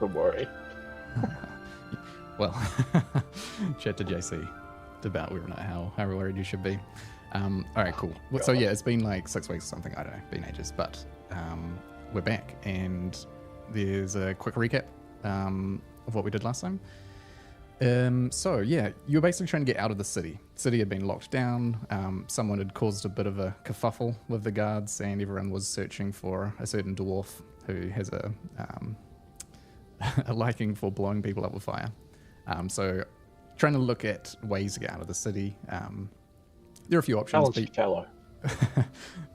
Don't worry. Well, chat to JC about whether or not how worried you should be. All right, cool. So yeah, it's been like 6 weeks or something. I don't know, been ages, but we're back, and there's a quick recap of what we did last time. So yeah, you were basically trying to get out of the city. The city had been locked down. Someone had caused a bit of a kerfuffle with the guards, and everyone was searching for a certain dwarf who has a liking for blowing people up with fire. So trying to look at ways to get out of the city. There are a few options. Talented fellow.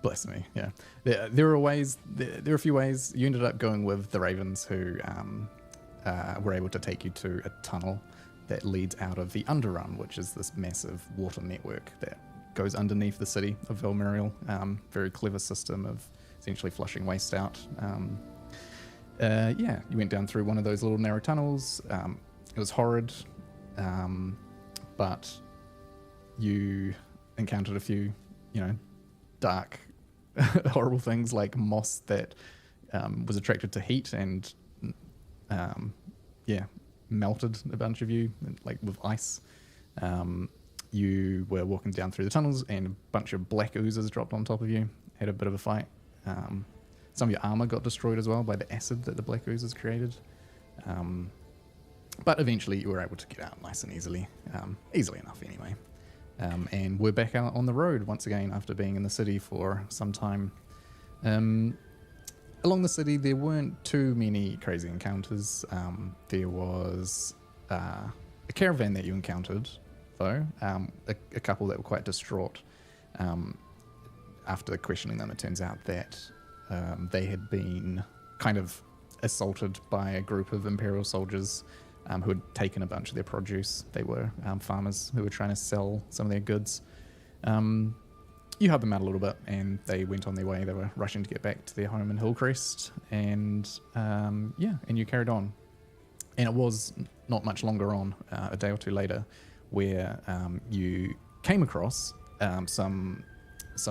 Bless me. Yeah, there are ways. There are a few ways. You ended up going with the Ravens, who were able to take you to a tunnel that leads out of the Underrun, which is this massive water network that goes underneath the city of Velmerial. Very clever system of essentially flushing waste out. Yeah, you went down through one of those little narrow tunnels. It was horrid, but you encountered a few, dark, horrible things like moss that was attracted to heat and, melted a bunch of you, like with ice. You were walking down through the tunnels, and a bunch of black oozes dropped on top of you. Had a bit of a fight. Some of your armor got destroyed as well by the acid that the black oozes created. But eventually you were able to get out nice and easily. Easily enough anyway. And we're back out on the road once again after being in the city for some time. Along the city, there weren't too many crazy encounters. There was a caravan that you encountered, though. A couple that were quite distraught. After questioning them, it turns out that they had been kind of assaulted by a group of Imperial soldiers who had taken a bunch of their produce. They were farmers who were trying to sell some of their goods. You helped them out a little bit, and they went on their way. They were rushing to get back to their home in Hillcrest, and and you carried on. And it was not much longer on, a day or two later, where you came across some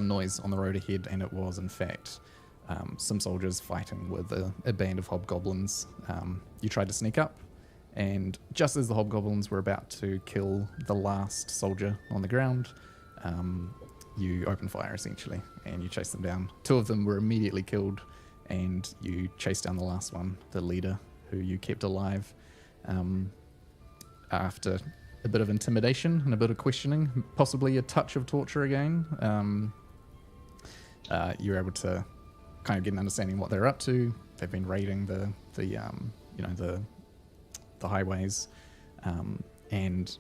noise on the road ahead, and it was in fact some soldiers fighting with a band of hobgoblins. You tried to sneak up, and just as the hobgoblins were about to kill the last soldier on the ground, you opened fire essentially, and you chased them down. 2 of them were immediately killed, and you chased down the last one, the leader, who you kept alive. After a bit of intimidation and a bit of questioning, possibly a touch of torture again, you're able to kind of get an understanding of what they're up to. They've been raiding the highways, and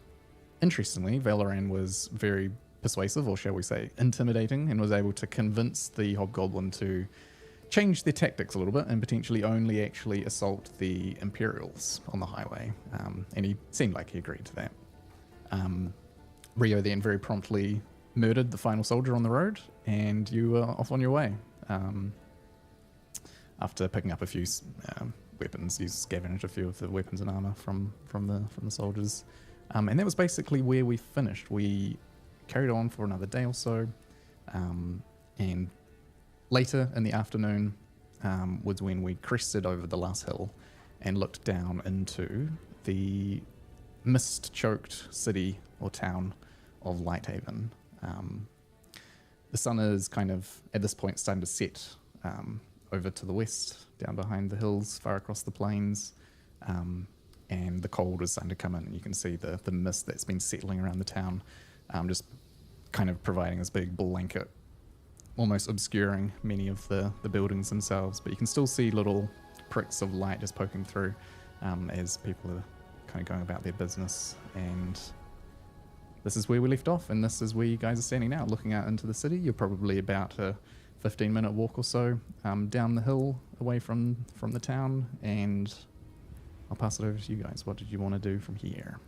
interestingly, Valoran was very persuasive, or shall we say intimidating, and was able to convince the hobgoblin to change their tactics a little bit and potentially only actually assault the Imperials on the highway. And he seemed like he agreed to that. Rio then very promptly murdered the final soldier on the road, and you were off on your way. After picking up a few weapons, you scavenged a few of the weapons and armor from the soldiers, and that was basically where we finished. We carried on for another day or so, and later in the afternoon was when we crested over the last hill and looked down into the mist-choked city or town of Lighthaven. The sun is kind of, at this point, starting to set over to the west, down behind the hills, far across the plains, and the cold is starting to come in, and you can see the mist that's been settling around the town, just kind of providing this big blanket, almost obscuring many of the buildings themselves, but you can still see little pricks of light just poking through as people are kind of going about their business. And this is where we left off, and this is where you guys are standing now, looking out into the city. You're probably about a 15-minute walk or so down the hill away from the town, and I'll pass it over to you guys. What did you want to do from here?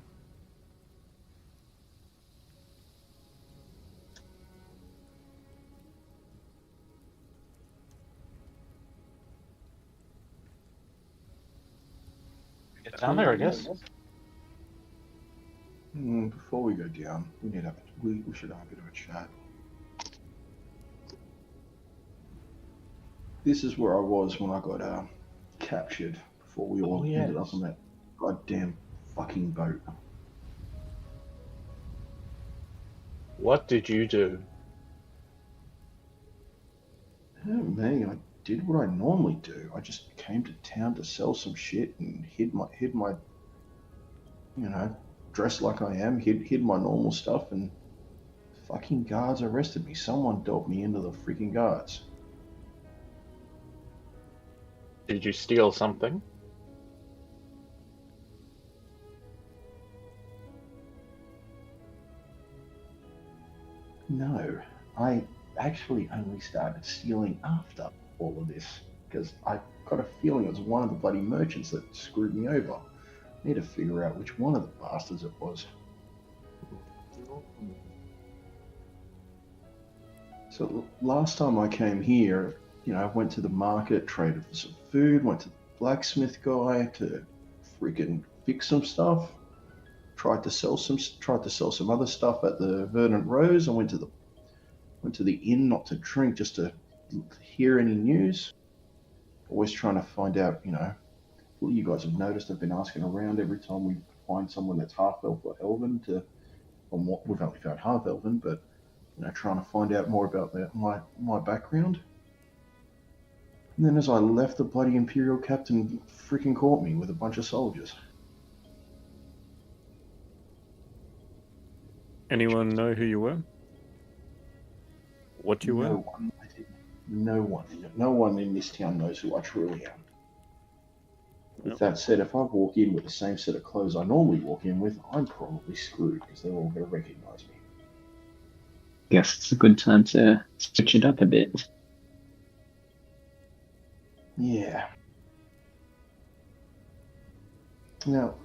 Get down there, I guess. Before we go down, we should have a bit of a chat. This is where I was when I got captured before we all Oh, ended up yes. on that goddamn fucking boat. What did you do? Oh, me, I did what I normally do. I just came to town to sell some shit and hid my, you know, dressed like I am, hid my normal stuff, and fucking guards arrested me. Someone dobbed me into the freaking guards. Did you steal something? No, I actually only started stealing after all of this because I got a feeling it was one of the bloody merchants that screwed me over. Need to figure out which one of the bastards it was. So last time I came here, I went to the market, traded for some food, went to the blacksmith guy to freaking fix some stuff. Tried to sell some other stuff at the Verdant Rose. I went to the inn not to drink, just to hear any news. Always trying to find out, well, you guys have noticed I've been asking around every time we find someone that's half elf or elven we've only found half elven, but trying to find out more about my background. And then as I left, the bloody Imperial captain freaking caught me with a bunch of soldiers. Anyone know who you were? What you were? No one, I think, no one in this town knows who I truly am. With Yep. that said, if I walk in with the same set of clothes I normally walk in with, I'm probably screwed because they're all going to recognize me. Guess it's a good time to switch it up a bit. Yeah. Now,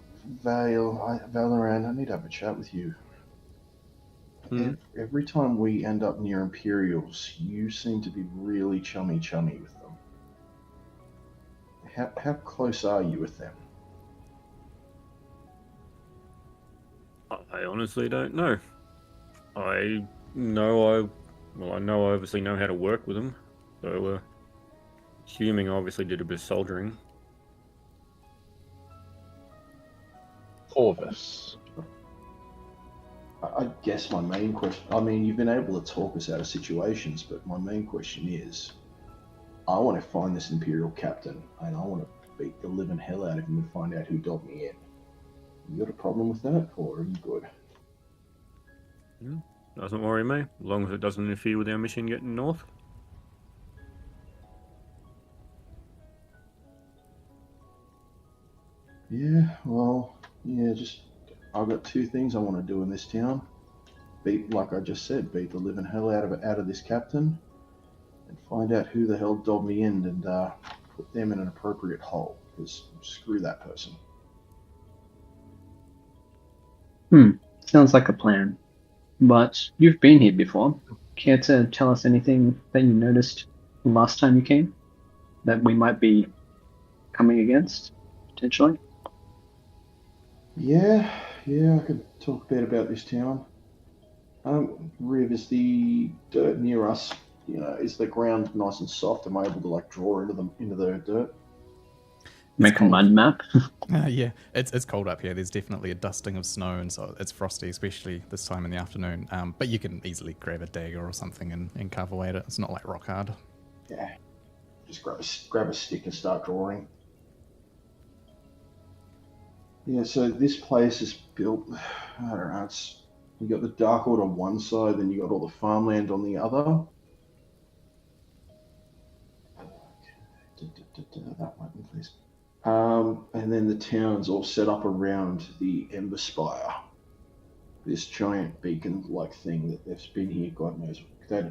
Valoran, I need to have a chat with you. Every time we end up near Imperials, you seem to be really chummy with them. How close are you with them? I honestly don't know. I know I obviously know how to work with them. So, assuming I obviously did a bit of soldiering. Corvus. I guess my main question, I mean, you've been able to talk us out of situations, but my main question is, I want to find this Imperial captain, and I want to beat the living hell out of him and find out who dobbed me in. You got a problem with that, or are you good? Doesn't worry me, as long as it doesn't interfere with our mission getting north. Yeah, well, just I've got two things I want to do in this town. Like I just said, beat the living hell out of this captain, and find out who the hell dobbed me in, and put them in an appropriate hole. Because screw that person. Sounds like a plan. But you've been here before. Care to tell us anything that you noticed the last time you came that we might be coming against, potentially? Yeah, I could talk a bit about this town. Riv, is the dirt near us, is the ground nice and soft? Am I able to draw into the dirt? Make a mud map? Yeah, it's cold up here. There's definitely a dusting of snow, and so it's frosty, especially this time in the afternoon. But you can easily grab a dagger or something and carve away at it. It's not like rock hard. Yeah, just grab a stick and start drawing. Yeah, so this place is built, I don't know, you got the Darkwood on one side, then you got all the farmland on the other. That one, please. And then the town's all set up around the Ember Spire. This giant beacon-like thing that they've been here, God knows.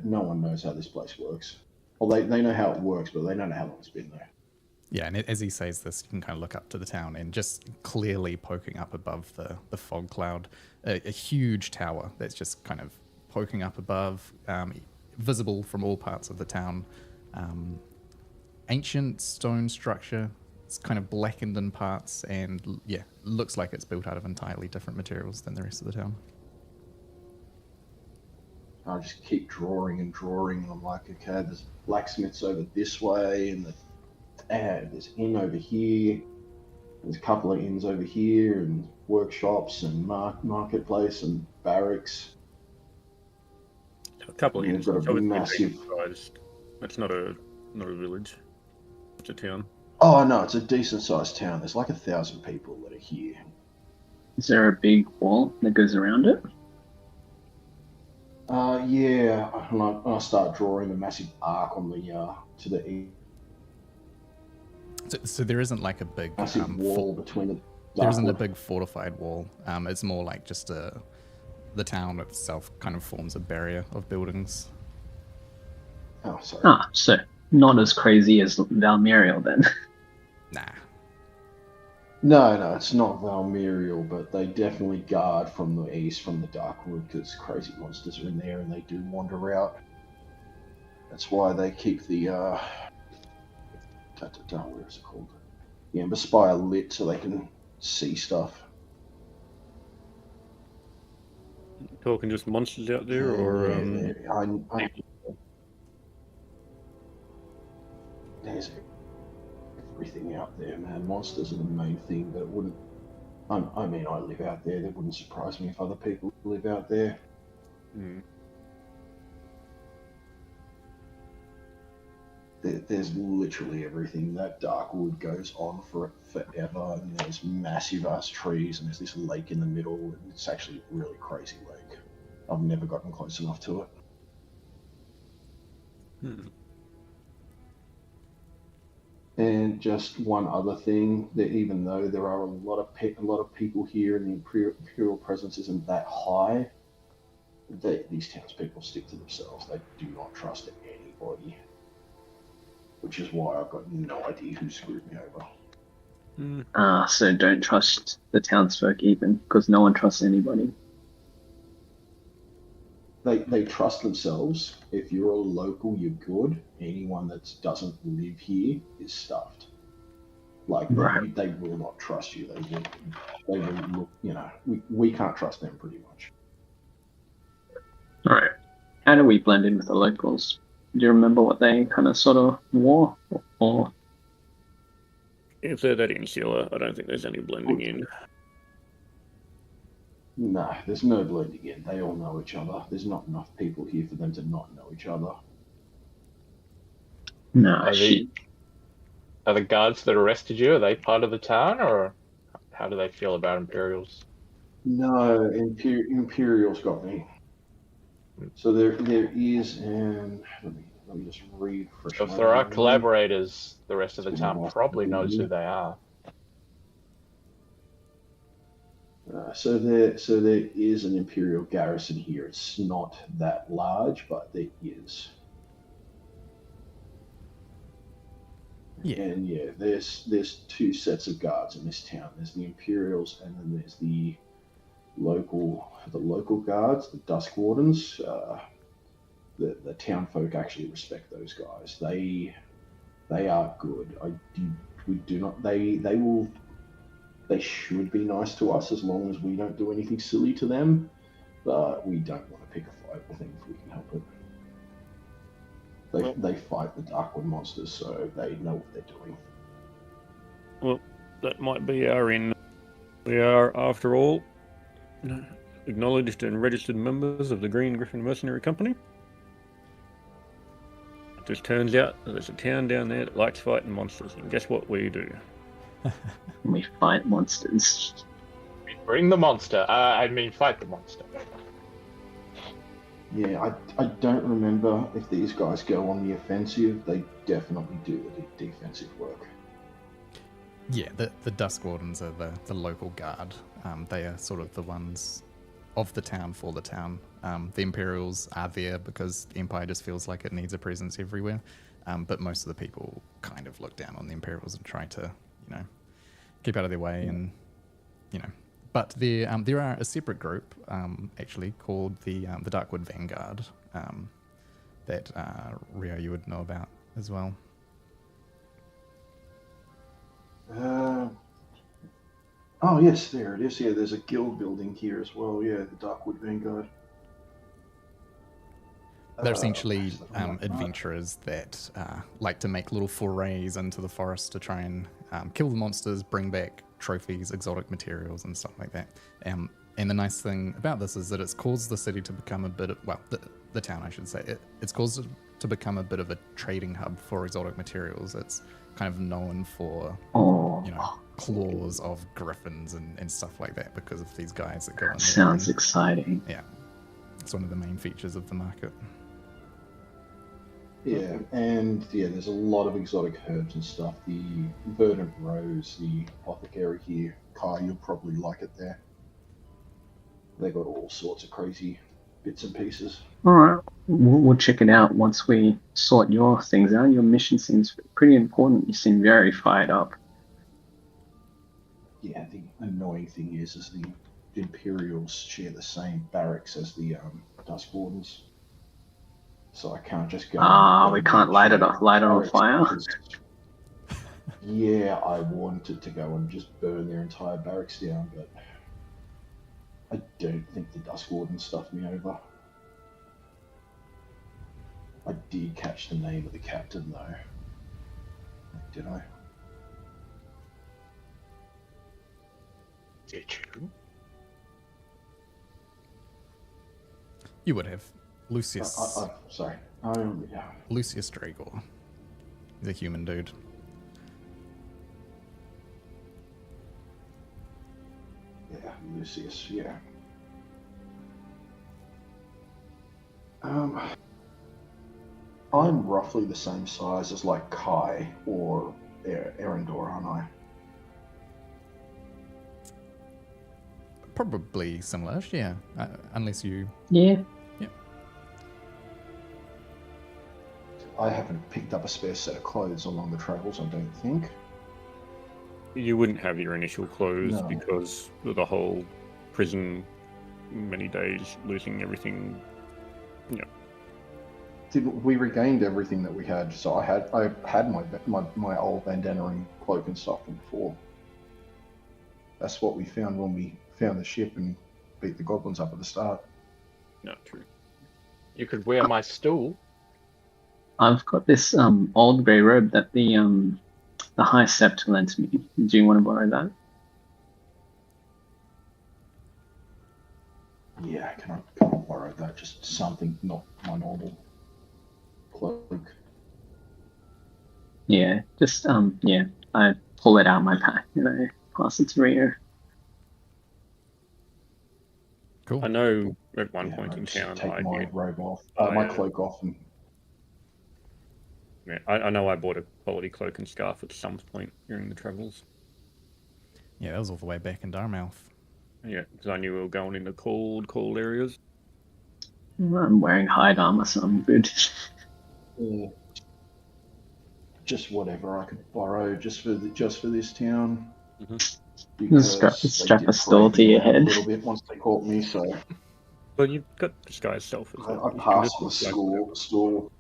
No one knows how this place works. Well, they know how it works, but they don't know how long it's been there. Yeah, and as he says this, you can kind of look up to the town, and just clearly poking up above the fog cloud, a huge tower that's just kind of poking up above, visible from all parts of the town. Ancient stone structure. It's kind of blackened in parts, and looks like it's built out of entirely different materials than the rest of the town. I just keep drawing, and I'm like, okay, there's blacksmiths over this way, and there's inn over here. There's a couple of inns over here, and workshops, and marketplace, and barracks. A couple of Yeah, inns. got a It's obviously massive. decent-sized. It's not a village. It's a town. Oh no, it's a decent sized town. There's like 1,000 people that are here. Is there a big wall that goes around it? Yeah. And I start drawing a massive arc on the to the east. So there isn't like a big Massive wall between the. there isn't a Darkwood. big fortified wall. It's more like just the town itself kind of forms a barrier of buildings. Oh, sorry. Ah, so not as crazy as Valmerial then. Nah. No, it's not Valmerial, but they definitely guard from the east, from the Darkwood, because crazy monsters are in there and they do wander out. That's why they keep the where is it called? The Ember Spire lit so they can see stuff. Talking just monsters out there, or there's everything out there, man. Monsters are the main thing, but it wouldn't. I mean, I live out there. That wouldn't surprise me if other people live out there. hmm. There's literally everything. That Darkwood goes on for forever, and there's massive ass trees, and there's this lake in the middle, and it's actually a really crazy lake. I've never gotten close enough to it. Hmm. And just one other thing, that even though there are a lot of people here, and the imperial presence isn't that high, these townspeople stick to themselves. They do not trust anybody, which is why I've got no idea who screwed me over. Hmm. Ah, so don't trust the townsfolk even, because no one trusts anybody. They trust themselves. If you're a local, you're good. Anyone that doesn't live here is stuffed. Like Right. they will not trust you. They will look. We can't trust them pretty much. Alright. How do we blend in with the locals? Do you remember what they kind of sort of wore? Or If they're that insular, I don't think there's any blending in. No, there's no blending in. They all know each other. There's not enough people here for them to not know each other. no, Are shit. the guards that arrested you, are they part of the town, or how do they feel about Imperials? No, Imperial's got me. So there is, and let me just refresh. If my there are memory. collaborators, the rest of the It's been a town while probably since I've knows been who they are. So there is an Imperial garrison here. It's not that large, but there is. Yeah. And yeah, there's two sets of guards in this town. There's the Imperials, and then there's the local guards, the Dusk Wardens. The town folk actually respect those guys. They are good. We do not. They should be nice to us as long as we don't do anything silly to them. But we don't want to pick a fight with them if we can help it. They fight the Darkwood monsters, so they know what they're doing. Well, that might be our in. We are, after all, acknowledged and registered members of the Green Griffin Mercenary Company. It just turns out that there's a town down there that likes fighting monsters, and guess what we do? We fight monsters. Bring the monster. Fight the monster. Yeah, I don't remember if these guys go on the offensive. They definitely do the defensive work. Yeah, the Dusk Wardens are the local guard. They are sort of the ones of the town for the town. The Imperials are there because the Empire just feels like it needs a presence everywhere. But most of the people kind of look down on the Imperials and try to, keep out of their way and, But there are a separate group, actually, called the Darkwood Vanguard, that Rio you would know about as well. Oh yes, there it is. Yeah, there's a guild building here as well. Yeah, the Darkwood Vanguard. They're essentially that's the one. adventurers that like to make little forays into the forest to try and kill the monsters, bring back trophies, exotic materials, and stuff like that. And the nice thing about this is that it's caused the city to become a bit of, well, the town, I should say. It's caused it to become a bit of a trading hub for exotic materials. It's kind of known for, you know, claws of griffins and stuff like that because of these guys that go in there. Sounds exciting. Yeah. It's one of the main features of the market. Yeah, and yeah, there's a lot of exotic herbs and stuff. The verdant rose, the apothecary here, Kai, you'll probably like it there. They got all sorts of crazy bits and pieces. All right, we'll check it out once we sort your things out. Your mission seems pretty important. You seem very fired up. Yeah, the annoying thing is the Imperials share the same barracks as the Dusk Wardens. So I can't just go. We can't light it on fire. Because, yeah, I wanted to go and just burn their entire barracks down, but I don't think the Dusk Warden stuffed me over. I did catch the name of the captain, though. Did I? Did you? You would have. Lucius. Sorry. Yeah. Lucius Dragor. He's a human dude. Yeah, Lucius, yeah. I'm roughly the same size as like Kai or Erendor, aren't I? Probably similar, yeah. Unless you... Yeah. Yeah. I haven't picked up a spare set of clothes along the travels, I don't think. You wouldn't have your initial clothes No. because of the whole prison, many days, losing everything. You know, We regained everything that we had, so I had my old bandana and cloak and stuff from before. That's what we found when we found the ship and beat the goblins up at the start. not true. You could wear my stool. I've got this old grey robe that the High Sept lent me. Do you want to borrow that? Yeah, can I borrow that? Just something, not my normal cloak. Yeah, just yeah. I pull it out of my pack and I pass it to Rio. Cool. I know at one Yeah, point I in just town, take my robe off, I, my cloak off, and I know I bought a quality cloak and scarf at some point during the travels. Yeah, that was all the way back in Darmouth. Yeah, because I knew we were going into cold areas. I'm wearing hide armor, so I'm good. yeah, just whatever I could borrow just for this town. Mhm. Because Strap they a did stole break to me your out a head. little bit once they caught me, so But you've got disguise self as well. I You can passed just the look like store.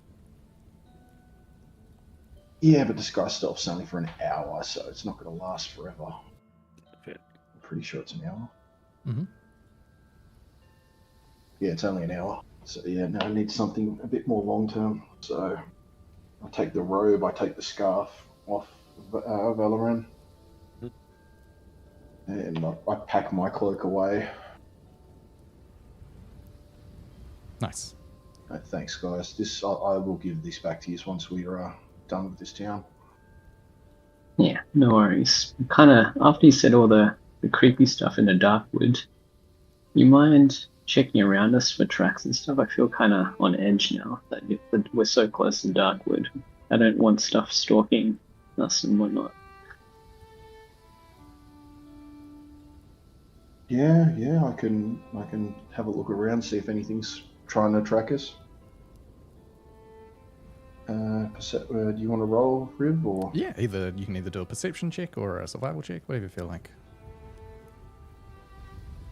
Yeah, but disguise stealth's only for an hour, so it's not going to last forever. Fair. I'm pretty sure it's an hour. Mm-hmm. Yeah, it's only an hour. So yeah, no, I need something a bit more long term. So I take the robe, I take the scarf off Valoran, Mhm. and I pack my cloak away. Nice. Thanks, guys. I will give this back to you once we're done with this town. Yeah, no worries. Kind of after you said all the creepy stuff in the Darkwood, you mind checking around us for tracks and stuff? I feel kind of on edge now that we're so close to Darkwood. I don't want stuff stalking us and whatnot. Yeah, I can have a look around, see if anything's trying to track us. Do you want to roll, Riv, or? Yeah, you can either do a perception check or a survival check, whatever you feel like.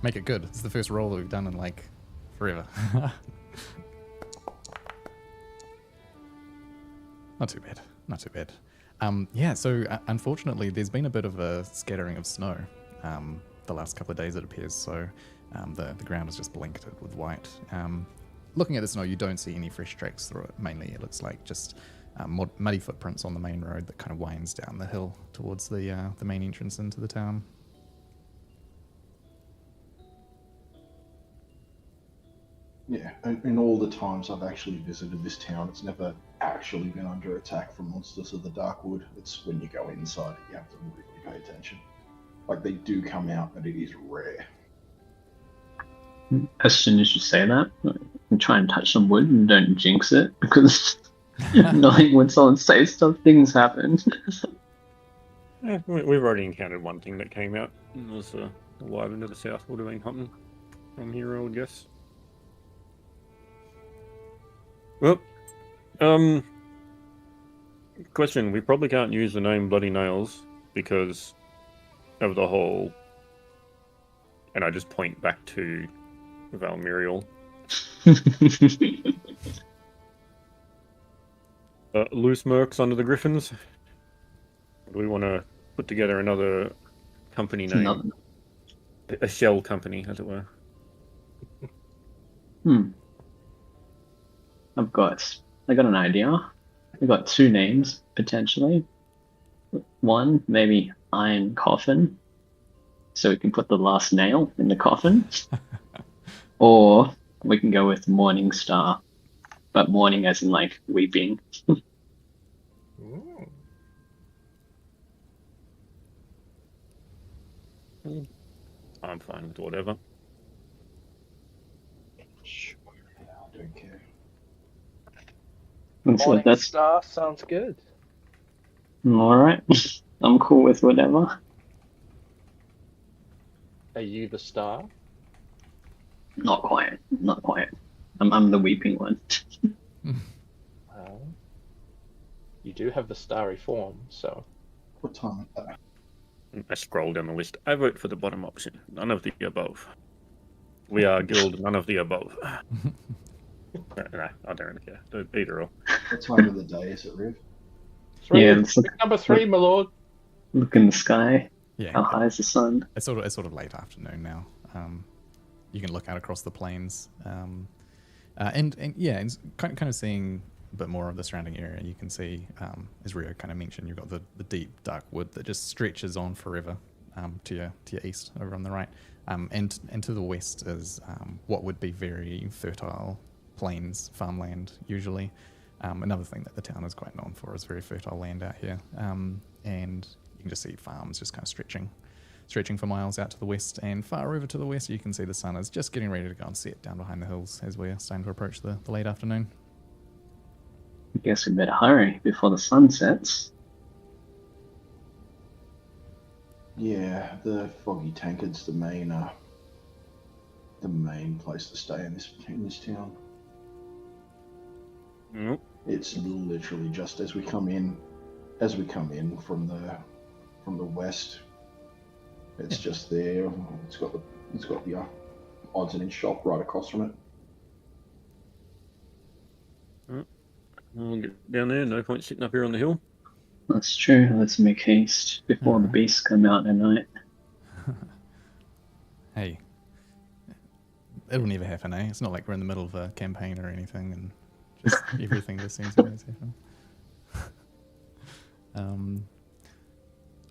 Make it good. It's the first roll that we've done in like forever. Not too bad. Not too bad. Yeah, so unfortunately, there's been a bit of a scattering of snow the last couple of days, it appears. So the ground is just blanketed with white. Looking at the snow, you don't see any fresh tracks through it. Mainly, it looks like just muddy footprints on the main road that kind of winds down the hill towards the main entrance into the town. Yeah, and in all the times I've actually visited this town, it's never actually been under attack from monsters of the Darkwood. It's when you go inside, you have to really pay attention. Like, they do come out, but it is rare. As soon as you say that, and try and touch some wood and don't jinx it, because knowing when someone says stuff, things happen. Yeah, we've already encountered one thing that came out. It was a wyvern to the south would have been hunting from here, I would guess. Well, question. We probably can't use the name Bloody Nails because of the whole... And I just point back to Valmiriel. Loose mercs under the Griffins. Do we want to put together another company name? A shell company, as it were. I got an idea. I've got two names, potentially. One, maybe Iron Coffin, so we can put the last nail in the coffin. Or we can go with Morning Star, but morning as in, like, weeping. Ooh. I'm fine with whatever. Sure, I don't care. And so Morning that's Star sounds good. alright. I'm cool with whatever. Are you the star? Not quite. I'm the weeping one. Well, you do have the starry form, so... What time is that? I scroll down the list. I vote for the bottom option. None of the above. We are guild, none of the above. Nah, I don't really care. Either or. What time of the day is it, Riv? Three, Yeah, it's pick number 3, my lord. Look in the sky. Yeah, How high is the sun? it's sort of late afternoon now. You can look out across the plains, and yeah, it's kind of seeing a bit more of the surrounding area. You can see, as Rio kind of mentioned, you've got the deep dark wood that just stretches on forever to your east over on the right, and to the west is what would be very fertile plains, farmland usually. Another thing that the town is quite known for is very fertile land out here, and you can just see farms just kind of stretching for miles out to the west, and far over to the west you can see the sun is just getting ready to go and set down behind the hills as we're starting to approach the late afternoon. I guess we better hurry before the sun sets. Yeah, the Foggy Tankard's the main place to stay in this town. Nope. It's literally just as we come in from the west. It's just there. It's got the odds and ends shop right across from it. We'll get down there. No point sitting up here on the hill. That's true. Let's make haste before the beasts come out at night. Hey, it'll never happen, eh? It's not like we're in the middle of a campaign or anything, and just everything just seems to always happen.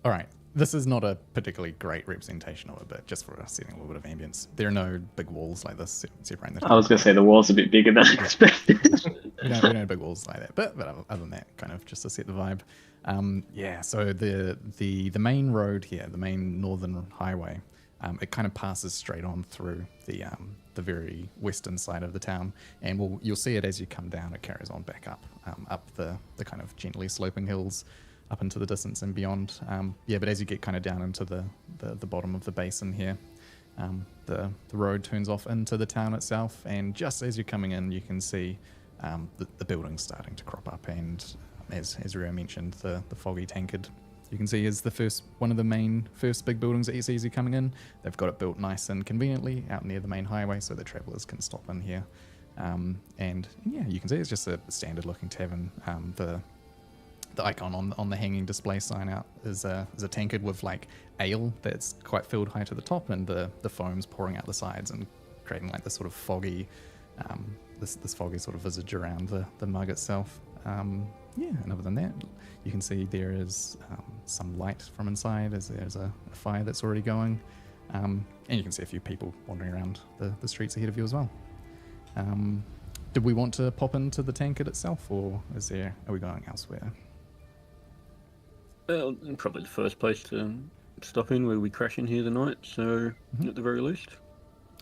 All right. This is not a particularly great representation of it, but just for us setting a little bit of ambience. There are no big walls like this separating the town. I was going to say the wall's a bit bigger than I expected. we don't have big walls like that, but other than that, kind of just to set the vibe. Yeah, so the main road here, the main northern highway, it kind of passes straight on through the very western side of the town, and you'll see it as you come down. It carries on back up the kind of gently sloping hills, up into the distance and beyond. Yeah, but as you get kind of down into the bottom of the basin here, the road turns off into the town itself, and just as you're coming in, you can see the buildings starting to crop up, and as Rio mentioned, the Foggy Tankard, you can see is one of the first big buildings that you see as you're coming in. They've got it built nice and conveniently out near the main highway so that travellers can stop in here. And yeah, you can see it's just a standard looking tavern. The icon on the hanging display sign out is a tankard with like ale that's quite filled high to the top, and the foam's pouring out the sides and creating like this sort of foggy, this foggy sort of visage around the mug itself. Yeah, and other than that, you can see there is some light from inside as there's a fire that's already going. And you can see a few people wandering around the streets ahead of you as well. Did we want to pop into the tankard itself, or are we going elsewhere? Well, probably the first place to stop in where we crash in here tonight, so at the very least.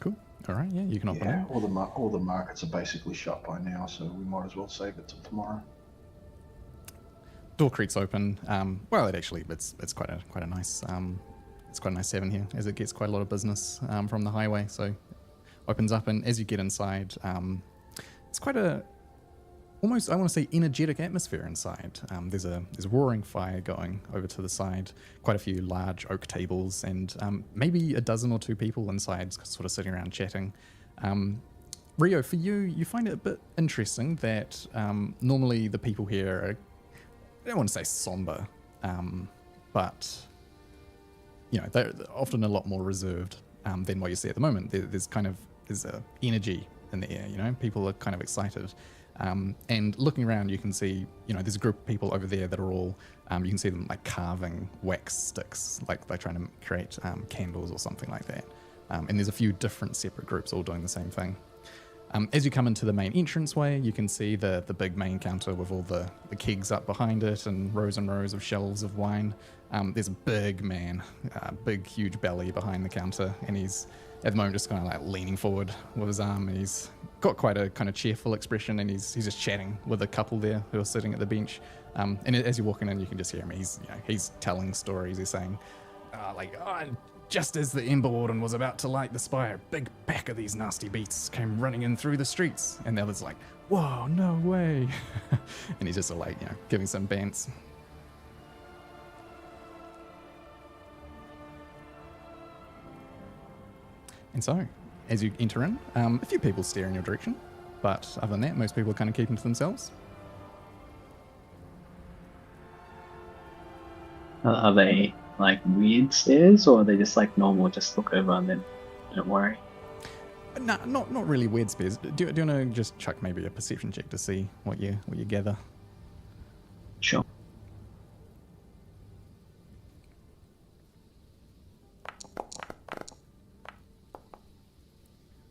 Cool. All right, yeah, you can hop on in. All the markets are basically shut by now, so we might as well save it till tomorrow. Door creaks open. Well, it's quite a nice it's quite a nice tavern here, as it gets quite a lot of business from the highway. So opens up, and as you get inside, it's quite a almost, I want to say, energetic atmosphere inside. There's a roaring fire going over to the side, quite a few large oak tables, and maybe a dozen or two people inside sort of sitting around chatting. Rio, for you find it a bit interesting that normally the people here are, I don't want to say somber, but they're often a lot more reserved than what you see at the moment. There's a energy in the air. People are kind of excited. And looking around, you can see, there's a group of people over there that are all, you can see them like carving wax sticks, like they're trying to create candles or something like that. And there's a few different separate groups all doing the same thing. As you come into the main entranceway, you can see the big main counter with all the kegs up behind it and rows of shelves of wine. There's a big man, big, huge belly behind the counter, and he's at the moment just kind of like leaning forward with his arm, and he's got quite a kind of cheerful expression, and he's just chatting with a couple there who are sitting at the bench. And as you're walking in, you can just hear him. He's telling stories. He's saying, just as the Ember Warden was about to light the spire, a big pack of these nasty beasts came running in through the streets. And the other's like, whoa, no way. And he's just sort of like, giving some bants. And so, as you enter in, a few people stare in your direction. But other than that, most people are kind of keeping to themselves. Are they like weird stares, or are they just like normal, just look over and then don't worry? No, not really weird stares. Do you want to just chuck maybe a perception check to see what you gather? Sure.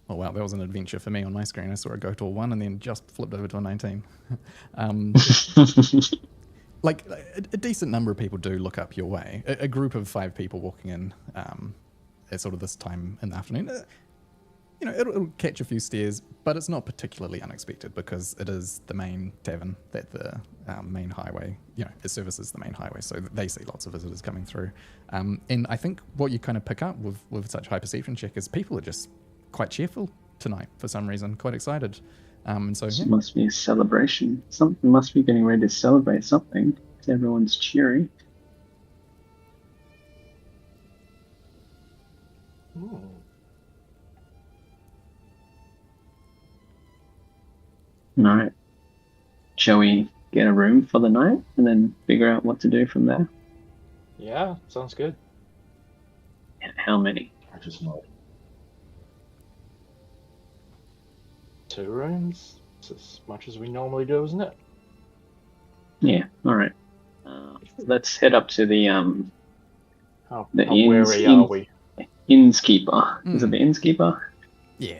Oh wow, that was an adventure for me on my screen. I saw it go to a 1 and then just flipped over to a 19. Like a decent number of people do look up your way. A group of 5 people walking in at sort of this time in the afternoon. It'll catch a few stares, but it's not particularly unexpected because it is the main tavern that the main highway, it services the main highway, so they see lots of visitors coming through. And I think what you kind of pick up with such high perception check is people are just quite cheerful tonight for some reason, quite excited. And so It must be a celebration. Something must be getting ready to celebrate something. Everyone's cheery. Ooh. All right. Shall we get a room for the night and then figure out what to do from there? Yeah, sounds good. And how many? I just know. 2 rooms. It's as much as we normally do, isn't it? Yeah. All right. Let's head up to the How The wary inns- are we? innkeeper. Is it the innkeeper? yeah.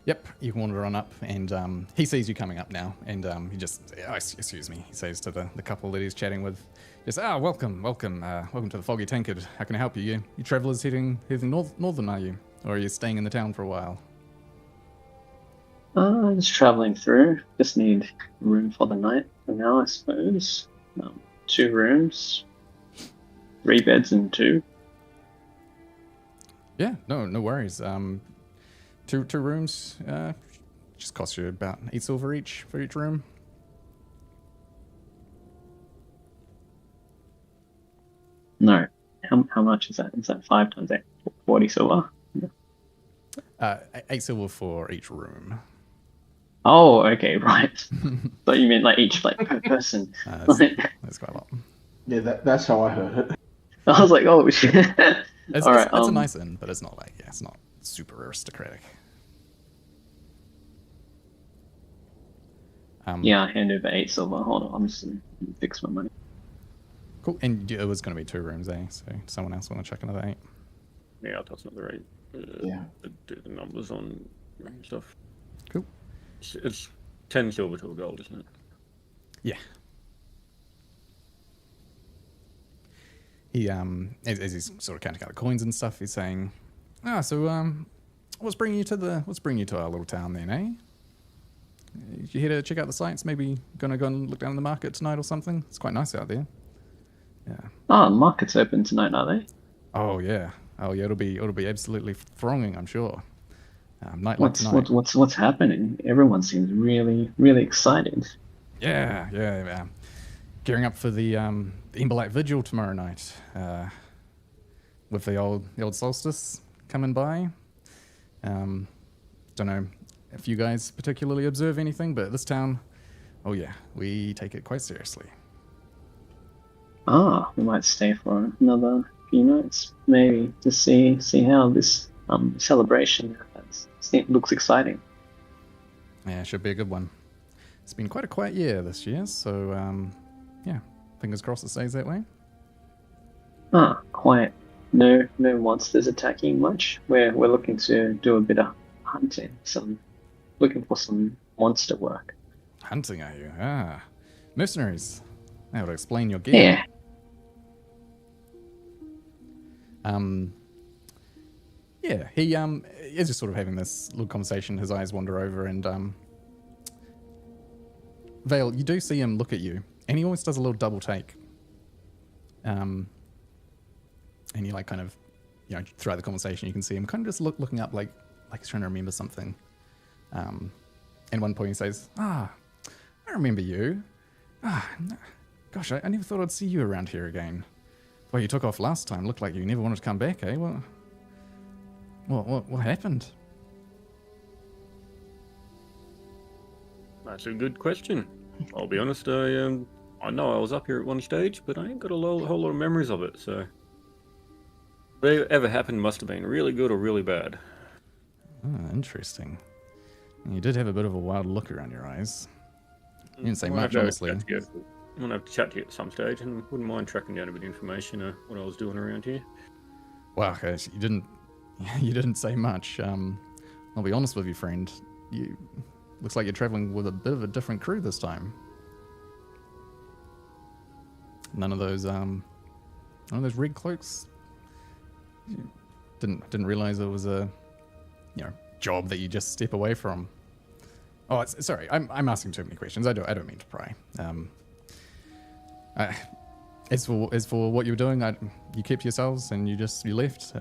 Yep, you can wander on up, and he sees you coming up now, and he just, excuse me, he says to the couple that he's chatting with, just, welcome to the Foggy Tankard. How can I help you? You travelers heading northern, are you? Or are you staying in the town for a while? Just traveling through. Just need room for the night for now, I suppose. 2 rooms, 3 beds and 2. Yeah, no worries. 2 rooms, just cost you about 8 silver each for each room. No. How much is that? Is that 5 times 8? 40 silver? 8 silver for each room. Oh, okay, right. So you meant like each like per person. That's quite a lot. Yeah, that's how I heard it. I was like, oh shit. It's a nice inn, but it's not it's not super aristocratic. Yeah, I hand over 8 silver. Hold on, I'm just gonna fix my money. Cool. And it was going to be 2 rooms, eh? So someone else want to check another 8? Yeah, I'll toss another 8. Yeah. Do the numbers on stuff. Cool. It's 10 silver to a gold, isn't it? Yeah. He as he's sort of counting out the coins and stuff, he's saying, so what's bringing you to our little town then, eh? You here to check out the sights? Maybe gonna go and look down the market tonight or something? It's quite nice out there. Yeah. Oh, the market's open tonight, are they? Oh yeah. It'll be absolutely thronging, I'm sure. Night like tonight. What's happening? Everyone seems really, really excited. Yeah. Gearing up for the Emberlight Vigil tomorrow night. With the old solstice coming by. Don't know if you guys particularly observe anything, but this town, oh yeah, we take it quite seriously. Ah, we might stay for another few nights, maybe, to see how this celebration looks exciting. Yeah, should be a good one. It's been quite a quiet year this year, so yeah, fingers crossed it stays that way. Ah, quiet. No monsters attacking much. We're looking to do a bit of hunting, looking for some monster work. Hunting, are you? Mercenaries. That would explain your gear. Yeah. Yeah, he is just sort of having this little conversation. His eyes wander over, and Vale, you do see him look at you, and he always does a little double take. And he kind of, throughout the conversation, you can see him kind of just looking up, like he's trying to remember something. At one point, he says, I remember you. Gosh, I never thought I'd see you around here again. Well, you took off last time. Looked like you never wanted to come back, eh? What happened? That's a good question. I'll be honest, I know I was up here at one stage, but I ain't got a whole lot of memories of it, so... Whatever happened must have been really good or really bad. Interesting. You did have a bit of a wild look around your eyes. You didn't say much, honestly. I'm going to have to chat to you at some stage, and wouldn't mind tracking down a bit of information of what I was doing around here. Wow, guys, you didn't say much. I'll be honest with you, friend. Looks like you're traveling with a bit of a different crew this time. None of those red cloaks. You didn't realize it was a job that you just step away from. Oh, sorry, I'm asking too many questions. I don't mean to pry. As for what you were doing, you kept yourselves and you left.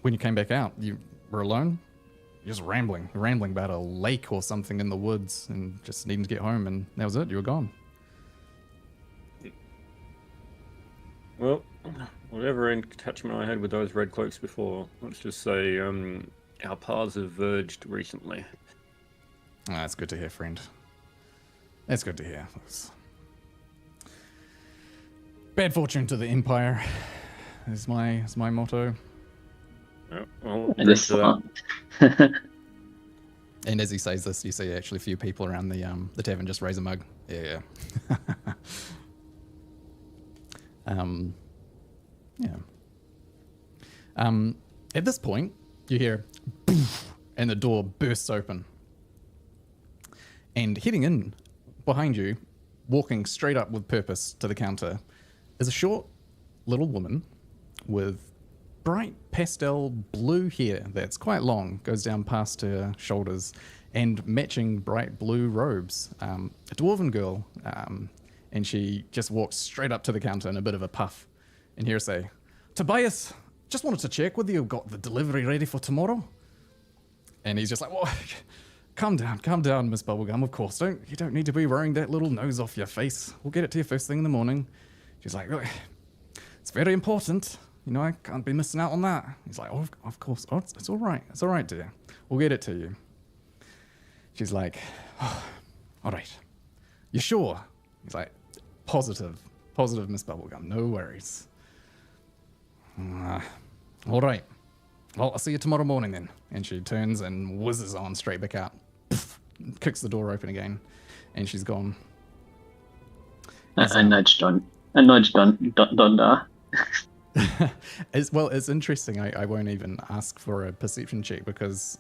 When you came back out, you were alone. You're just rambling about a lake or something in the woods, and just needing to get home, and that was it. You were gone. Well, whatever attachment I had with those red cloaks before, let's just say our paths have verged recently. That's good to hear, friend. That's good to hear. Bad fortune to the Empire is my motto. Yeah, well, And it's fun. And as he says this, you see actually a few people around the tavern just raise a mug. Yeah. At this point, you hear poof, and the door bursts open. And heading in behind you, walking straight up with purpose to the counter, is a short little woman with bright pastel blue hair that's quite long, goes down past her shoulders, and matching bright blue robes. A dwarven girl, and she just walks straight up to the counter in a bit of a puff. And here say, Tobias, just wanted to check whether you've got the delivery ready for tomorrow. And he's just like, well, calm down, Miss Bubblegum, of course. You don't need to be worrying that little nose off your face. We'll get it to you first thing in the morning. She's like, really? It's very important. I can't be missing out on that. He's like, oh, of course. Oh, it's all right. It's all right, dear. We'll get it to you. She's like, oh, all right. You sure? He's like, positive, Miss Bubblegum. No worries. All right. Well, I'll see you tomorrow morning then. And she turns and whizzes on straight back out. kicks the door open again, and she's gone. I nudged Donda. It's interesting. I won't even ask for a perception check because,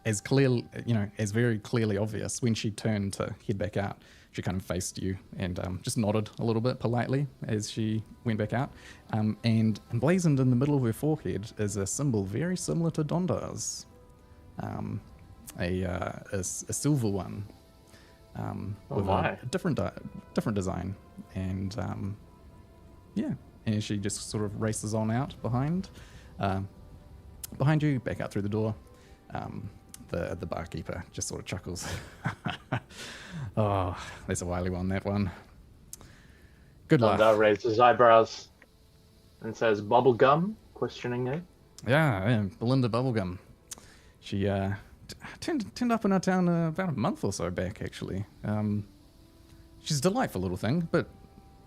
as very clearly obvious, when she turned to head back out, she kind of faced you and just nodded a little bit politely as she went back out. And emblazoned in the middle of her forehead is a symbol very similar to Donda's, a silver one, with a different design, and yeah. And she just sort of races on out behind you, back out through the door. The barkeeper just sort of chuckles. Oh, there's a wily one, that one. Good luck. Donda raises his eyebrows and says, "Bubble gum?" questioningly. Yeah, Belinda Bubblegum. She turned up in our town about a month or so back, actually. She's a delightful little thing, but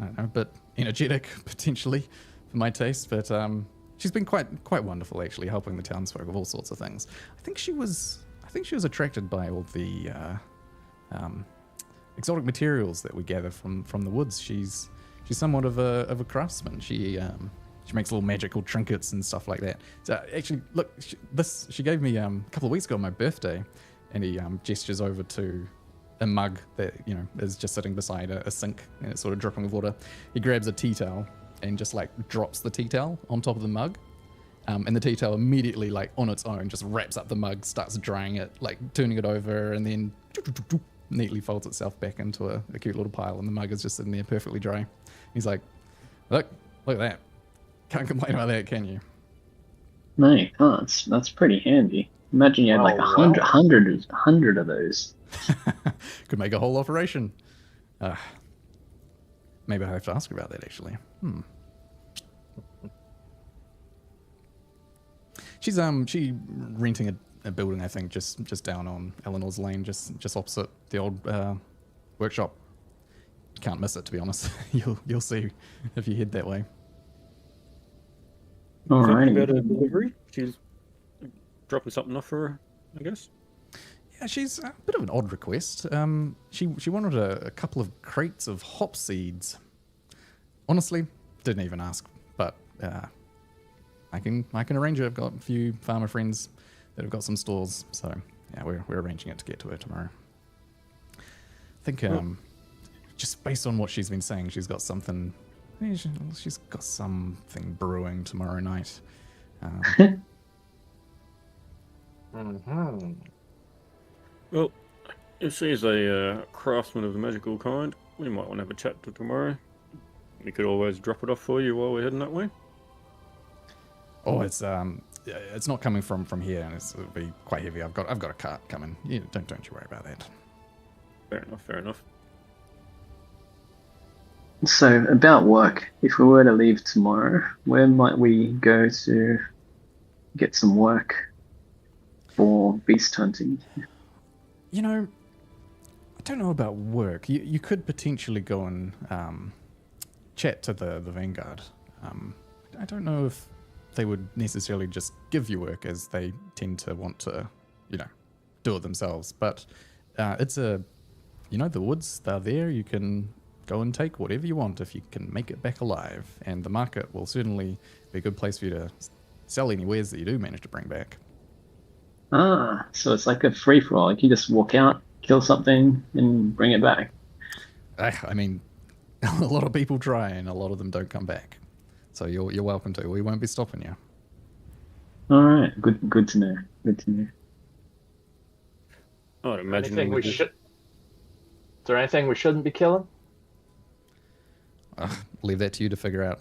I don't know, a bit energetic potentially for my taste. But she's been quite wonderful, actually, helping the townsfolk with all sorts of things. I think she was attracted by all the exotic materials that we gather from the woods. She's somewhat of a craftsman. She makes little magical trinkets and stuff like that. So actually, look, she gave me a couple of weeks ago on my birthday, and he gestures over to a mug that is just sitting beside a sink and it's sort of dripping with water. He grabs a tea towel and just like drops the tea towel on top of the mug, and the tea towel immediately, like on its own, just wraps up the mug, starts drying it, like turning it over, and then neatly folds itself back into a cute little pile, and the mug is just sitting there perfectly dry. He's like, look at that. Can't complain about that, can you? No, you can't. That's pretty handy. Imagine you had like 100 of those. Could make a whole operation. Maybe I have to ask her about that, actually. She's she renting a building, I think, just down on Eleanor's Lane, just opposite the old workshop. You can't miss it, to be honest. You'll see if you head that way. All Something right. about a delivery? She's dropping something off for her, I guess. Yeah, she's a bit of an odd request. She wanted a couple of crates of hop seeds. Honestly, didn't even ask, but I can arrange it. I've got a few farmer friends that have got some stores, so yeah, we're arranging it to get to her tomorrow. I think just based on what she's been saying, she's got something. She's got something brewing tomorrow night. Well, if she's a craftsman of the magical kind, we might want to have a chat to tomorrow. We could always drop it off for you while we're heading that way. Oh, it's not coming from here, and it'll be quite heavy. I've got a cart coming. Yeah, don't you worry about that. Fair enough. So, about work, if we were to leave tomorrow, where might we go to get some work for beast hunting? I don't know about work. You could potentially go and chat to the Vanguard. I don't know if they would necessarily just give you work, as they tend to want to, do it themselves. But it's the woods, they're there. You can go and take whatever you want if you can make it back alive. And the market will certainly be a good place for you to sell any wares that you do manage to bring back. Ah, so it's like a free-for-all. Like you just walk out, kill something, and bring it back. I mean, a lot of people try, and a lot of them don't come back. So you're welcome to. We won't be stopping you. All right, good to know. Good to know. I'd imagine Is there anything we shouldn't be killing? Leave that to you to figure out.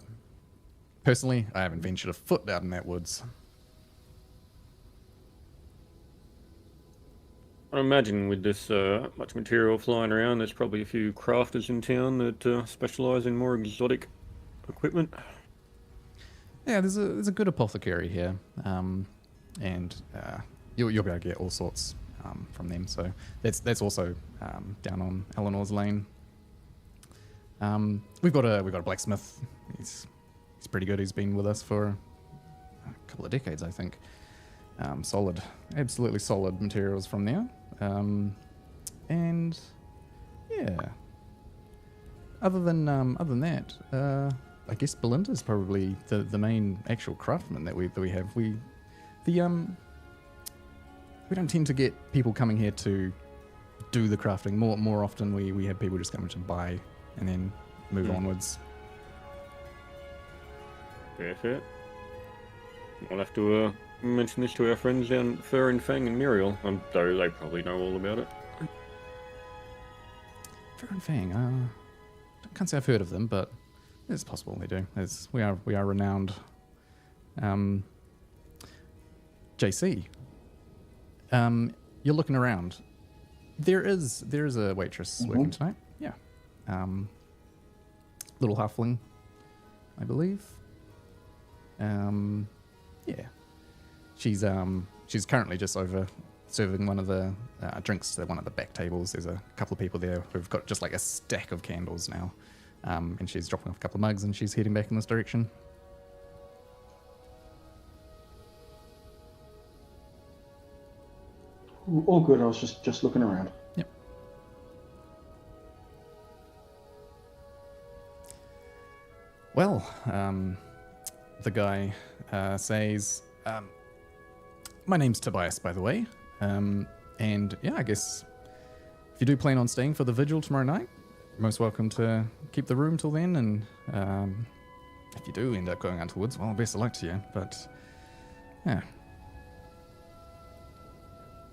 Personally, I haven't ventured a foot out in that woods. I imagine with this much material flying around, there's probably a few crafters in town that specialise in more exotic equipment. Yeah, there's a good apothecary here, and you'll be able to get all sorts from them. So that's also down on Eleanor's Lane. We've got a blacksmith. He's pretty good. He's been with us for a couple of decades, I think. Absolutely solid materials from there. And yeah. Other than that, I guess Belinda's probably the main actual craftsman that we have. We don't tend to get people coming here to do the crafting. More often we have people just coming to buy and then move onwards. Fair. I'll have to mention this to our friends down Fur and Fang and Muriel, though they probably know all about it. Fur and Fang, can't say I've heard of them, but it's possible they do. We are renowned. JC, you're looking around. There is a waitress working tonight. Yeah, little halfling, I believe. Yeah, she's currently just over serving one of the drinks to one of the back tables. There's a couple of people there who've got just like a stack of candles now, and she's dropping off a couple of mugs and she's heading back in this direction. All good. I was just looking around. Yep. Well, the guy says, my name's Tobias, by the way. And yeah, I guess if you do plan on staying for the vigil tomorrow night, you're most welcome to keep the room till then. And if you do end up going out to the woods, well, best of luck to you. But yeah.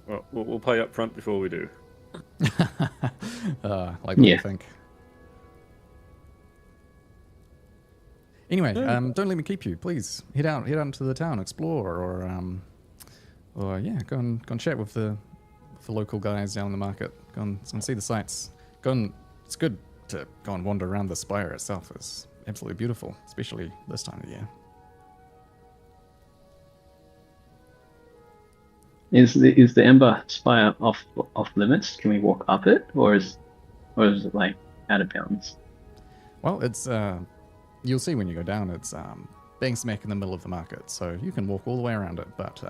Well, we'll pay up front before we do. Like what you think. Anyway, don't let me keep you. Please head out into the town, explore, or yeah, go and chat with the local guys down in the market. Go and see the sights. It's good to go and wander around the spire itself. It's absolutely beautiful, especially this time of the year. Is the Ember Spire off limits? Can we walk up it, or is it like out of bounds? Well, it's you'll see when you go down. It's bang smack in the middle of the market, so you can walk all the way around it. But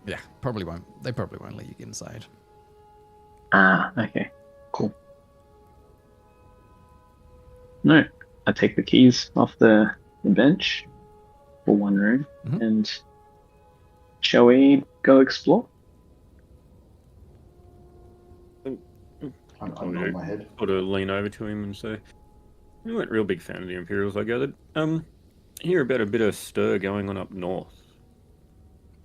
yeah, they probably won't let you get inside. Ah, okay, cool. No, I take the keys off the bench for one room, and shall we go explore? I'm nodding my head. Sort of lean over to him and say, "You weren't a real big fan of the Imperials, I gathered. Hear about a bit of stir going on up north.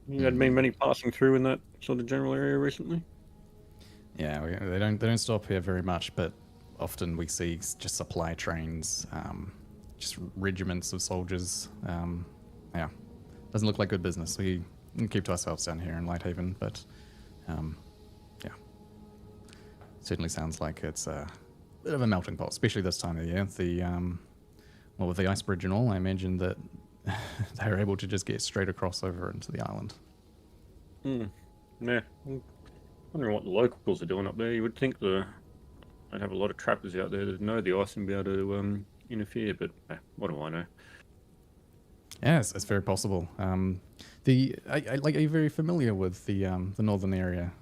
You had been many passing through in that sort of general area recently?" Yeah, they don't stop here very much, but often we see just supply trains, just regiments of soldiers. Yeah, doesn't look like good business. We can keep to ourselves down here in Lighthaven, but yeah, certainly sounds like it's a bit of a melting pot, especially this time of the year. With the ice bridge and all, I imagine that they were able to just get straight across over into the island. Yeah. I'm wondering what the locals are doing up there. You would think they'd have a lot of trappers out there that know the ice and be able to interfere, but what do I know? Yeah, it's very possible. Are you very familiar with the northern area?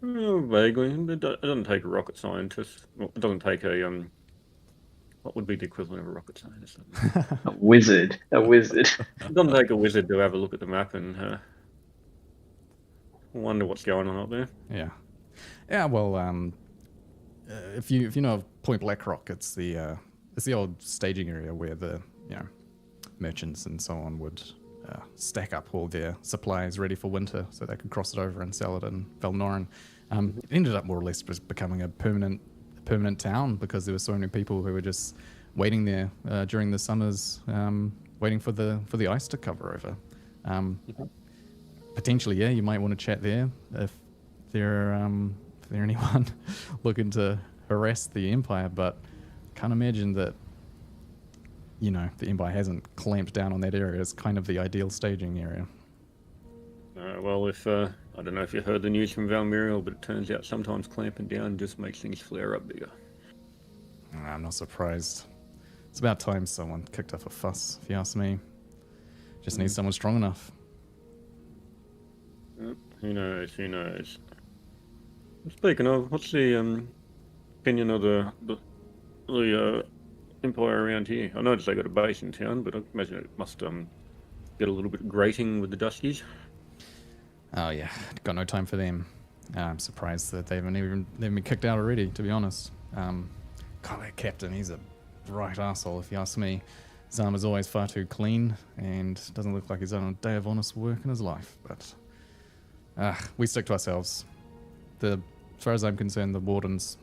Vaguely. It doesn't take a rocket scientist. Well, it doesn't take a what would be the equivalent of a rocket scientist? A wizard. It doesn't take a wizard to have a look at the map and wonder what's going on up there. Yeah. Well, if you know of Point Blackrock, it's the old staging area where the merchants and so on would stack up all their supplies ready for winter, so they could cross it over and sell it in Valnoran. It ended up more or less just becoming a permanent town because there were so many people who were just waiting there during the summers, waiting for the ice to cover over. Potentially, yeah, you might want to chat there if there anyone looking to harass the Empire, but can't imagine that the Empire hasn't clamped down on that area. It's kind of the ideal staging area. Well, if I don't know if you heard the news from Valmiriel, but it turns out sometimes clamping down just makes things flare up bigger. I'm not surprised. It's about time someone kicked up a fuss, if you ask me. Just needs someone strong enough. Who knows? Speaking of, what's the opinion of the empire around here? I noticed they got a base in town, but I imagine it must get a little bit grating with the Dusties. Oh yeah, got no time for them. I'm surprised that they've been kicked out already. To be honest, God, that captain, he's a right asshole if you ask me. His armor's always far too clean and doesn't look like he's done a day of honest work in his life. But we stick to ourselves. As far as I'm concerned, the wardens,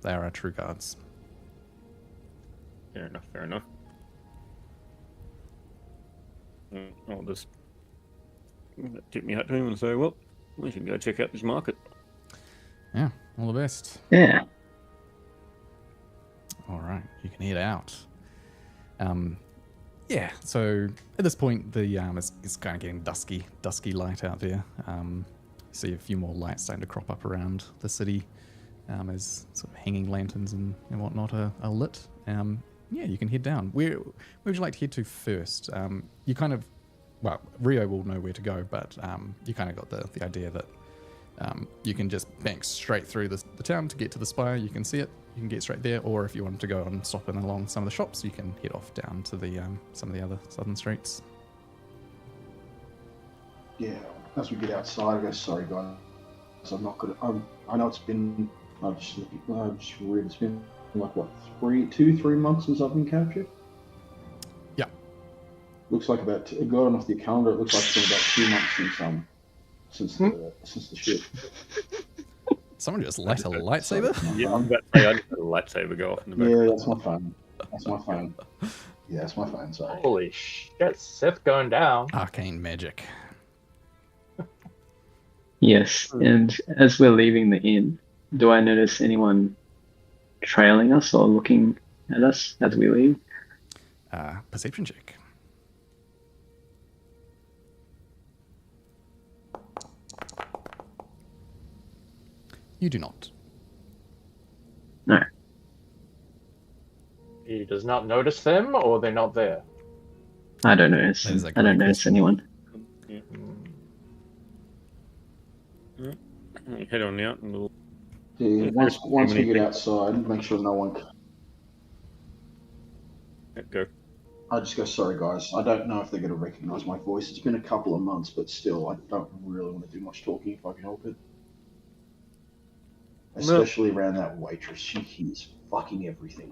they are our true guards. Fair enough. Fair enough. I'll just tip me hat to him and say, well, we should go check out this market. Yeah, all the best. Yeah. All right, you can head out. Yeah, so at this point, it's kind of getting dusky light out there. See a few more lights starting to crop up around the city as sort of hanging lanterns and whatnot are lit. Yeah, you can head down. Where would you like to head to first? You kind of, well, Rio will know where to go, but you kind of got the idea that you can just bank straight through the town to get to the spire. You can see it. You can get straight there, or if you wanted to go and stop in along some of the shops, you can head off down to the some of the other southern streets. Yeah, as we get outside, I go, sorry guys, I'm not good. I know it's been, I've just read it's been like what, 3 months since I've been captured. Yeah. Looks like about going off the calendar. It looks like it's been about 2 months since the ship. Someone just light a lightsaber? Yeah, I'm about to say I just had a lightsaber go off in the back. Yeah, that's my phone. That's my phone. Yeah, that's my phone. Sorry. Holy shit, Sith going down. Arcane magic. Yes, and as we're leaving the inn, do I notice anyone trailing us or looking at us as we leave? Perception check. You do not. No. He does not notice them, or they're not there. I don't notice. That is a I don't great notice question. anyone. Yeah. Head on out and we'll... Yeah, once we get outside, make sure no one. Go. I just go, sorry guys. I don't know if they're going to recognise my voice. It's been a couple of months, but still, I don't really want to do much talking if I can help it. Especially around that waitress. She hears fucking everything.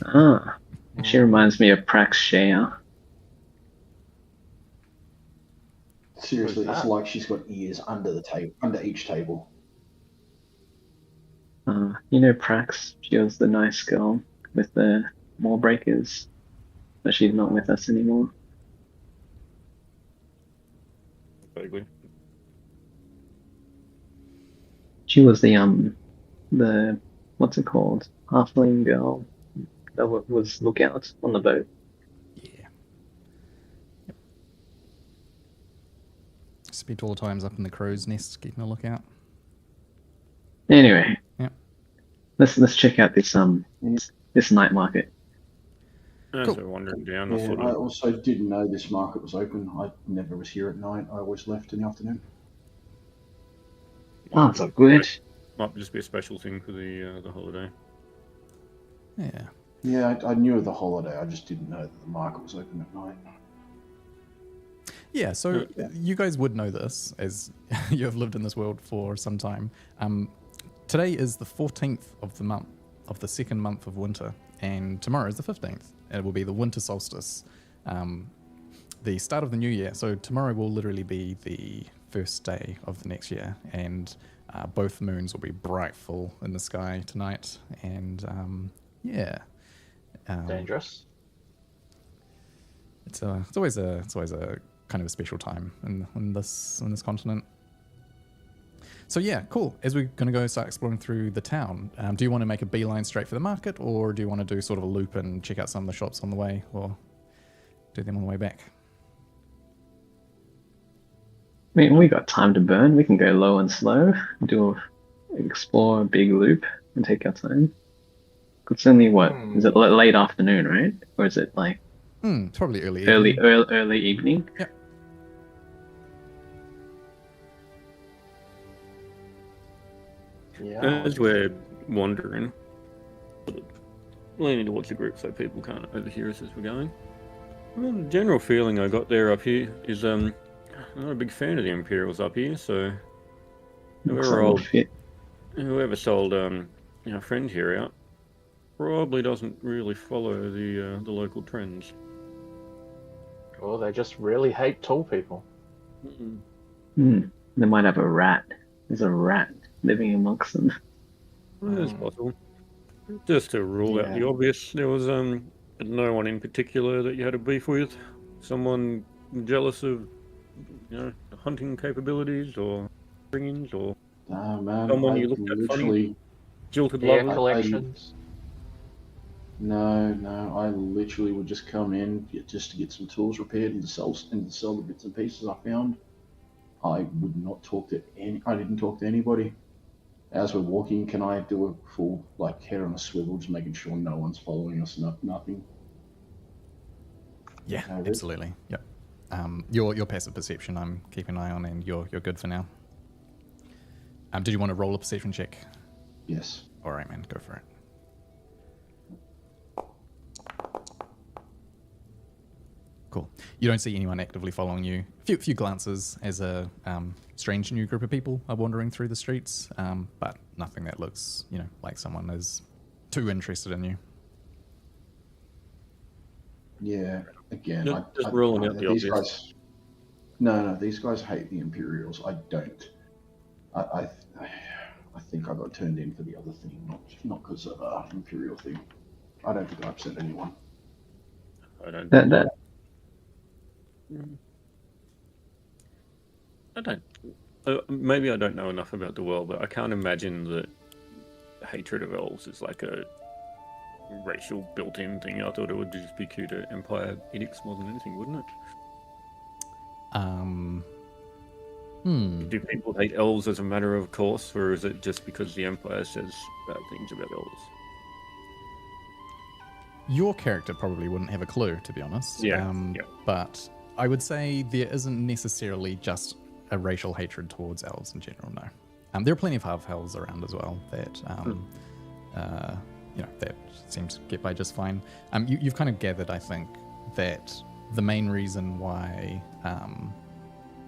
Ah, she reminds me of Prax Shea. Seriously, Who's it's that? like she's got ears under the table, under each table. You know Prax? She was the nice girl with the more breakers, but she's not with us anymore. Vaguely. She was the what's it called? Halfling girl that was lookout on the boat. Yeah. Yep. Spent all the times up in the crow's nest keeping a lookout. Anyway, Yep. let's check out this night market. As Cool. we're wandering down, I Yeah, sort I of... also didn't know this market was open. I never was here at night. I always left in the afternoon. Oh, it's all good. Might just be a special thing for the holiday. Yeah. Yeah, I knew of the holiday. I just didn't know that the market was open at night. Yeah, so you guys would know this, as you have lived in this world for some time. Today is the 14th of the month, of the second month of winter, and tomorrow is the 15th. It will be the winter solstice, the start of the new year. So tomorrow will literally be the first day of the next year, and both moons will be bright full in the sky tonight, and yeah. Dangerous. It's always a kind of a special time in this continent. So yeah, cool. As we're going to go start exploring through the town, do you want to make a beeline straight for the market, or do you want to do sort of a loop and check out some of the shops on the way, or do them on the way back? I mean, we got time to burn. We can go low and slow, explore a big loop, and take our time. It's only is it late afternoon, right? Or is it like It's probably early evening. early evening? Yep. Yeah. As we're wandering, sort of leaning towards the group so people can't overhear us as we're going. Well, the general feeling I got there up here is I'm not a big fan of the Imperials up here, so Looks like we'll fit. whoever sold our friend here out probably doesn't really follow the local trends. Or they just really hate tall people. Mm-mm. They might have a rat. There's a rat living amongst them. Well, it's possible. Just to rule out the Yeah. obvious, there was no one in particular that you had a beef with. Someone jealous of hunting capabilities or bringings, or Nah, man. someone I you looked at funny, literally. jilted Hair lovers. collections. No. I literally would just come in just to get some tools repaired and to sell the bits and pieces I found. I would not talk to any. I didn't talk to anybody. As we're walking, can I do a full head on a swivel, just making sure no one's following us? Nothing. Yeah, No risk? absolutely. Yep. Your passive perception, I'm keeping an eye on, and you're good for now. Did you want to roll a perception check? Yes. All right, man, go for it. Cool. You don't see anyone actively following you. Few glances as a strange new group of people are wandering through the streets, but nothing that looks, like someone is too interested in you. Yeah. Again, Just ruling out the these obvious. guys. No. These guys hate the Imperials. I don't. I think I got turned in for the other thing, not because of Imperial thing. I don't think I upset anyone. I don't. That I don't. Maybe I don't know enough about the world, but I can't imagine that hatred of elves is like a racial built-in thing. I thought it would just be cute to Empire edicts more than anything, wouldn't it? Do people hate elves as a matter of course, or is it just because the Empire says bad things about elves? Your character probably wouldn't have a clue, to be honest. Yeah. But I would say there isn't necessarily just a racial hatred towards elves in general, no. There are plenty of half-elves around as well that, that seem to get by just fine. You've kind of gathered, I think, that the main reason why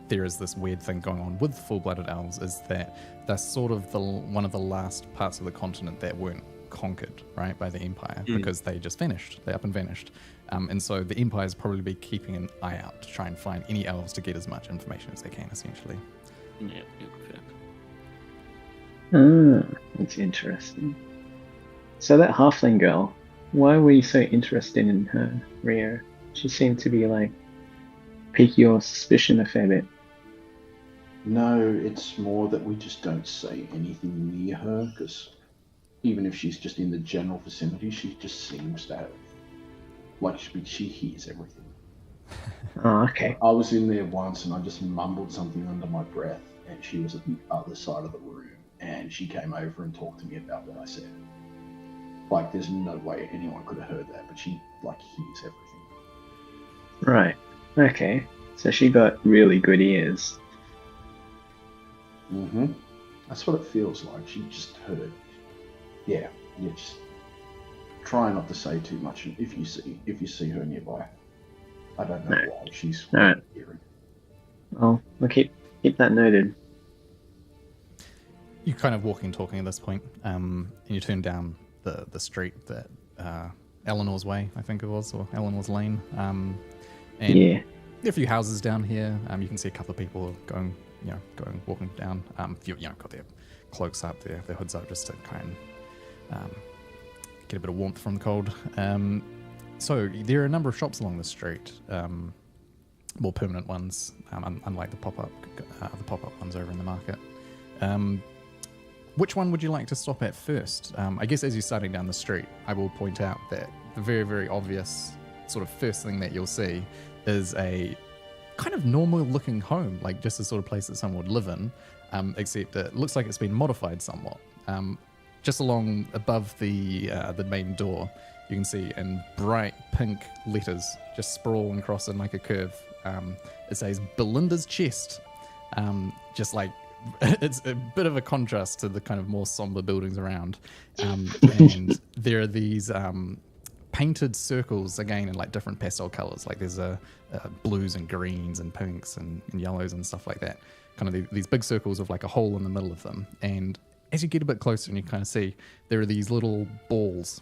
there is this weird thing going on with full-blooded elves is that they're sort of one of the last parts of the continent that weren't conquered, right, by the Empire, because they just vanished. They up and vanished. And so the Empire's probably be keeping an eye out to try and find any elves to get as much information as they can, essentially. Yeah, fair. That's interesting. So that halfling girl, why were you so interested in her, Rio? She seemed to be pique your suspicion a fair bit. No, it's more that we just don't say anything near her, because even if she's just in the general vicinity, she just seems to have, she hears everything. Oh, okay. I was in there once and I just mumbled something under my breath, and she was at the other side of the room, and she came over and talked to me about what I said. There's no way anyone could have heard that, but she, hears everything. Right. Okay. So she got really good ears. Mm-hmm. That's what it feels like. She just heard. Yeah, just try not to say too much if you see her nearby. I don't know why she's hearing. I'll keep that noted. You're kind of walking, talking at this point, and you turn down the street that Eleanor's Way, I think it was, or Eleanor's Lane. And there are a few houses down here. You can see a couple of people going, walking down. Got their cloaks up, their hoods up, just to kind of get a bit of warmth from the cold. So there are a number of shops along the street, more permanent ones, unlike the pop-up ones over in the market. Which one would you like to stop at first? I guess as you're starting down the street, I will point out that the very, very obvious sort of first thing that you'll see is a kind of normal-looking home, just the sort of place that someone would live in, except it looks like it's been modified somewhat. Just along above the main door, you can see in bright pink letters, just sprawling across in a curve, it says Belinda's Chest, just it's a bit of a contrast to the kind of more somber buildings around. And there are these painted circles again in like different pastel colors. Like there's blues and greens and pinks and yellows and stuff like that. Kind of these big circles with like a hole in the middle of them. And as you get a bit closer and you kind of see, there are these little balls,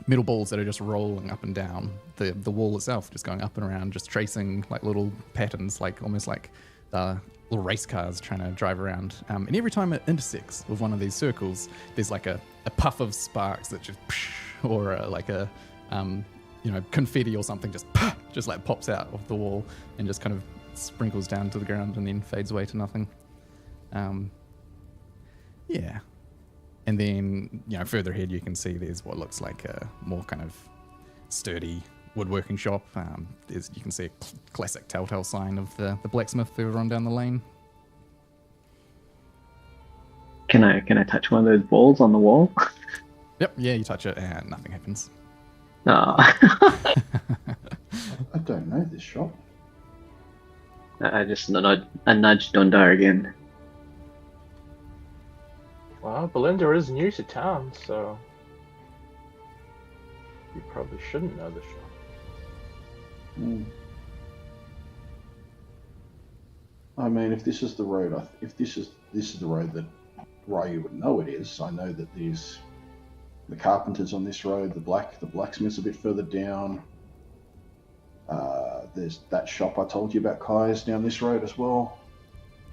metal balls that are just rolling up and down the wall itself, just going up and around, just tracing like little patterns, like almost like little race cars trying to drive around. And every time it intersects with one of these circles, there's like a puff of sparks that just, or like a confetti or something just like pops out of the wall and just kind of sprinkles down to the ground and then fades away to nothing. Yeah. And then, further ahead you can see there's what looks like a more kind of sturdy woodworking shop. You can see a classic telltale sign of the blacksmith further on down the lane. Can I touch one of those balls on the wall? Yep, yeah, you touch it and nothing happens. Ah. I don't know this shop. I just nudged Dondar again. Well, Belinda is new to town, so you probably shouldn't know the shop. I mean, if this is the road, if this is the road that Ryu would know it is, I know that there's the carpenters on this road, the blacksmith's a bit further down. There's that shop I told you about, Kai's, down this road as well.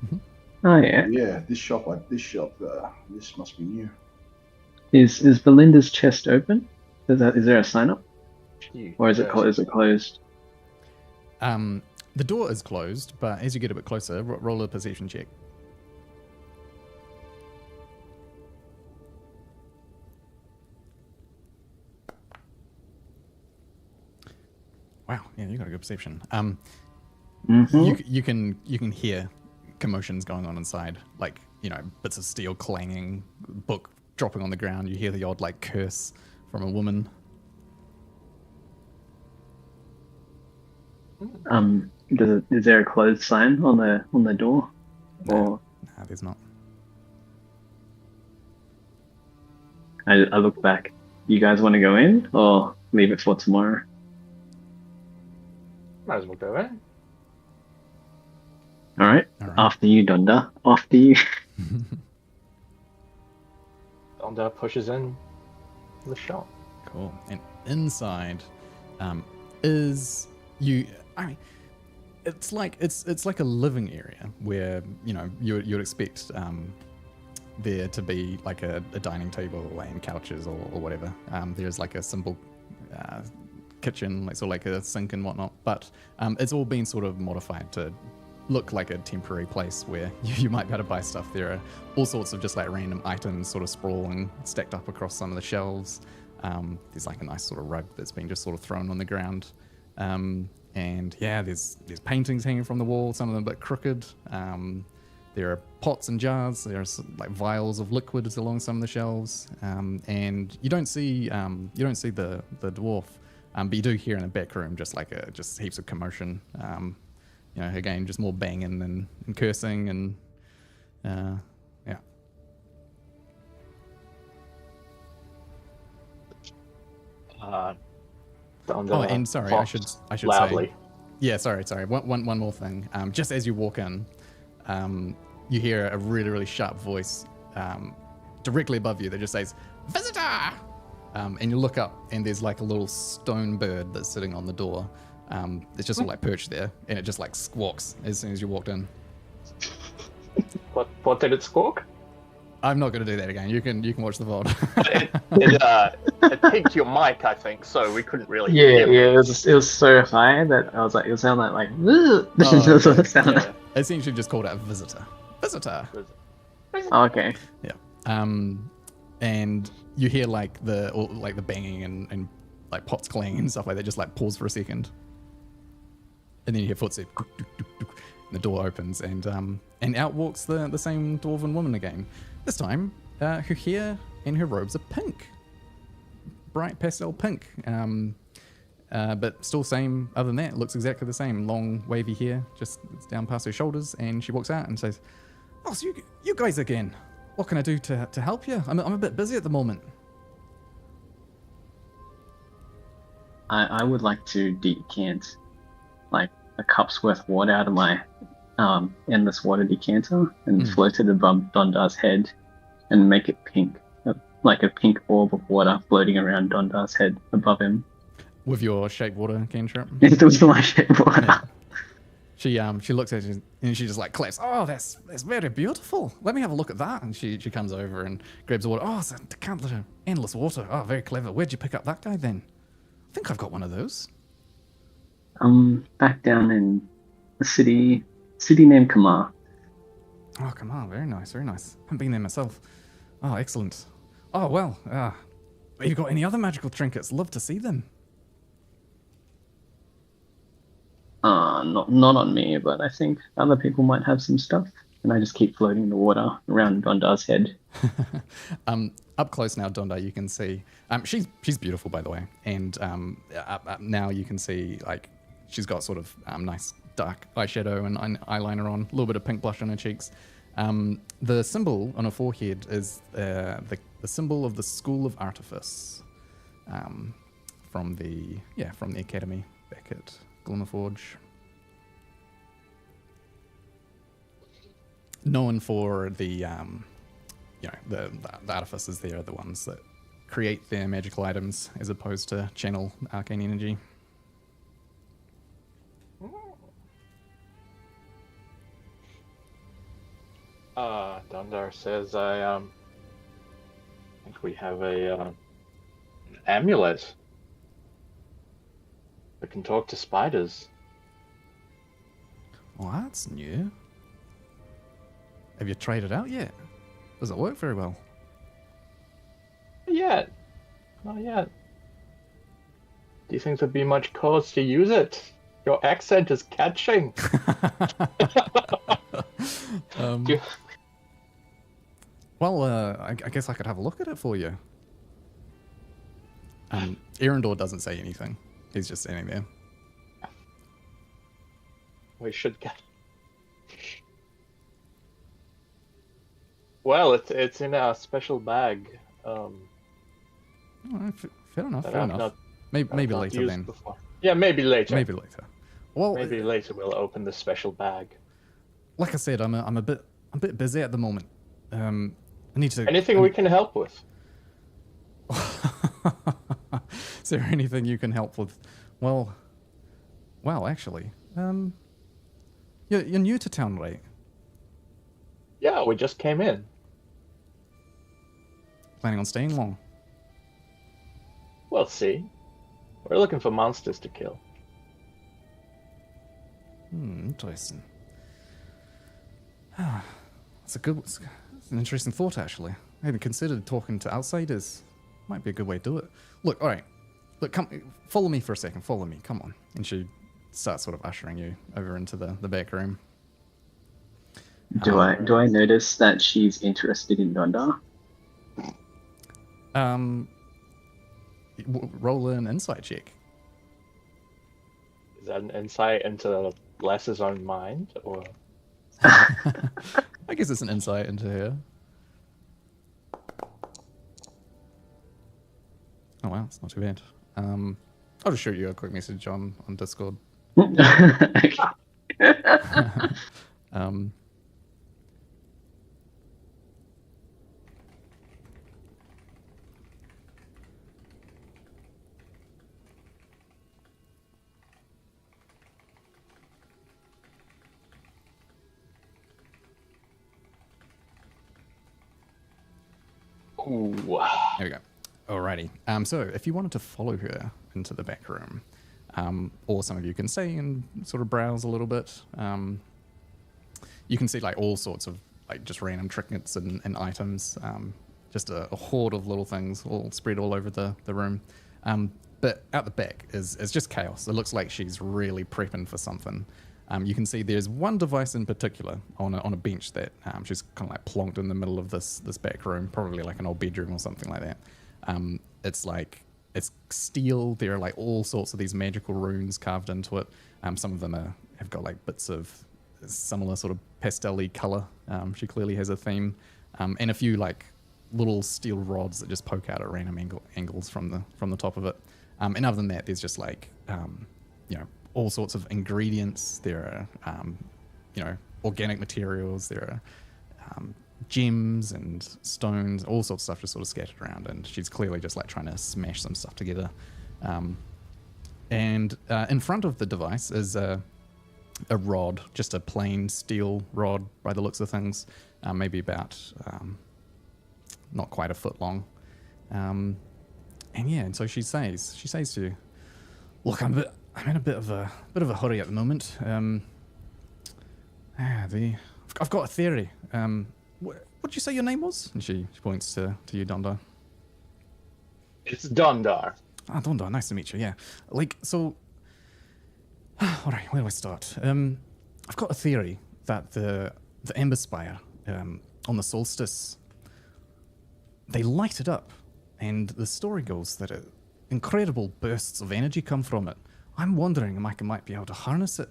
Mm-hmm. Oh yeah. Yeah, this must be new. Is Belinda's chest open? Is there a sign up, or is it closed? The door is closed, but as you get a bit closer, roll a perception check. Wow, yeah, you got a good perception. You can hear commotions going on inside, like bits of steel clanging, book dropping on the ground. You hear the odd like curse from a woman. Is there a closed sign on the door? No, there's not. I look back. You guys want to go in or leave it for tomorrow? Might as well go in. All right. After you, Donda. After you. Donda pushes in the shop. Cool. And inside is you. I mean, it's like a living area where you'd expect there to be like a dining table and couches or whatever. There's like a simple kitchen, like a sink and whatnot, but it's all been sort of modified to look like a temporary place where you might be able to buy stuff. There are all sorts of just like random items sort of sprawling, stacked up across some of the shelves. There's like a nice sort of rug that's been just sort of thrown on the ground. And yeah, there's paintings hanging from the wall, some of them a bit crooked. There are pots and jars. There's like vials of liquids along some of the shelves. And you don't see the dwarf, but you do hear in the back room just heaps of commotion. Again, just more banging and cursing and yeah. And sorry, I should loudly. say. Yeah, sorry. One more thing. Just as you walk in, you hear a really, really sharp voice directly above you that just says, "Visitor!" And you look up, and there's like a little stone bird that's sitting on the door. It's just like perched there, and it just like squawks as soon as you walked in. What did it squawk? I'm not going to do that again. You can watch the VOD. It peaked your mic, I think, so we couldn't really. Yeah. It was so high that I was like, it sounded like. Yeah. Essentially, just called out visitor. Oh, okay. Yeah. And you hear like the banging and like pots clanging and stuff like that. Just like pause for a second, and then you hear footsteps. And the door opens, and out walks the same dwarven woman again. This time, her hair and her robes are pink, bright pastel pink. But still same. Other than that, it looks exactly the same. Long wavy hair, just down past her shoulders, and she walks out and says, Oh, so you guys again. What can I do to help you? I'm a bit busy at the moment. I would like to decant like a cup's worth of water out of my endless water decanter and float it above Dondar's head and make it pink, like a pink orb of water floating around Dondar's head above him. With your shape water cantrip? It was my shape water. Yeah. She looks at you and she just like claps. Oh, that's very beautiful. Let me have a look at that. And she comes over and grabs the water. Oh, it's a decantler of endless water. Oh, very clever. Where'd you pick up that guy then? I think I've got one of those. Back down in a city named Kamar. Oh, come on. Very nice, very nice. Haven't been there myself. Oh, excellent. Oh, well, have you got any other magical trinkets? Love to see them. Not on me, but I think other people might have some stuff. And I just keep floating in the water around Dondar's head. Up close now, Dondar, you can see. She's beautiful, by the way. And up now you can see, like, she's got sort of nice dark eyeshadow and eyeliner on, a little bit of pink blush on her cheeks. The symbol on her forehead is the symbol of the School of Artifice from the academy back at Glimmerforge. Known for the artificers there are the ones that create their magical items as opposed to channel arcane energy. Dundar says I think we have an amulet that can talk to spiders. Well, that's new. Have you tried it out yet? Does it work very well? Not yet. Do you think there'd be much cause to use it? Your accent is catching. Well, I guess I could have a look at it for you. Erendor doesn't say anything. He's just standing there. We should get. Well, it's in a special bag. All right, fair enough. that Fair I've enough. not- Maybe I've not later used then. before. Yeah, maybe later. Maybe later. Well, Maybe later we'll open the special bag. like I said, I'm a bit busy at the moment. I need to. Anything we can help with? Is there anything you can help with? Well, actually, you're new to town, right? Yeah, we just came in. Planning on staying long? We'll see. We're looking for monsters to kill. Interesting. It's an interesting thought, actually. I hadn't considered talking to outsiders. Might be a good way to do it. Look, all right. Look, come, follow me for a second. Follow me. Come on. And she starts sort of ushering you over into the back room. Do I notice that she's interested in Dondar? Roll an insight check. Is that an insight into Les's own mind, or? I guess it's an insight into her. Oh wow, it's not too bad. I'll just shoot you a quick message on Discord. Ooh. There we go. Alrighty. So if you wanted to follow her into the back room, or some of you can stay and sort of browse a little bit, you can see like all sorts of like just random trinkets and items, just a hoard of little things all spread all over the room. But out the back is just chaos. It looks like she's really prepping for something. You can see there's one device in particular on a bench that she's kind of like plonked in the middle of this back room, probably like an old bedroom or something like that. It's steel. There are like all sorts of these magical runes carved into it. Some of them have got like bits of similar sort of pastel-y color. She clearly has a theme, and a few like little steel rods that just poke out at random angles from the top of it. And other than that, there's just like all sorts of ingredients. There are organic materials. There are gems and stones, all sorts of stuff just sort of scattered around. And she's clearly just like trying to smash some stuff together. And in front of the device is a rod, just a plain steel rod by the looks of things, maybe about not quite a foot long. And so she says to you, "Look, I'm in a bit of a hurry at the moment. I've got a theory. What did you say your name was?" And she points to you, Dondar. It's Dondar. Ah, Dondar, nice to meet you. Yeah, so. All right, where do I start? I've got a theory that the Ember Spire on the solstice, they light it up, and the story goes that incredible bursts of energy come from it. I'm wondering if I might be able to harness it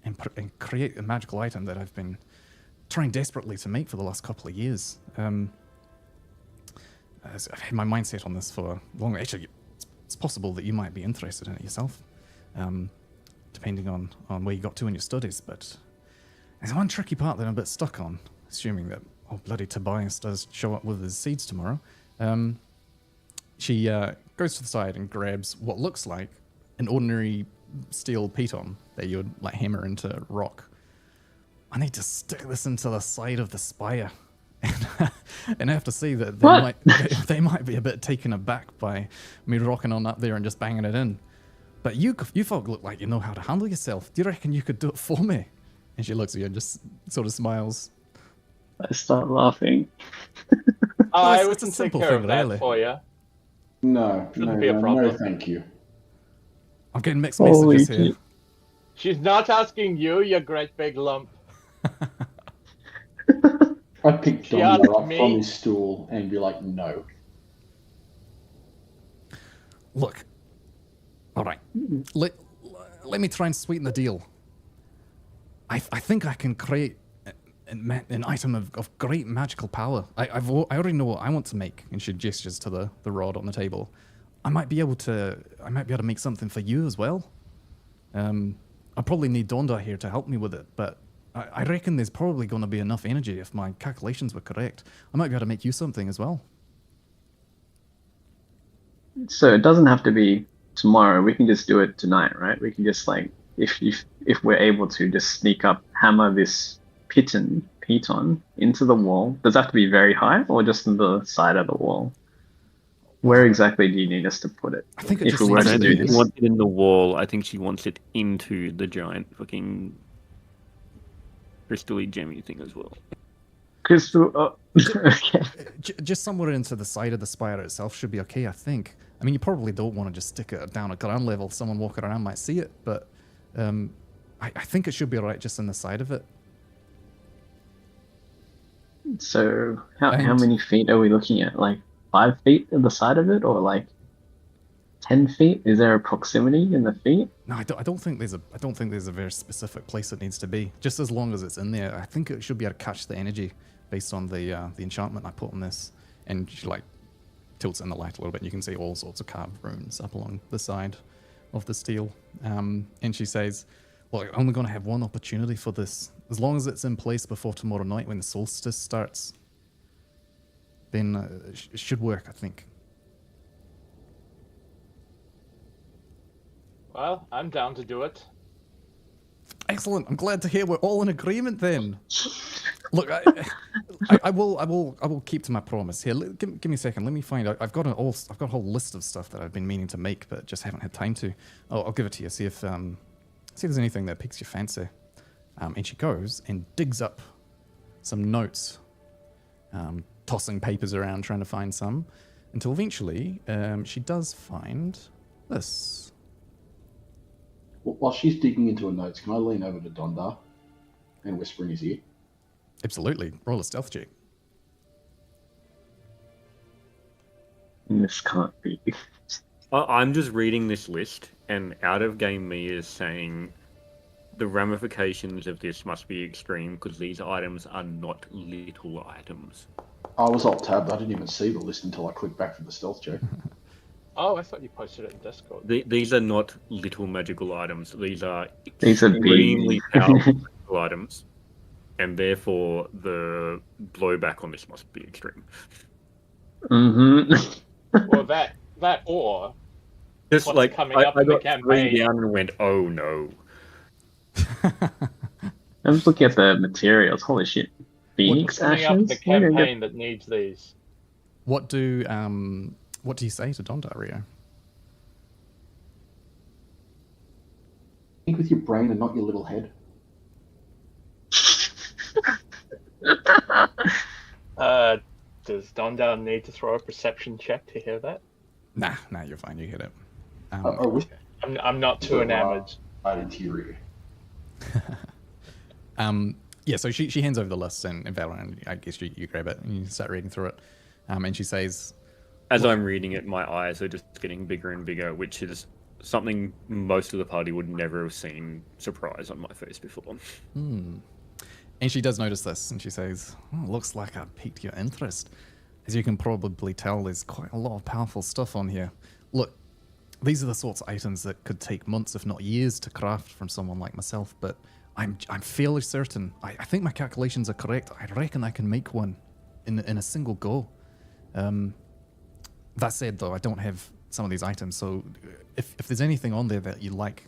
and create a magical item that I've been trying desperately to make for the last couple of years. I've had my mind set on this for long. Actually, it's possible that you might be interested in it yourself. Depending on where you got to in your studies, but there's one tricky part that I'm a bit stuck on, assuming that bloody Tobias does show up with his seeds tomorrow. She goes to the side and grabs what looks like an ordinary steel piton that you would like hammer into rock. I need to stick this into the side of the spire. And I have to say that they might be a bit taken aback by me rocking on up there and just banging it in. But you folk look like you know how to handle yourself. Do you reckon you could do it for me? And she looks at you and just sort of smiles. I start laughing. I it's a would take simple care thing, of that really. for you. No, Shouldn't be a problem. no, thank you. I'm getting mixed Holy messages here. shit. She's not asking you, you great big lump. I pick She asked Dondar up me. from his stool and be like, no. Look, all right. Let me try and sweeten the deal. I think I can create an item of great magical power. I already know what I want to make. And she gestures to the rod on the table. I might be able to make something for you as well. I'll probably need Dondar here to help me with it, but I reckon there's probably going to be enough energy if my calculations were correct. I might be able to make you something as well. So it doesn't have to be tomorrow. We can just do it tonight, right? We can just if we're able to just sneak up, hammer this piton into the wall. Does it have to be very high or just on the side of the wall? Where exactly do you need us to put it? I think it If just we were needs I to don't do think this. she wants it in the wall. I think she wants it into the giant fucking crystally gemmy thing as well. Crystal. Okay. Just somewhere into the side of the spire itself should be okay, I think. I mean, you probably don't want to just stick it down at ground level. Someone walking around might see it, but I think it should be alright just in the side of it. So how many feet are we looking at? Like 5 feet at the side of it, or like 10 feet? Is there a proximity in the feet? No, I don't think there's a very specific place it needs to be. Just as long as it's in there, I think it should be able to catch the energy based on the enchantment I put on this. And she like tilts in the light a little bit. And you can see all sorts of carved runes up along the side of the steel. And she says, "Well, I'm only going to have one opportunity for this. As long as it's in place before tomorrow night when the solstice starts, then it should work, I think." Well, I'm down to do it. Excellent. I'm glad to hear we're all in agreement then. Look, I will keep to my promise here. Give me a second. Let me find out. I've got a whole list of stuff that I've been meaning to make, but just haven't had time to. I'll give it to you. See if there's anything that piques your fancy. And she goes and digs up some notes, tossing papers around, trying to find some, until eventually she does find this. While she's digging into her notes, can I lean over to Dondar and whisper in his ear? Absolutely. Roll a stealth check. This can't be. I'm just reading this list, and out of game me is saying the ramifications of this must be extreme because these items are not little items. I was alt-tabbed. I didn't even see the list until I clicked back for the stealth check. Oh, I thought you posted it in Discord. These are not little magical items. These are These are big. extremely powerful magical items, and therefore the blowback on this must be extreme. Well, that or Just what's like coming I up in the got campaign. 3 down and went, oh no. I'm just looking at the materials. Holy shit. Phoenix coming up in the ashes? Where did I get- campaign that needs these. What do you say to Don Dario? Think with your brain and not your little head. Does Dondar need to throw a perception check to hear that? Nah, you're fine. You get it. I wish I'm not too enamored. I'd interior. Yeah, so she hands over the list, and Valorant, I guess you grab it and you start reading through it. And she says, As I'm reading it, my eyes are just getting bigger and bigger, which is something most of the party would never have seen surprise on my face before. and she does notice this, and she says, looks like I piqued your interest. As you can probably tell, there's quite a lot of powerful stuff on here. Look, these are the sorts of items that could take months, if not years, to craft from someone like myself, but I'm fairly certain, I think my calculations are correct, I reckon I can make one in a single go. That said, though, I don't have some of these items, so if there's anything on there that you like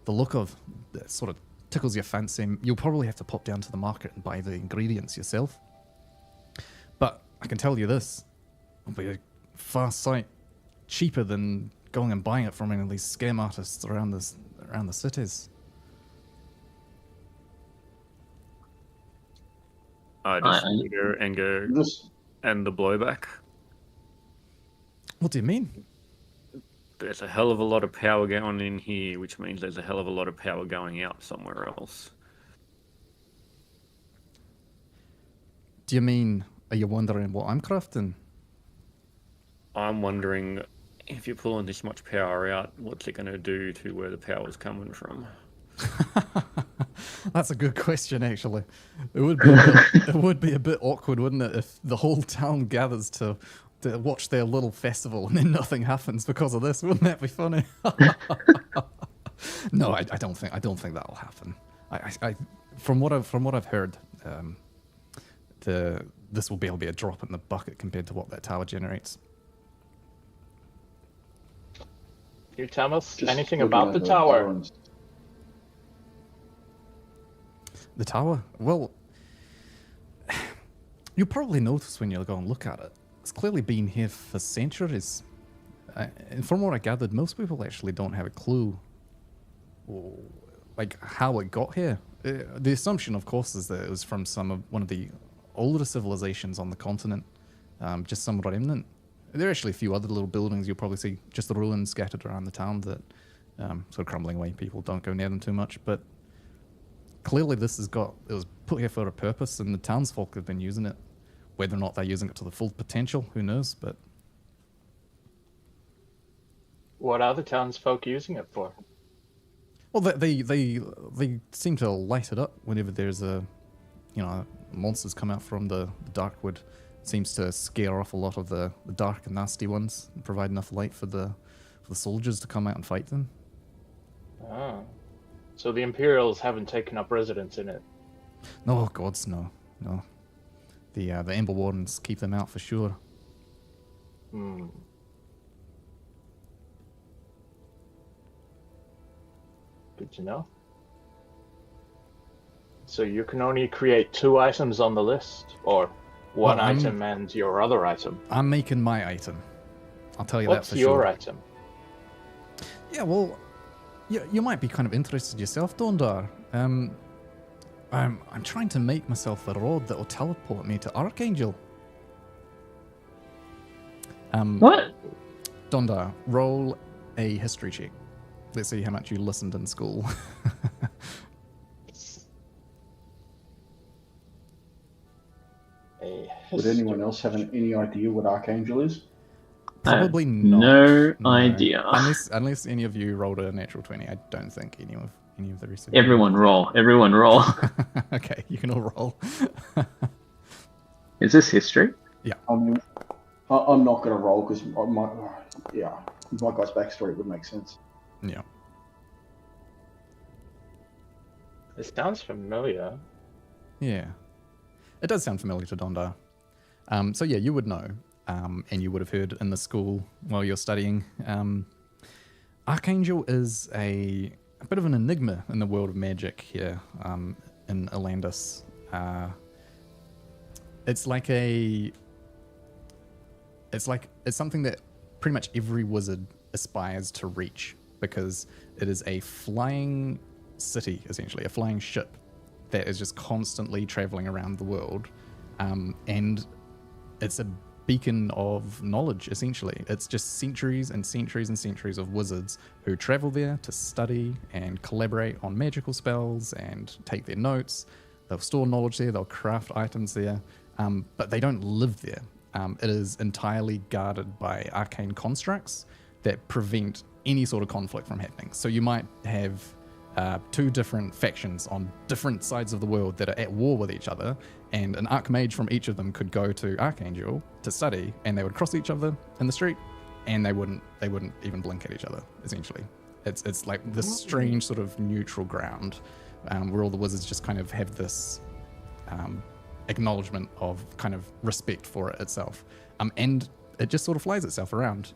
the look of, that sort of tickles your fancy, you'll probably have to pop down to the market and buy the ingredients yourself. But I can tell you this, it'll be a far sight cheaper than going and buying it from any of these scam artists around the cities. I just look at her and go, and the blowback. What do you mean? There's a hell of a lot of power going in here, which means there's a hell of a lot of power going out somewhere else. Do you mean, are you wondering what I'm crafting? I'm wondering, if you're pulling this much power out, what's it going to do to where the power's coming from? That's a good question, actually. It would be a bit awkward, wouldn't it, if the whole town gathers to watch their little festival and then nothing happens because of this? Wouldn't that be funny? No, I don't think that will happen. From what I've heard, this will be able to be a drop in the bucket compared to what that tower generates. Can you tell us Just anything looking about at the tower? items. The tower? Well, you'll probably notice when you go and look at it. It's clearly been here for centuries. And from what I gathered, most people actually don't have a clue like how it got here. The assumption, of course, is that it was from one of the older civilizations on the continent, just some remnant. There are actually a few other little buildings you'll probably see, just the ruins scattered around the town that sort of crumbling away. People don't go near them too much, but clearly it was put here for a purpose, and the townsfolk have been using it. Whether or not they're using it to the full potential, who knows, but... What are the townsfolk using it for? Well, they seem to light it up whenever there's monsters come out from the dark wood. It seems to scare off a lot of the dark and nasty ones and provide enough light for the soldiers to come out and fight them. Oh. So the Imperials haven't taken up residence in it? No, gods, no. The Ember Wardens keep them out for sure. Good to know. So you can only create 2 items on the list, or one item and your other item. I'm making my item. I'll tell you that for sure. What's your item? Yeah, well, you might be kind of interested yourself, Dondar. I'm trying to make myself a rod that will teleport me to Archangel. What? Dondar, roll a history check. Let's see how much you listened in school. Would anyone else have any idea what Archangel is? Probably not. No idea. Unless any of you rolled a natural 20, I don't think any any of the rest of you? Everyone roll. Everyone roll. Okay, you can all roll. Is this history? I mean, I'm not going to roll because my guy's backstory would make sense. Yeah. It sounds familiar. Yeah. It does sound familiar to Dondar. So yeah, you would know, and you would have heard in the school while you're studying. Archangel is a bit of an enigma in the world of magic here in Elandis. It's something that pretty much every wizard aspires to reach, because it is a flying city, essentially, a flying ship that is just constantly traveling around the world. And it's a beacon of knowledge, essentially. It's just centuries and centuries and centuries of wizards who travel there to study and collaborate on magical spells and take their notes. They'll store knowledge there, they'll craft items there, but they don't live there. It is entirely guarded by arcane constructs that prevent any sort of conflict from happening. So you might have two different factions on different sides of the world that are at war with each other, and an archmage from each of them could go to Archangel to study, and they would cross each other in the street, and they wouldn't even blink at each other. Essentially, it's like this strange sort of neutral ground where all the wizards just kind of have this acknowledgement of kind of respect for it itself, and it just sort of flies itself around.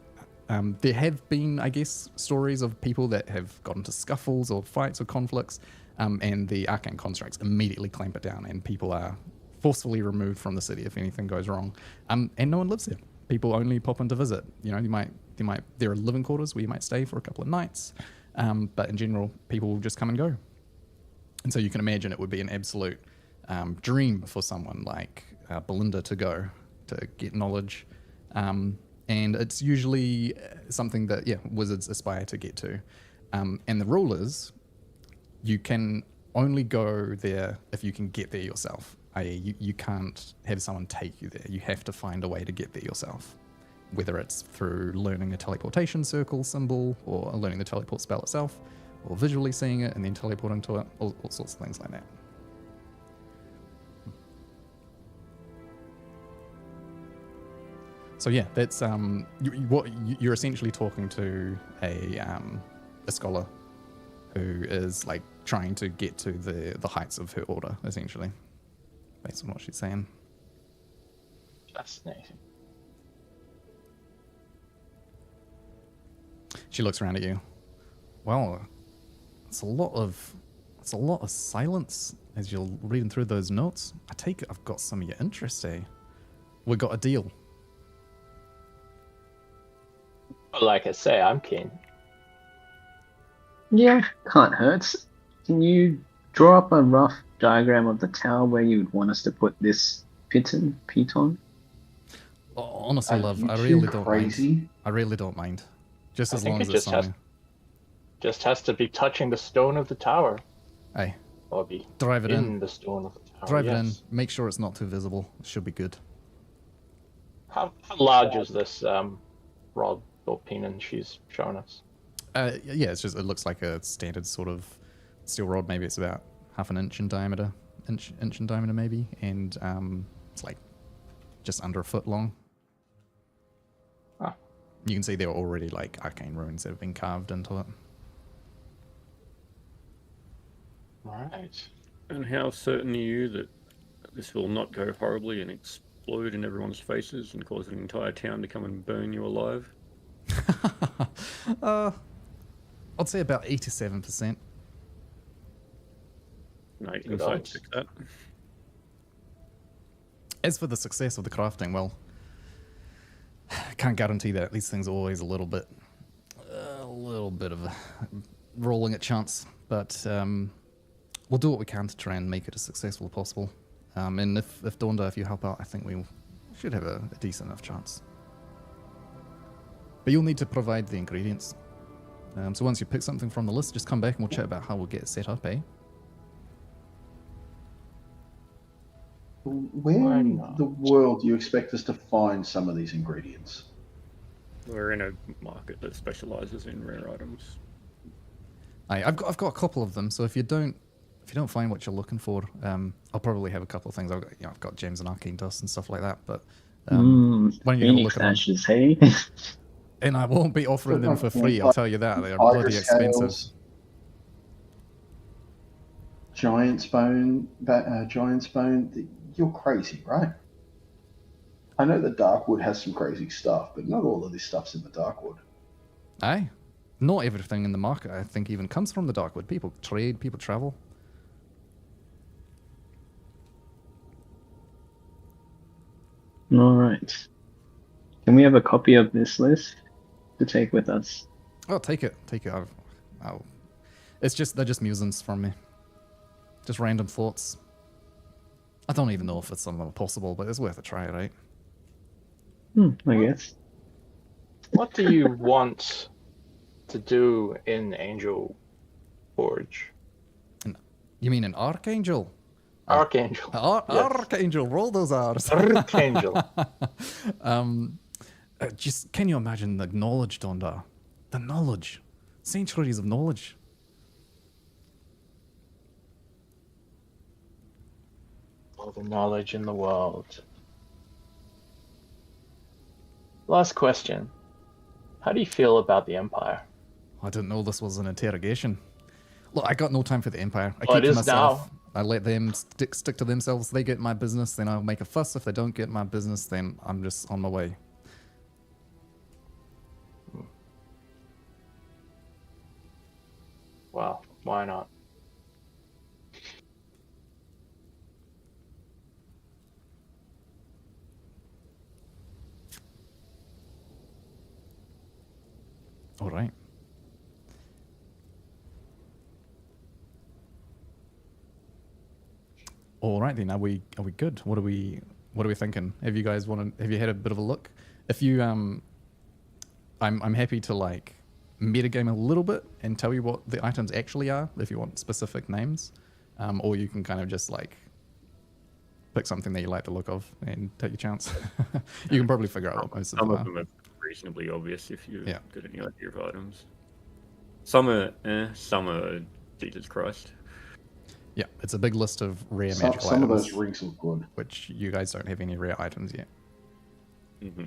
There have been, I guess, stories of people that have got into scuffles or fights or conflicts, and the arcane constructs immediately clamp it down, and people are forcefully removed from the city if anything goes wrong. And no one lives there. People only pop in to visit. You know, there are living quarters where you might stay for a couple of nights, but in general, people will just come and go. And so you can imagine it would be an absolute dream for someone like Belinda to go to get knowledge. And it's usually something that, wizards aspire to get to. And the rule is you can only go there if you can get there yourself, i.e. you can't have someone take you there. You have to find a way to get there yourself, whether it's through learning a teleportation circle symbol or learning the teleport spell itself, or visually seeing it and then teleporting to it, all sorts of things like that. So yeah, that's what you're essentially talking to a scholar who is like trying to get to the heights of her order, essentially, based on what she's saying. Fascinating. She looks around at you. Well, it's a lot of silence as you're reading through those notes. I take it I've got some of your interest, eh? We got a deal. Like I say, I'm keen. Yeah, can't hurt. Can you draw up a rough diagram of the tower where you would want us to put this piton? Honestly, love, you I too really don't crazy? mind. I really don't mind. Just I as think long it as it's just has- something. Just has to be touching the stone of the tower. Hey, Or be drive it in. the stone of the tower. Drive it in. yes. Make sure it's not too visible. It should be good. How large is this rod or pinion she's shown us? Yeah, it looks like a standard sort of steel rod. Maybe it's about half an inch in diameter, inch in diameter maybe, and it's like just under a foot long. Ah. You can see there are already like arcane runes that have been carved into it. Right. And how certain are you that this will not go horribly and explode in everyone's faces and cause an entire town to come and burn you alive? I'd say about 87%. No, Good insight odds. check that. As for the success of the crafting, well, I can't guarantee that. These things are always a little bit of a rolling at chance, but we'll do what we can to try and make it as successful as possible. And if Donda, if you help out, I think we should have a decent enough chance. But you'll need to provide the ingredients. So once you pick something from the list, just come back and we'll chat about how we'll get it set up, eh? Where Why in not? the world do you expect us to find some of these ingredients? We're in a market that specializes in rare items. I've got a couple of them. So if you don't find what you're looking for, I'll probably have a couple of things. I've got gems and arcane dust and stuff like that. But when you gonna Phoenix look at them, ashes, hey? and I won't be offering them for free. I'll tell you that they're Tiger bloody expensive. scales, giant's bone. You're crazy, right? I know the Darkwood has some crazy stuff, but not all of this stuff's in the Darkwood. Aye, not everything in the market I think even comes from the Darkwood. People trade, people travel. All right. Can we have a copy of this list to take with us? Oh, take it. They're just musings from me. Just random thoughts. I don't even know if it's something possible, but it's worth a try, right? I guess. What do you want to do in Angel Forge? You mean an Archangel? Archangel. Yes. Archangel, roll those R's. Archangel. Just, can you imagine the knowledge, Donda? The knowledge. Centuries of knowledge. All the knowledge in the world. Last question. How do you feel about the Empire? I didn't know this was an interrogation. Look, I got no time for the Empire. I Well, keep it to is myself. now. I let them stick to themselves. They get my business, then I'll make a fuss. If they don't get my business, then I'm just on my way. Well, why not? All right. All right then. Are we good? What are we thinking? Have you guys have you had a bit of a look? If you I'm happy to like metagame a little bit and tell you what the items actually are if you want specific names, or you can kind of just like pick something that you like the look of and take your chance. You can probably figure out what most of Some them of are. them are reasonably obvious if you Yeah. get any idea of items. Some are Jesus Christ. Yeah, it's a big list of rare Some magical of items, those rings look good. which you guys don't have any rare items yet. Mm-hmm.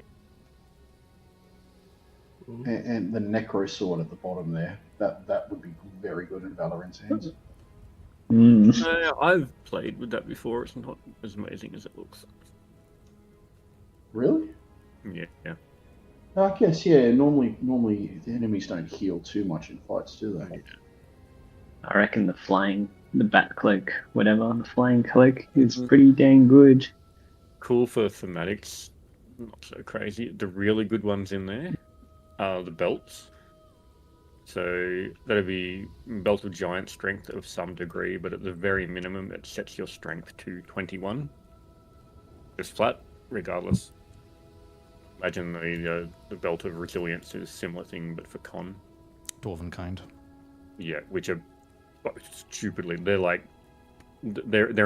And the Necro Sword at the bottom there, that would be very good in Valorant's hands. I've played with that before. It's not as amazing as it looks. Really? Yeah. I guess, yeah. Normally the enemies don't heal too much in fights, do they? I reckon the bat cloak, whatever, the flying cloak is pretty dang good. Cool for thematics. Not so crazy. The really good ones in there are the belts. So that'd be belt of giant strength of some degree, but at the very minimum, it sets your strength to 21. Just flat, regardless. Imagine the belt of resilience is a similar thing, but for con. Dwarven kind. Yeah, which are stupidly. They're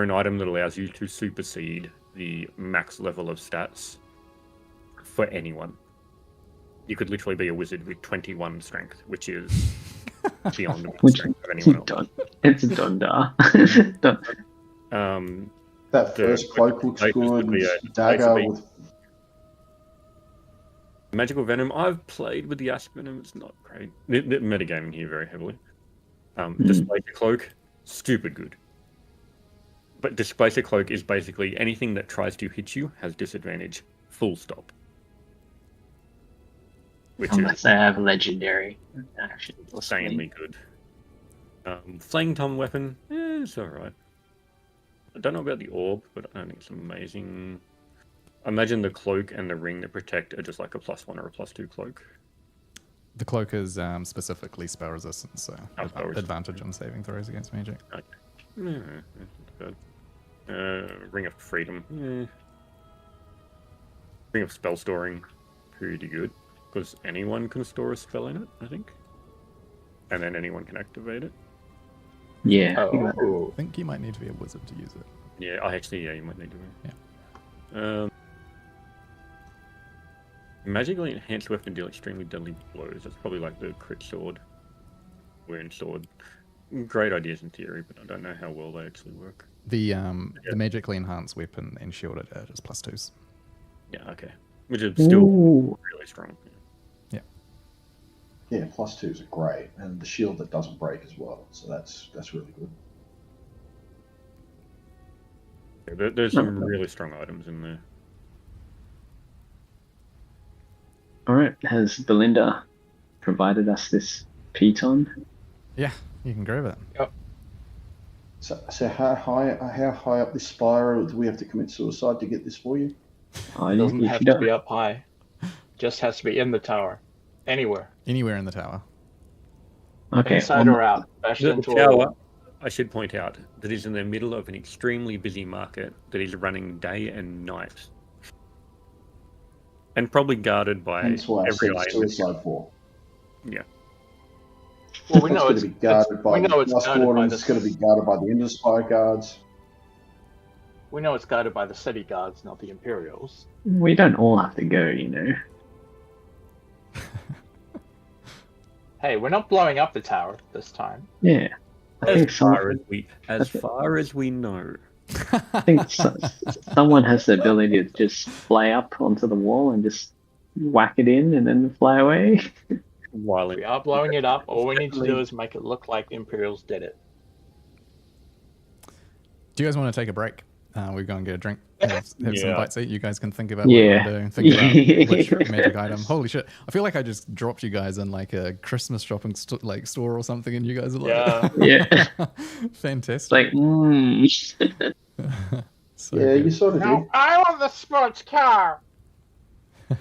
an item that allows you to supersede the max level of stats for anyone. You could literally be a wizard with 21 strength, which is beyond the strength of anyone else. It's a Donda. That first cloak looks good. Dagger with Magical Venom. I've played with the Asp Venom. It's not great. The metagaming here very heavily. Displacer Cloak, stupid good. But Displacer Cloak is basically anything that tries to hit you has disadvantage. Full stop. Unless I have legendary action. Insanely good. Flaying Tom weapon, it's alright. I don't know about the orb, but I don't think it's amazing. Imagine the cloak and the ring that protect are just like a +1 or a +2 cloak. The cloak is specifically spell resistance, so spell advantage on saving throws against magic. Okay. Not bad. Ring of Freedom. Ring of Spell Storing, pretty good. Because anyone can store a spell in it, I think. And then anyone can activate it. Yeah. Oh. I think you might need to be a wizard to use it. Yeah, you might need to. Yeah. Magically enhanced weapon deal extremely deadly blows. That's probably like the crit sword. and sword. Great ideas in theory, but I don't know how well they actually work. The magically enhanced weapon and shield are just +2s. Yeah, okay. Which is still Ooh. really strong. Yeah, +2s are great, and the shield that doesn't break as well. So that's really good. Yeah, there's some really strong items in there. All right. Has Belinda provided us this piton? Yeah, you can grab it. So how high up this spiral do we have to commit suicide to get this for you? It doesn't have to be up high. Just has to be in the tower. Anywhere. Anywhere in the tower. Okay. Inside or out. Bashed The into a tower, wall. I should point out, that is in the middle of an extremely busy market that is running day and night. And probably guarded by That's why I every said eye in the suicide for. Yeah. Well, we know going to be guarded by we know the it's dust guarded by wardens. the It's going to be guarded by the Interspire guards. We know it's guarded by the city guards, not the Imperials. We don't all have to go, you know. Hey, we're not blowing up the tower this time. Yeah. I think As far as we know. someone has the ability to just fly up onto the wall and just whack it in and then fly away. While We are blowing it up. All we need to do is make it look like the Imperials did it. Do you guys want to take a break? We're going to get a drink, have some Yeah. bites to eat. You guys can think about what you want to do. Think about which magic item. Holy shit. I feel like I just dropped you guys in like a Christmas shopping store or something, and you guys are like, Yeah. Yeah. fantastic. It's like, So Yeah, good. you sort of did. I want the sports car. all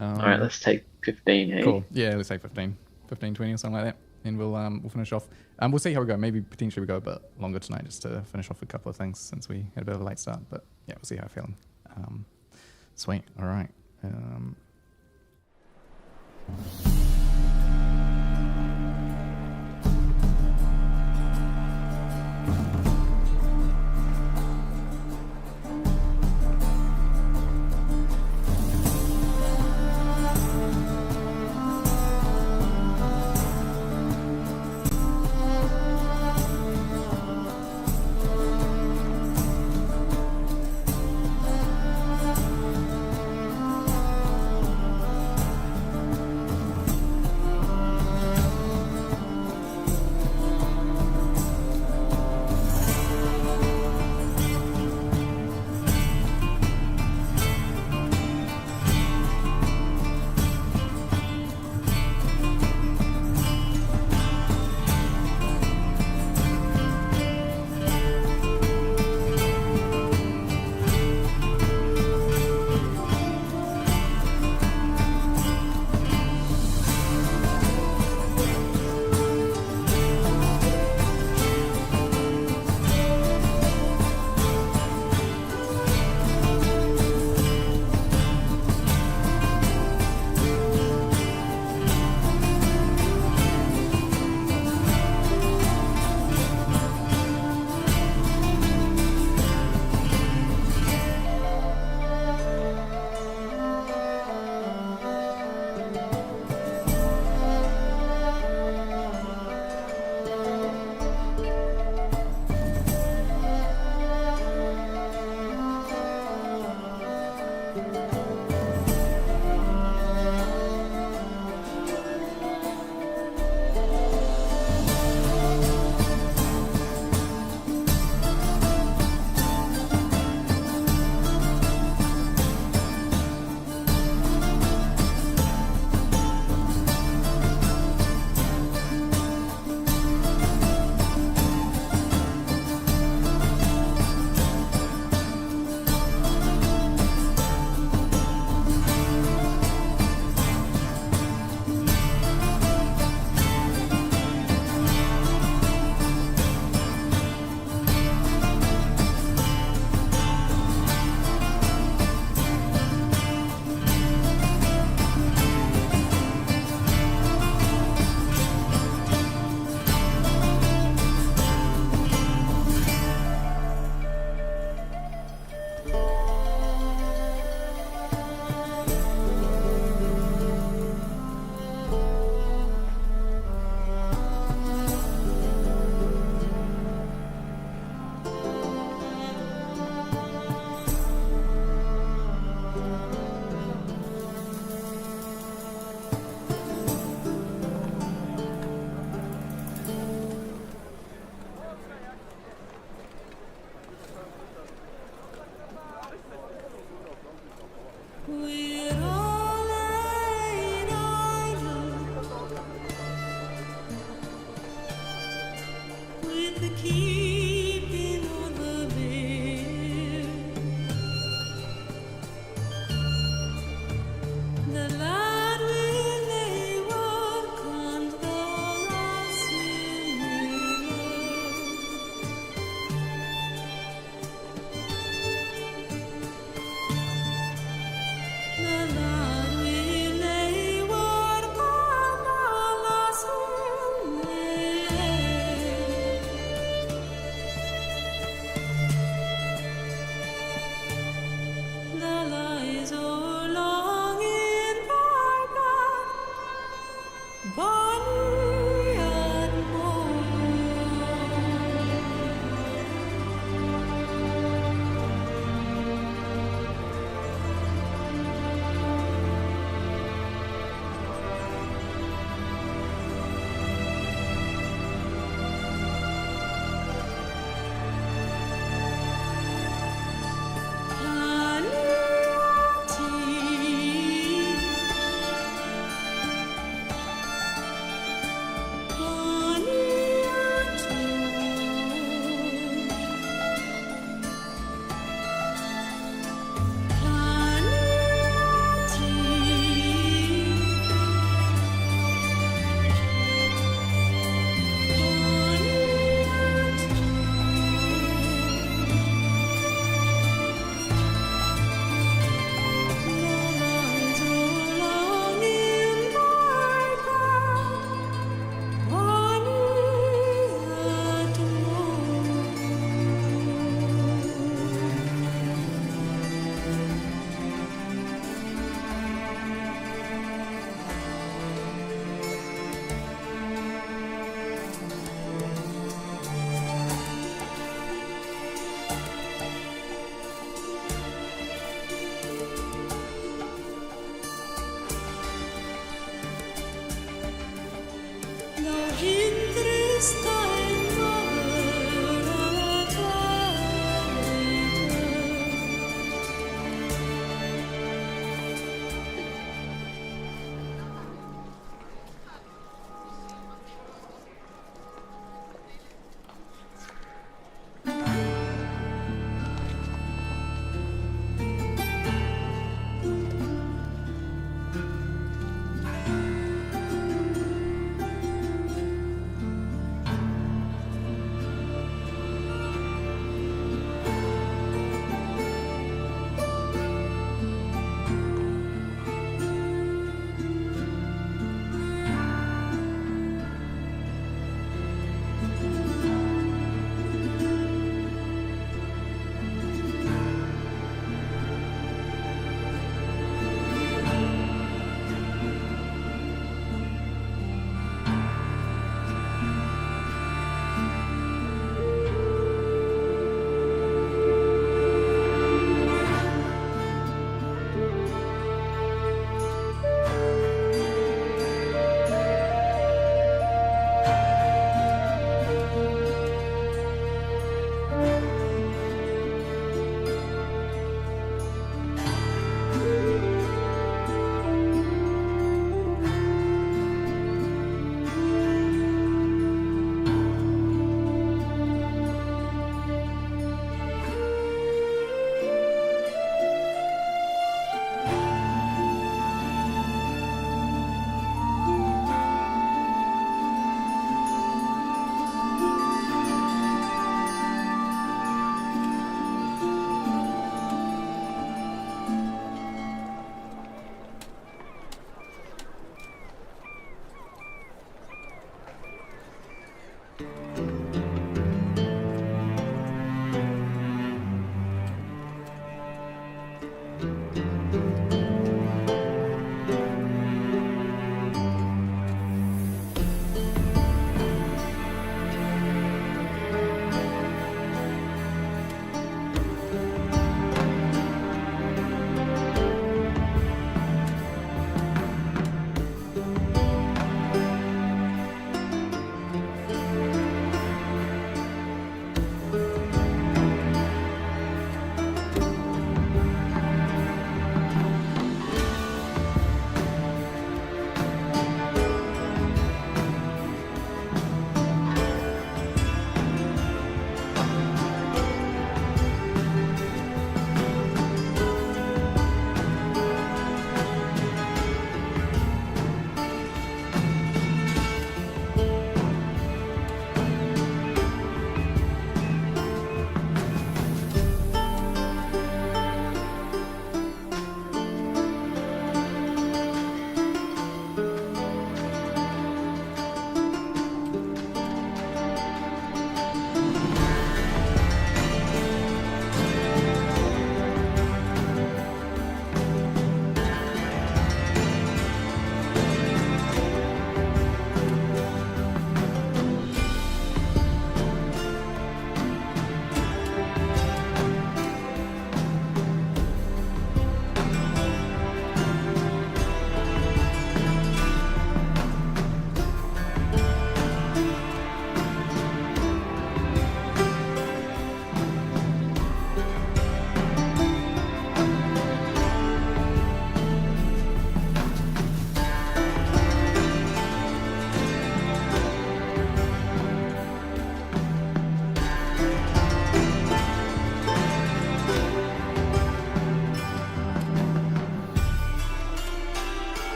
right, let's take 15, hey? Cool. Yeah, let's say 15, 20 or something like that. And we'll finish off. We'll see how we go. Maybe potentially we go a bit longer tonight just to finish off a couple of things since we had a bit of a late start. But yeah, we'll see how I'm feeling. Sweet. All right. keeping on the bill. The lad will lay work and the lass will learn. The lad will lay work and the lass will learn. The lies are long in Barbara, bonny and more. Nå hindres dein Mother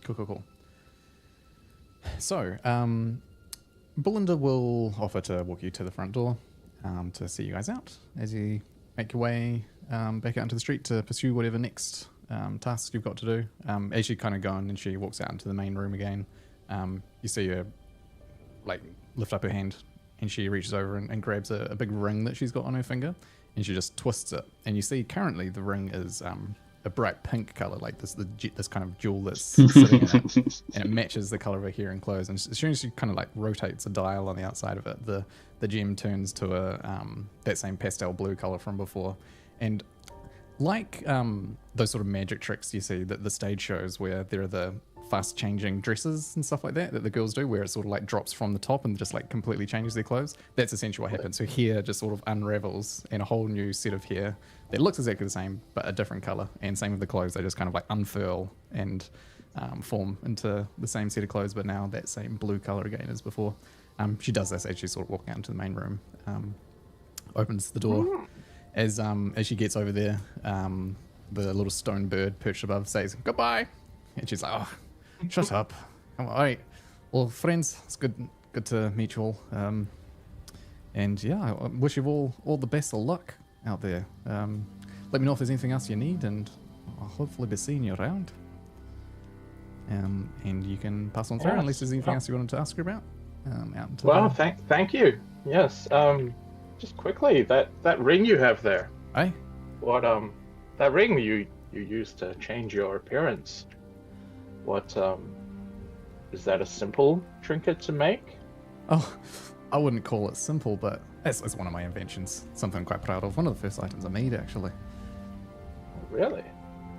Cool. So, Belinda will offer to walk you to the front door to see you guys out as you make your way back out into the street to pursue whatever next tasks you've got to do. As you kind of go on and she walks out into the main room again, you see her like lift up her hand and she reaches over and grabs a big ring that she's got on her finger and she just twists it. And you see currently the ring is a bright pink color, like this kind of jewel that's sitting in it, and it matches the color of her hair and clothes. And as soon as she kind of like rotates a dial on the outside of it, the gem turns to that same pastel blue color from before. And like those sort of magic tricks you see that the stage shows where there are the fast changing dresses and stuff like that the girls do, where it sort of like drops from the top and just like completely changes their clothes. That's essentially what happens. So hair just sort of unravels and a whole new set of hair that looks exactly the same but a different color. And same with the clothes, they just kind of like unfurl and form into the same set of clothes, but now that same blue color again as before. She does this as she's sort of walking out into the main room, opens the door. As she gets over there, the little stone bird perched above says goodbye, and she's like, "Oh, shut up! All right, well, friends, it's good to meet you all. And yeah, I wish you all the best of luck out there. Let me know if there's anything else you need, and I'll hopefully be seeing you around. And you can pass on through unless there's anything else you wanted to ask her about. Out into Thank you. Yes. Just quickly, that ring you have there. Hey? What that ring you used to change your appearance. What is that a simple trinket to make? Oh, I wouldn't call it simple, but it's one of my inventions. Something I'm quite proud of. One of the first items I made, actually. Really?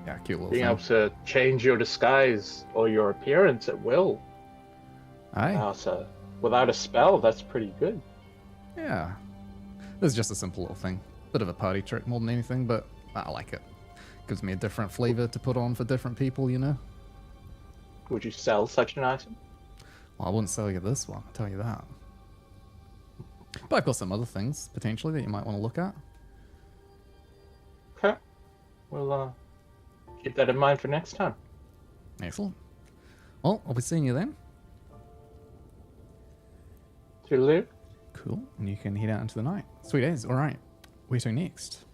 Yeah, cute little Being thing. able to change your disguise or your appearance at will. Aye. So without a spell, that's pretty good. Yeah. It's just a simple little thing. Bit of a party trick more than anything, but I like it. Gives me a different flavor to put on for different people, you know? Would you sell such an item? Well, I wouldn't sell you this one, I'll tell you that. But I've got some other things, potentially, that you might want to look at. Okay. We'll keep that in mind for next time. Excellent. Well, I'll be seeing you then. Toodaloo. Cool. And you can head out into the night. Sweet as. All right. Where to next?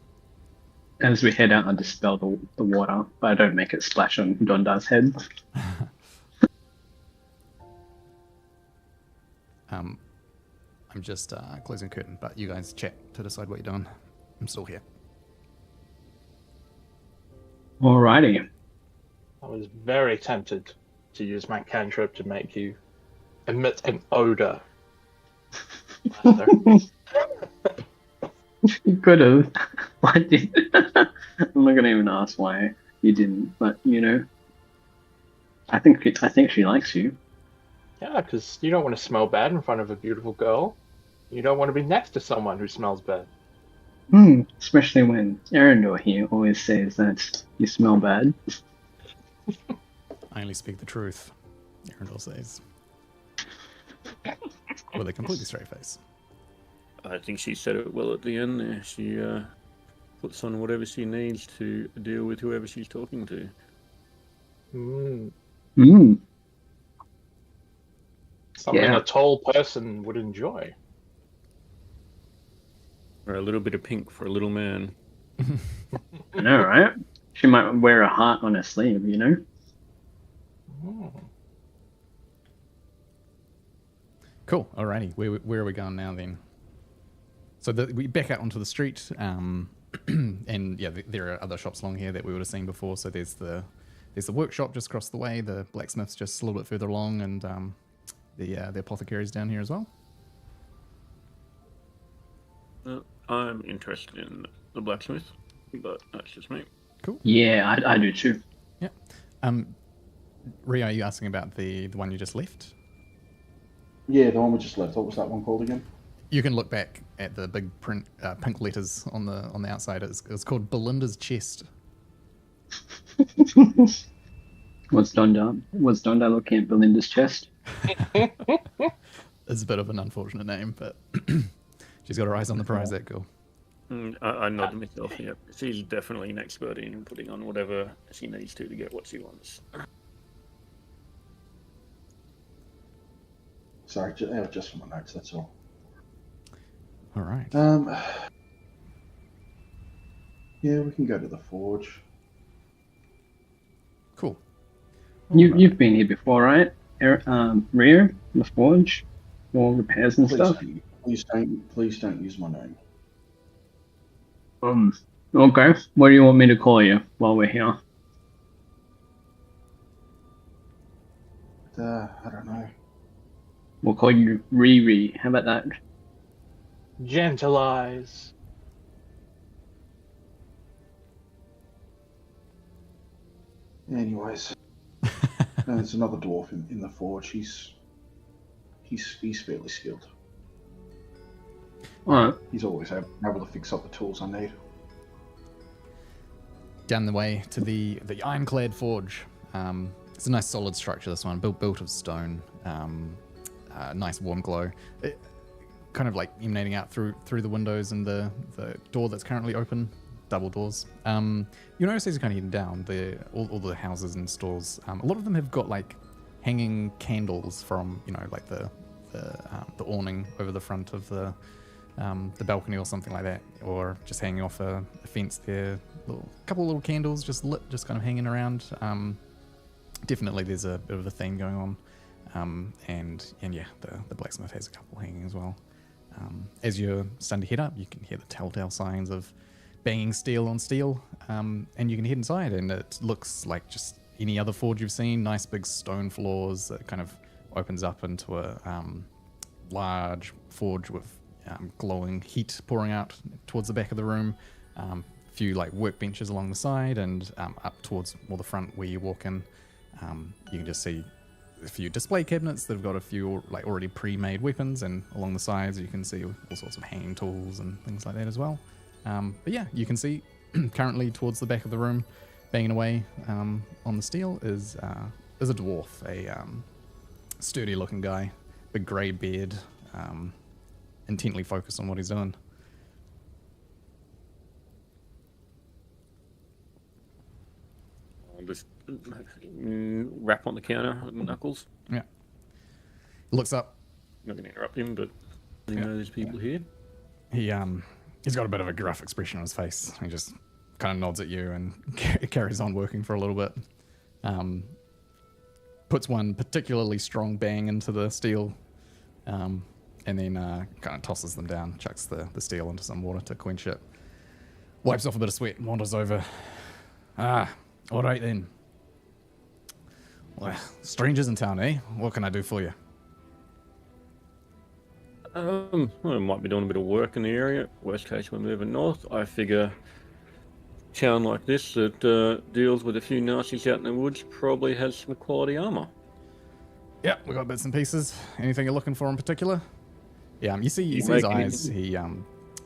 As we head out, I dispel the water, but I don't make it splash on Dondar's head. I'm just closing the curtain, but you guys chat to decide what you're doing. I'm still here. Alrighty. I was very tempted to use my cantrip to make you emit an odor. You could have. Why did? I'm not gonna even ask why you didn't. But you know, I think she likes you. Yeah, because you don't want to smell bad in front of a beautiful girl. You don't want to be next to someone who smells bad. Especially when Arendor here always says that you smell bad. I only speak the truth, Arendor says. With a completely straight face. I think she said it well at the end there. She puts on whatever she needs to deal with whoever she's talking to. Something Yeah. a tall person would enjoy. Or a little bit of pink for a little man. I know, right? She might wear a heart on her sleeve, you know? Cool. Alrighty. Where are we going now then? So we back out onto the street, and yeah, there are other shops along here that we would have seen before. So there's the workshop just across the way, the blacksmith's just a little bit further along, and the apothecary's down here as well. I'm interested in the blacksmith, but that's just me. Cool. Yeah, I do too. Yeah. Rio, are you asking about the one you just left? Yeah, the one we just left. What was that one called again? You can look back at the big print, pink letters on the outside. It's called Belinda's Chest. Was Dondar looking at Belinda's chest? It's a bit of an unfortunate name, but she's got her eyes on the prize, that girl. I nod myself, yeah. She's definitely an expert in putting on whatever she needs to get what she wants. Sorry, just for my notes. That's all. All right. Yeah, we can go to the forge. Cool. You've been here before, right? Rear, the forge, for repairs and Please, stuff. please don't use my name. Okay. What do you want me to call you while we're here? I don't know. We'll call you Riri. How about that? Gentle eyes. Anyways, there's another dwarf in the forge. He's fairly skilled. Alright. He's always able to fix up the tools I need. Down the way to the ironclad forge. It's a nice solid structure, this one, built of stone. Nice warm glow. It, kind of like emanating out through the windows and the door that's currently open. Double doors. You notice as you're kind of heading down, all the houses and stores, a lot of them have got like hanging candles from, like the awning over the front of the balcony or something like that, or just hanging off a fence there. Couple of little candles just lit, just kind of hanging around. Definitely there's a bit of a theme going on. And yeah, the blacksmith has a couple hanging as well. As you're starting to head up, you can hear the telltale signs of banging steel on steel, and you can head inside, and it looks like just any other forge you've seen. Nice big stone floors that kind of opens up into a large forge with glowing heat pouring out towards the back of the room. A few like workbenches along the side, and up towards more the front where you walk in, you can just see a few display cabinets that have got a few like already pre-made weapons, and along the sides you can see all sorts of hanging tools and things like that as well. But yeah, you can see currently towards the back of the room, banging away on the steel is a dwarf, a sturdy-looking guy, big grey beard, intently focused on what he's doing. I'll just rap on the counter with my knuckles. Yeah. Looks up. Not going to interrupt him, but I know there's people here. He's got a bit of a gruff expression on his face. He just kind of nods at you and carries on working for a little bit. Puts one particularly strong bang into the steel, and then kind of tosses them down, chucks the steel into some water to quench it. Wipes off a bit of sweat, wanders over. All right then. Well, strangers in town, eh? What can I do for you? Well, I might be doing a bit of work in the area. Worst case, we're moving north. I figure a town like this that deals with a few Nazis out in the woods probably has some quality armor. Yeah, we got bits and pieces. Anything you're looking for in particular? Yeah, you see his eyes. He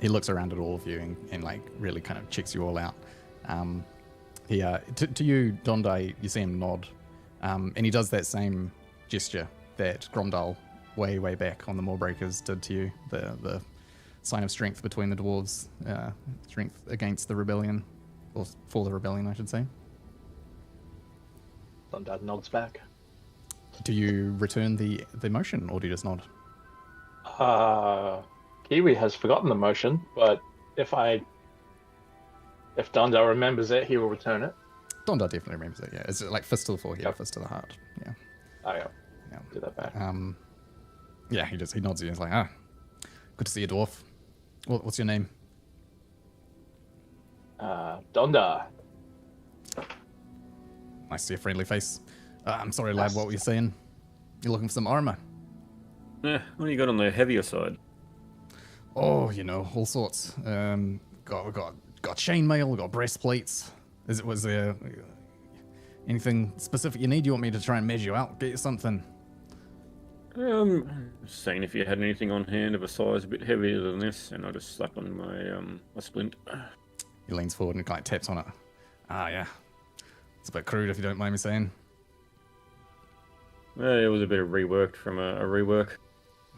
looks around at all of you and like really kind of checks you all out. To you, Dondai, you see him nod, and he does that same gesture that Gromdal way back on the Moorbreakers did to you, the sign of strength between the dwarves, strength against the rebellion, or for the rebellion, I should say. Dad nods back. Do you return the motion, or do you just nod? Kiwi has forgotten the motion, but if Dondar remembers it, he will return it. Dondar definitely remembers it, yeah. It's like fist to the forehead, yep. Fist to the heart, yeah. Oh, yeah. Do that back. Yeah, he nods at you. He's like, good to see you, dwarf. What's your name? Dondar. Nice to see a friendly face. I'm sorry, lad, what were you saying? You're looking for some armor? Yeah, what do you got on the heavier side? Oh, all sorts. We got chainmail, we got breastplates. Was there anything specific you need? You want me to try and measure you out? Get you something? Saying if you had anything on hand of a size a bit heavier than this, and I just slap on my splint. He leans forward and kind of taps on it. Yeah. It's a bit crude, if you don't mind me saying. It was a bit of reworked from a rework.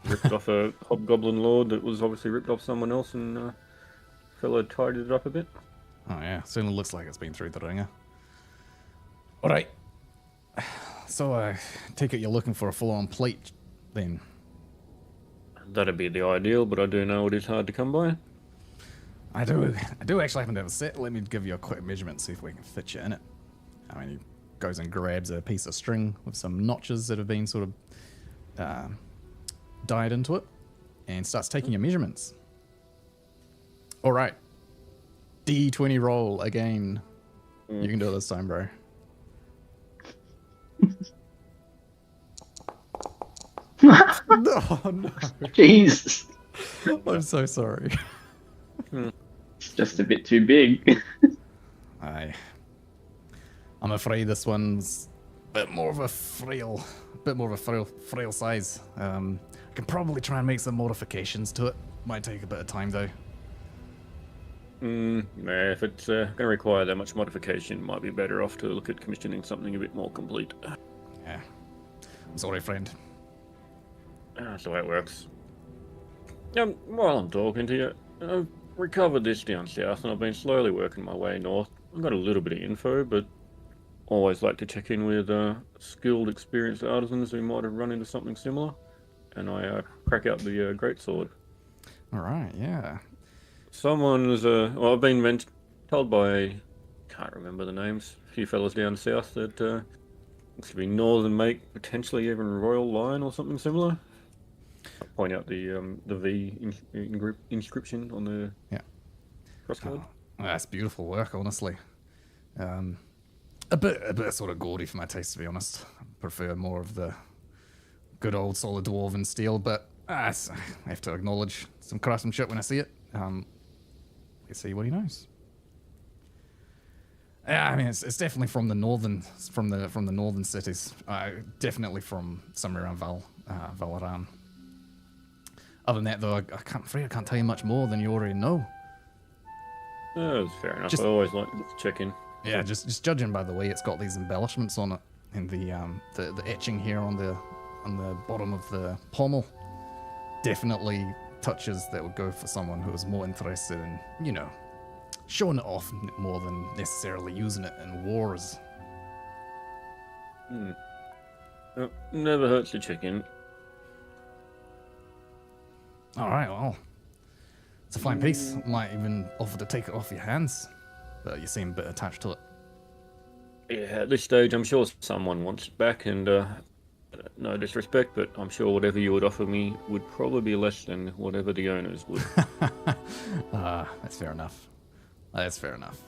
Ripped off a hobgoblin lord that was obviously ripped off someone else, and fella tidied it up a bit. Oh yeah, certainly looks like it's been through the ringer. Alright. So I take it you're looking for a full-on plate then? That'd be the ideal, but I do know it is hard to come by. I do actually happen to have a set. Let me give you a quick measurement, see if we can fit you in it. I mean, he goes and grabs a piece of string with some notches that have been sort of dyed into it and starts taking your measurements. All right. D20 roll again. You can do it this time, bro. Oh, no. Jesus. I'm so sorry. It's just a bit too big. I'm afraid this one's a bit more of a frail size. I can probably try and make some modifications to it. Might take a bit of time though. Nah, if it's going to require that much modification, might be better off to look at commissioning something a bit more complete. Yeah. I'm sorry, friend. That's the way it works. While I'm talking to you, I've recovered this down south and I've been slowly working my way north. I've got a little bit of info, but always like to check in with skilled, experienced artisans who might have run into something similar. And I crack out the greatsword. All right, yeah. Someone's, well, I've been told by, can't remember the names, a few fellas down south that looks to be northern make, potentially even royal line or something similar. I'll point out the V inscription on the crossguard. Oh, that's beautiful work, honestly. A bit sort of gaudy for my taste, to be honest. I prefer more of the good old solid dwarven steel, but I have to acknowledge some craftsmanship when I see it. Let's see what he knows. Yeah, I mean, it's definitely from the northern cities. Definitely from somewhere around Valaran. Other than that, though, I can't tell you much more than you already know. That's fair enough. I always like to check in. Yeah, just judging by the way it's got these embellishments on it, and the etching here on the bottom of the pommel, definitely touches that would go for someone who is more interested in, showing it off more than necessarily using it in wars. Never hurts to check in. All right, well, it's a fine piece. Might even offer to take it off your hands, but you seem a bit attached to it. Yeah, at this stage, I'm sure someone wants it back, and no disrespect, but I'm sure whatever you would offer me would probably be less than whatever the owners would. That's fair enough. That's fair enough.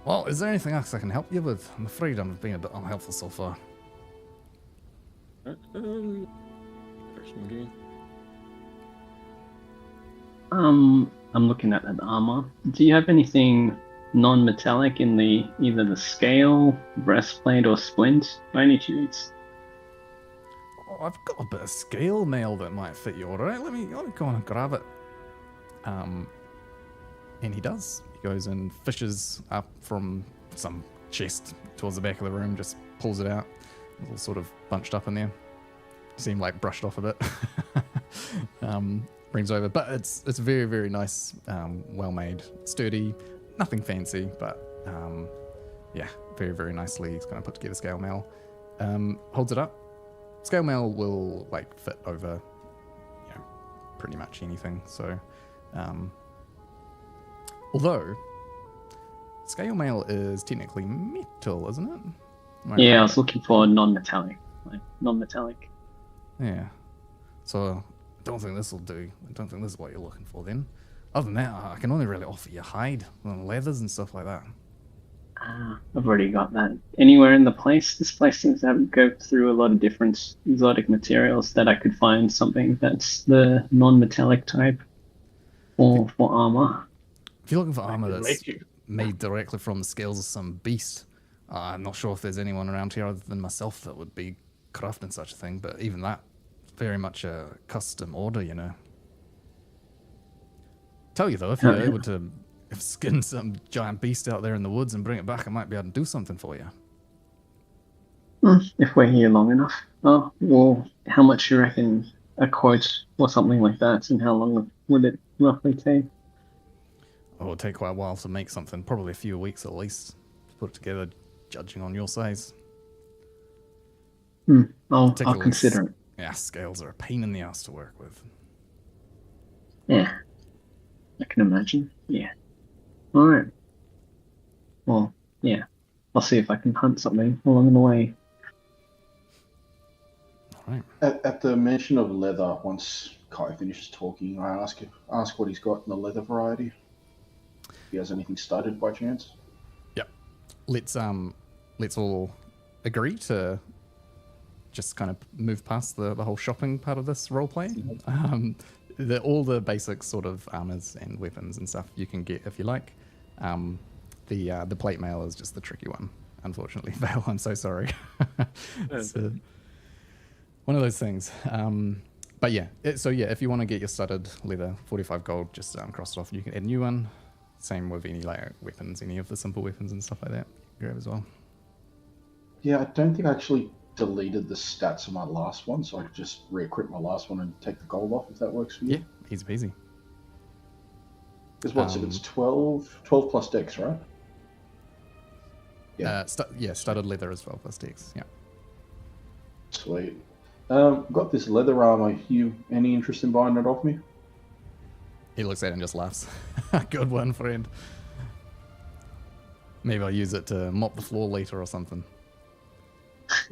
Well, is there anything else I can help you with? I'm afraid I'm being a bit unhelpful so far. I'm looking at that armor. Do you have anything non-metallic in either the scale, breastplate, or splint by any chance? Oh, I've got a bit of scale mail that might fit you all right. Let me go on and grab it. And he does. He goes and fishes up from some chest towards the back of the room, just pulls it out. It's all sort of bunched up in there. Seemed like brushed off a bit. Brings over, but it's very, very nice, well made, sturdy, nothing fancy, but yeah, very, very nicely. He's kind of put together scale mail. Holds it up. Scale mail will fit over, pretty much anything. So, although scale mail is technically metal, isn't it? Yeah, I was looking for non-metallic. Yeah. So I don't think this will do. I don't think this is what you're looking for then. Other than that, I can only really offer you hide and leathers and stuff like that. I've already got that. Anywhere in the place? This place seems to go through a lot of different exotic materials that I could find something that's the non-metallic type for armor. If you're looking for armor that's made directly from the scales of some beast, I'm not sure if there's anyone around here other than myself that would be crafting such a thing, but even that, very much a custom order, Tell you though, if you're able to skin some giant beast out there in the woods and bring it back, I might be able to do something for you. If we're here long enough. Oh, well, how much do you reckon a quote or something like that, and how long would it roughly take? Oh, it'll take quite a while to make something, probably a few weeks at least, to put it together, judging on your size. I'll consider it. Yeah, scales are a pain in the ass to work with. Yeah, I can imagine. Yeah. All right. Well, yeah. I'll see if I can hunt something along the way. All right. At the mention of leather, once Kai finishes talking, I ask what he's got in the leather variety. If he has anything studded by chance. Yep. Let's all agree to just kind of move past the whole shopping part of this roleplay. All the basic sort of armors and weapons and stuff you can get if you like. The plate mail is just the tricky one, unfortunately. Vale, I'm so sorry. It's one of those things. But yeah, if you want to get your studded leather, 45 gold, just cross it off. You can add a new one. Same with any like weapons, any of the simple weapons and stuff like that. Grab as well. Yeah, I don't think I actually deleted the stats of my last one, so I could just re-equip my last one and take the gold off if that works for you. Yeah, easy peasy. Because what's it? It's 12 plus dex, right? Yeah. Studded leather as well plus dex. Yeah. Sweet. Got this leather armor. You any interest in buying it off me? He looks at it and just laughs. Good one, friend. Maybe I'll use it to mop the floor later or something.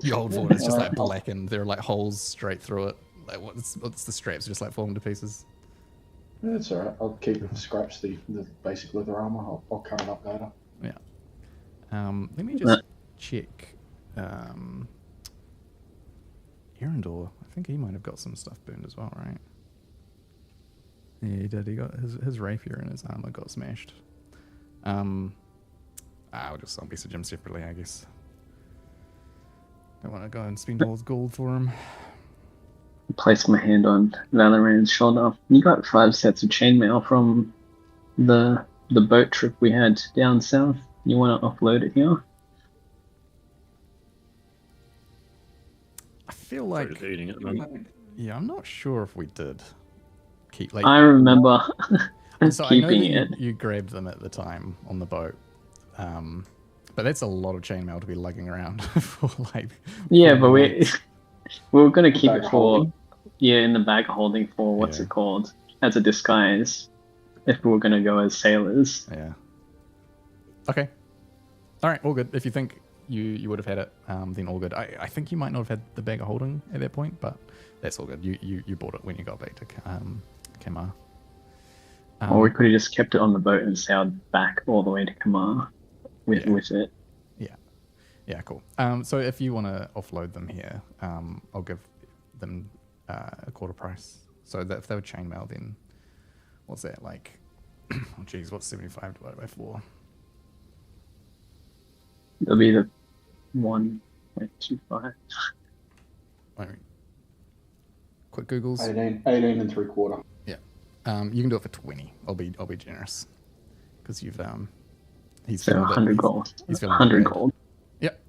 You hold for it, it's just like blackened. There are like holes straight through it. Like what's the straps just like falling to pieces? That's alright. I'll keep it for scraps, the basic leather armor. I'll cut it up later. Yeah. Let me just check. Erendor, I think he might have got some stuff burned as well, right? Yeah, he did. He got his rapier and his armor got smashed. I'll message him separately, I guess. Don't want to go and spend all his gold for him. Place my hand on Valoran's shoulder. You got 5 sets of chainmail from the boat trip we had down south. You want to offload it here? I feel like Just eating at the moment. yeah, I'm not sure if we did keep like. I remember So I know keeping that it. you grabbed them at the time on the boat, but that's a lot of chainmail to be lugging around for like. Yeah, 4 but weeks. we were gonna keep Bag it for holding? in the bag holding for what's Yeah. it called, as a disguise, if we were gonna go as sailors. Yeah. Okay. All right, all good. If you think you would have had it, then all good. I think you might not have had the bag of holding at that point, but that's all good. You bought it when you got back to Kamar. Or we could have just kept it on the boat and sailed back all the way to Kamar with it. Yeah, cool. So if you want to offload them here, I'll give them a quarter price. So that if they were chainmail, then what's that like? Oh, geez, what's 75 divided by 4? It'll be the 1.25. Wait, quick Googles. 18 and 3/4. Yeah. You can do it for 20. I'll be generous because you've he's So feeling a bit- 100 gold. He's feeling a bit 100 bad. gold. Yep.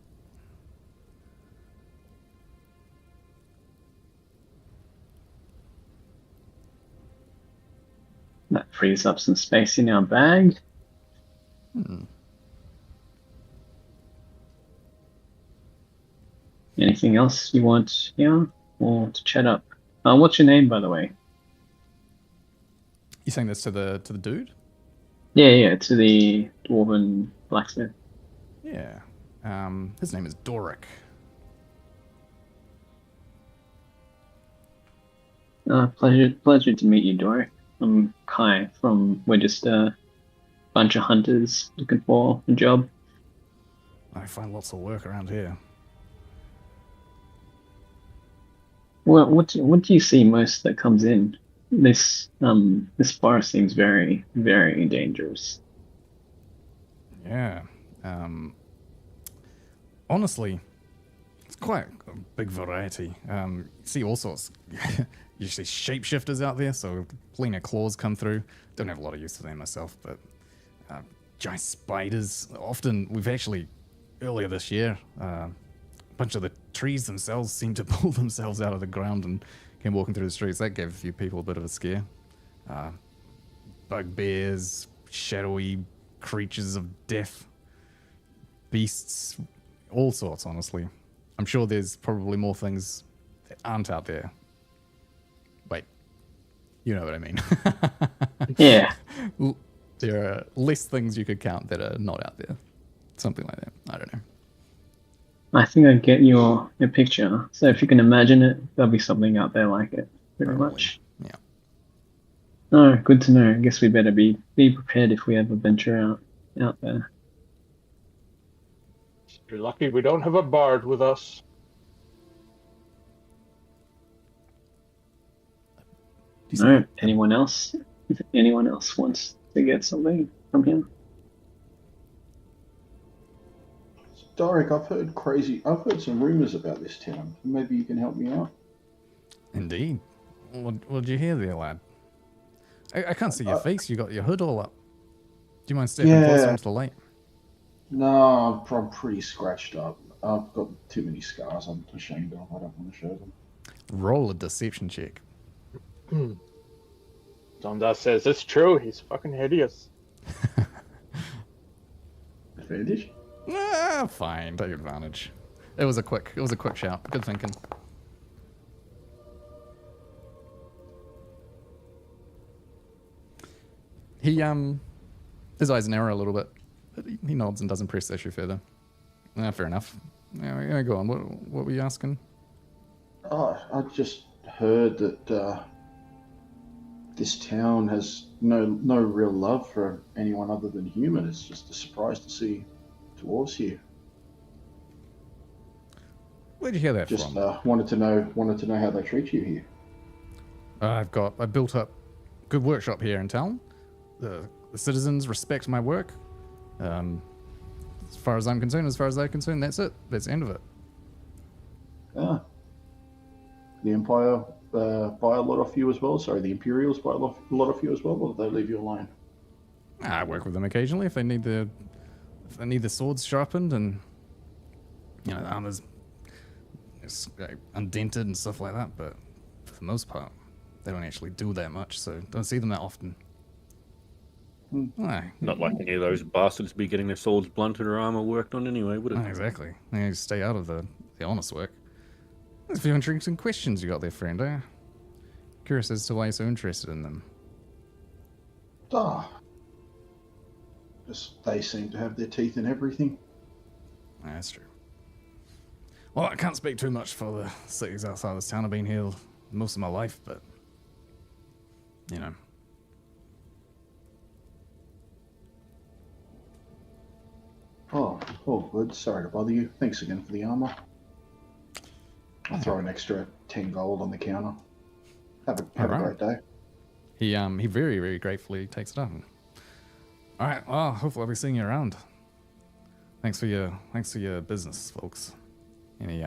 That frees up some space in our bag. Anything else you want here or to chat up? What's your name, by the way? You saying this to the dude? Yeah, to the dwarven blacksmith. Yeah. His name is Doric. Pleasure to meet you, Doric. I'm Kai we're just a bunch of hunters looking for a job. I find lots of work around here. Well, what do you see most that comes in? This forest seems very, very dangerous. Yeah. Honestly, it's quite a big variety. You see all sorts. You see shapeshifters out there, so cleaner claws come through. Don't have a lot of use for them myself, but giant spiders. Often, we've actually, earlier this year, a bunch of the trees themselves seem to pull themselves out of the ground and came walking through the streets. That gave a few people a bit of a scare. Bugbears, shadowy creatures of death, beasts, all sorts, honestly. I'm sure there's probably more things that aren't out there. Wait, you know what I mean. Yeah. There are less things you could count that are not out there. Something like that. I don't know. I think I get your picture. So if you can imagine it, there'll be something out there like it, pretty Probably. much. Yeah. Oh, good to know. I guess we better be prepared if we ever venture out there. You're lucky we don't have a bard with us. Do you No, say- anyone else? If anyone else wants to get something from him? Doric, I've heard some rumors about this town. Maybe you can help me out. Indeed. What did you hear there, lad? I can't see your face. You got your hood all up. Do you mind stepping closer into the light? No, I'm pretty scratched up. I've got too many scars I'm ashamed of. I don't want to show them. Roll a deception check. Donda says it's true. He's fucking hideous. Advantage? Fine. Take advantage. It was a quick shout. Good thinking. He his eyes narrow a little bit, but he nods and doesn't press the issue further. Fair enough. Yeah, go on. What were you asking? Oh, I just heard that this town has no real love for anyone other than human. It's just a surprise to see dwarves here. Where'd you hear that Just from? wanted to know how they treat you here. I built up a good workshop here in town. The citizens respect my work. As far as I'm concerned, as far as they're concerned, that's it. That's the end of it. Ah. The Empire buy a lot of you as well. Sorry, the Imperials buy a lot of you as well, or do they leave you alone? I work with them occasionally if they need the swords sharpened and the armor's undented and stuff like that. But for the most part, they don't actually do that much, so don't see them that often. Aye. Not like any of those bastards be getting their swords blunted or armor worked on anyway, would it? Exactly. They stay out of the honest work. There's a few interesting questions you got there, friend. Curious as to why you're so interested in them. Just they seem to have their teeth in everything. That's true. Well, I can't speak too much for the cities outside this town. I've been here most of my life, but Oh, good. Sorry to bother you. Thanks again for the armor. I'll throw an extra 10 gold on the counter. Have a great day. He very, very gratefully takes it up. All right. Well, hopefully I'll be seeing you around. Thanks for your business, folks. And he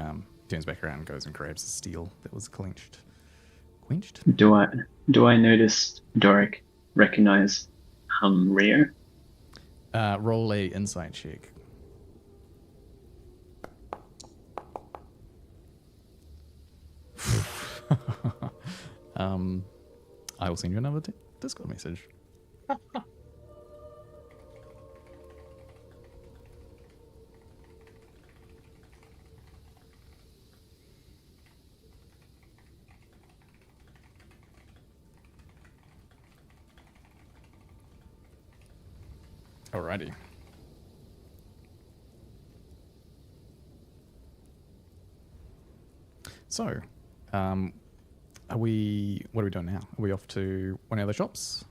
turns back around and goes and grabs the steel that was quenched. Do I notice Doric recognize Rio? Roll a insight check. I will send you another Discord message. Alrighty. So, what are we doing now? Are we off to one of the other shops?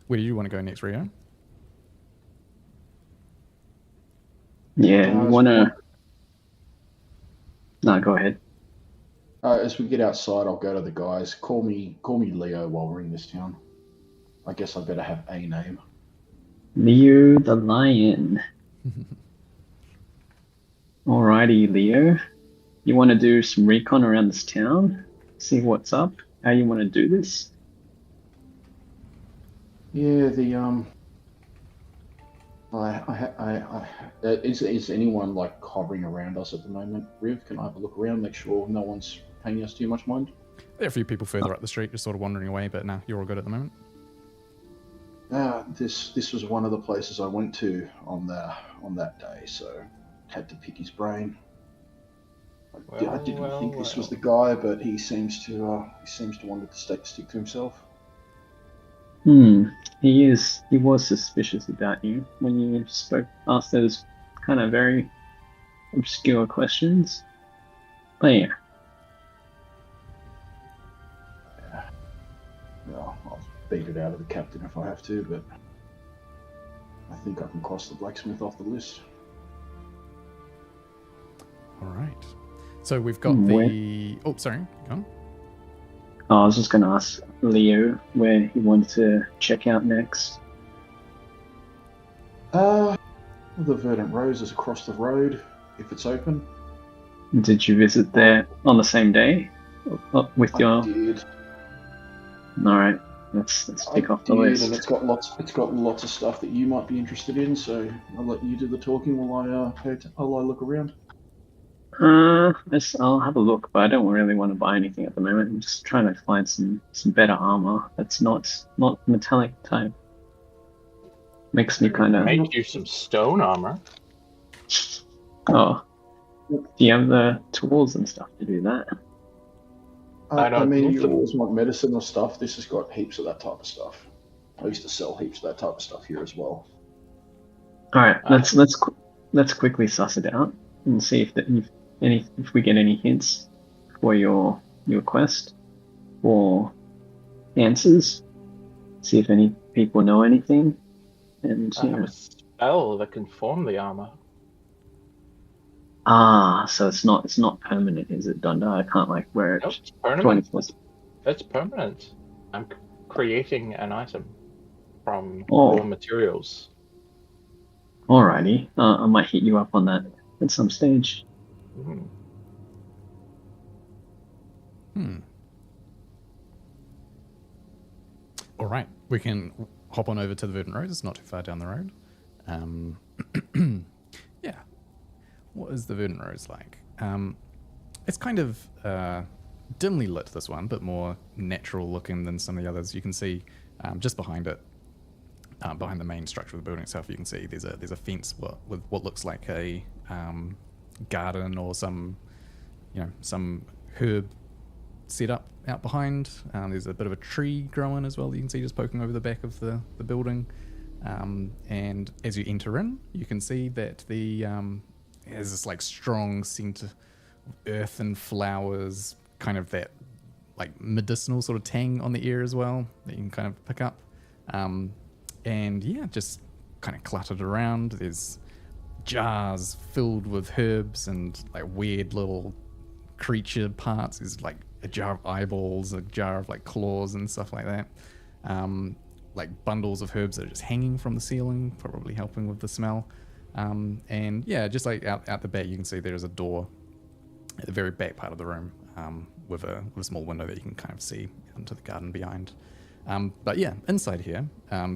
Where do you want to go next, Rio? Yeah, you wanna... No, go ahead. As we get outside, I'll go to the guys. Call me Leo while we're in this town. I guess I better have a name. Leo the Lion. Alrighty, Leo. You want to do some recon around this town? See what's up? How you want to do this? Yeah, is anyone like hovering around us at the moment? Riv, can I have a look around, make sure no one's paying us too much mind? There are a few people further up the street, just sort of wandering away, but no, you're all good at the moment. This was one of the places I went to on that day, so had to pick his brain. I didn't think this was the guy, but he seems to want to stick to himself. He was suspicious about you when you asked those kind of very obscure questions. But yeah. Well, I'll beat it out of the captain if I have to, but I think I can cross the blacksmith off the list. All right. So we've got the. Oh, sorry. Go on. I was just going to ask Leo where he wanted to check out next. The Verdant Rose is across the road, if it's open. Did you visit there on the same day with your? I did. All right, let's tick off the list. And it's got lots of stuff that you might be interested in. So I'll let you do the talking while I look around. I'll have a look, but I don't really want to buy anything at the moment. I'm just trying to find some better armor that's not metallic type. Makes me kind of make you some stone armor. Oh, do you have the tools and stuff to do that? I mean, you always want medicine or stuff. This has got heaps of that type of stuff. I used to sell heaps of that type of stuff here as well. All right, let's quickly suss it out and see if we get any hints for your quest or answers. See if any people know anything. And I have a spell that can form the armor. So it's not permanent, is it, Donda? I can't wear it. Nope, it's permanent. It's permanent. I'm creating an item from raw materials. Alrighty, I might hit you up on that at some stage. All right, we can hop on over to the Verdant Rose. It's not too far down the road. Yeah. What is the Verdant Rose like? It's kind of dimly lit, this one, but more natural looking than some of the others. You can see just behind it, behind the main structure of the building itself, you can see there's a fence with what looks like a garden or some herb set up out behind. There's a bit of a tree growing as well that you can see just poking over the back of the building. And as you enter in, you can see that there's this strong scent of earth and flowers, kind of that medicinal sort of tang on the air as well that you can kind of pick up. And yeah, just kind of cluttered around. There's jars filled with herbs and weird little creature parts. There's a jar of eyeballs, a jar of claws and stuff like that. Bundles of herbs that are just hanging from the ceiling, probably helping with the smell. And yeah, just out the back, you can see there is a door at the very back part of the room, with a small window that you can kind of see into the garden behind. But yeah, inside here,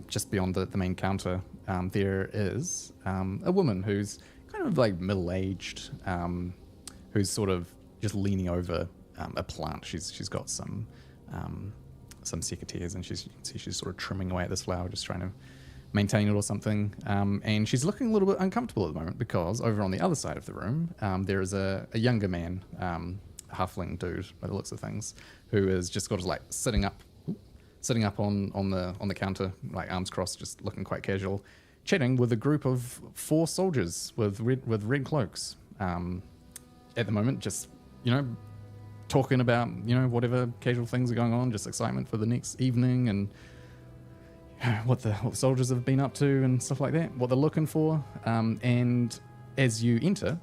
just beyond the main counter, there is a woman who's kind of middle-aged, who's sort of just leaning over a plant. She's got some secateurs, and she's sort of trimming away at this flower, just trying to maintain it or something. And she's looking a little bit uncomfortable at the moment because over on the other side of the room, there is a younger man, halfling dude by the looks of things, who has just got sitting up on the counter, arms crossed, just looking quite casual, chatting with a group of 4 soldiers with red cloaks. At the moment, just talking about whatever casual things are going on, just excitement for the next evening and what the soldiers have been up to and stuff like that, what they're looking for. And as you enter,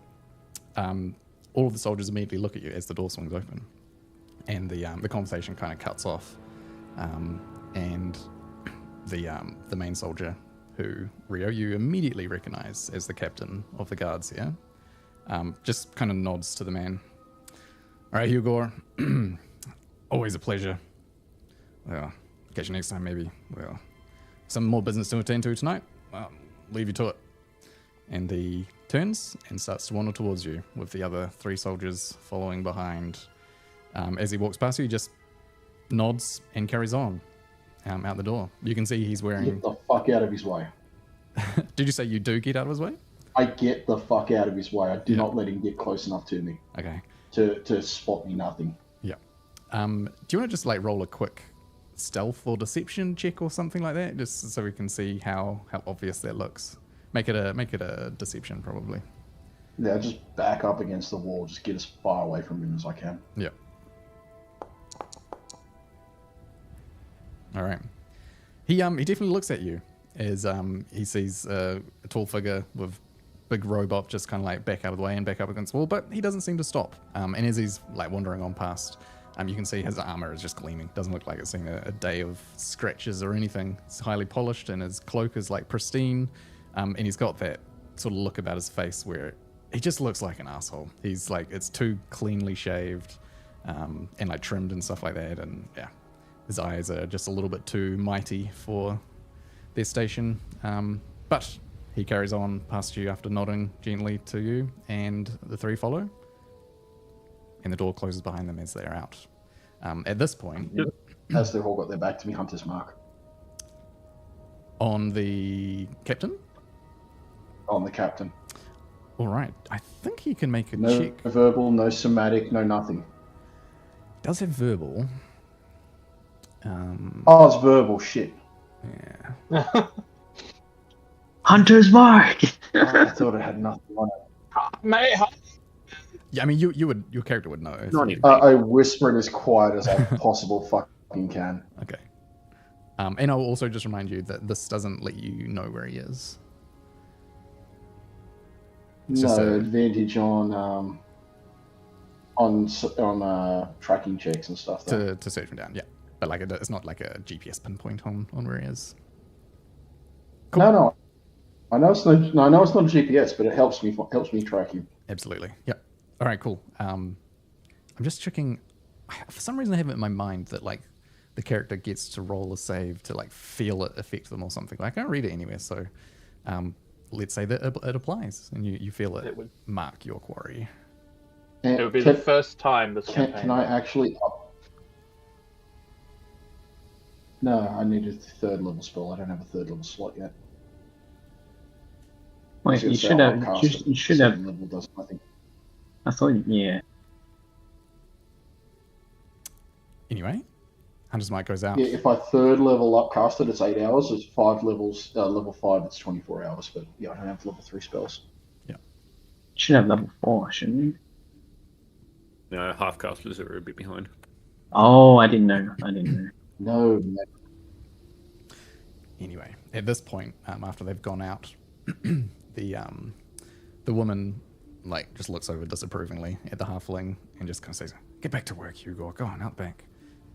all of the soldiers immediately look at you as the door swings open, and the conversation kind of cuts off. And the main soldier, who, Rio, you immediately recognize as the captain of the guards here, just kind of nods to the man. All right, Hugo, always a pleasure. Well, catch you next time, maybe. Well, some more business to attend to tonight. Well, leave you to it. And he turns and starts to wander towards you, with the other 3 soldiers following behind. As he walks past you, he just nods and carries on out the door. You can see he's wearing... Get the fuck out of his way. Did you say you do get out of his way? I get the fuck out of his way. I do not let him get close enough to me. Okay. to spot me nothing. Yeah. Do you want to just like roll a quick stealth or deception check or something like that, just so we can see how obvious that looks? Make it a deception probably. Yeah, just back up against the wall, just get as far away from him as I can. Yeah. All right. He definitely looks at you as he sees a tall figure with big robot just kind of like back out of the way and back up against the wall, but he doesn't seem to stop. And as he's like wandering on past, you can see his armor is just gleaming. Doesn't look like it's seen a day of scratches or anything. It's highly polished, and his cloak is like pristine. And he's got that sort of look about his face where he just looks like an asshole. He's like, it's too cleanly shaved, and like trimmed and stuff like that. And yeah, his eyes are just a little bit too mighty for their station. But he carries on past you after nodding gently to you, and the three follow. And the door closes behind them as they're out. At this point, As they've all got their back to me, Hunter's Mark. On the captain? On the captain. All right. I think he can make a No check. verbal, no somatic, no nothing. Does have verbal. Oh, it's verbal, shit. Yeah. Hunter's Mark! Oh, I thought it had nothing on it. Mate, Yeah, I mean, your character would know. if Not you- even. I whisper it as quiet as I possible fucking can. Okay. And I'll also just remind you that this doesn't let you know where he is. It's just No a- advantage on tracking checks and stuff. Though. to search him down, yeah. But like it's not like a GPS pinpoint on where he is. Cool. No. I know it's not a GPS, but it helps me track him. Absolutely. Yep. All right, cool. I'm just checking. For some reason, I have it in my mind that like the character gets to roll a save to like feel it affect them or something. I can't read it anywhere, so let's say that it applies and you feel it, It would- mark your quarry. And it would be can, the first time this can, campaign. can I actually up? No, I need a third level spell. I don't have a third level slot yet. Wait, you should have. You should have. Second level does nothing. I thought, yeah. Anyway, Hunter's Mic goes out. Yeah, if I third level upcast it, it's 8 hours. It's 5 levels. Level 5, it's 24 hours. But yeah, I don't have level 3 spells. You should have level 4, shouldn't you? No, half casters are a bit behind. Oh, I didn't know. No, man. Anyway, at this point, after they've gone out, the woman like just looks over disapprovingly at the halfling and just kind of says, "Get back to work, Hugo. Go on, out back."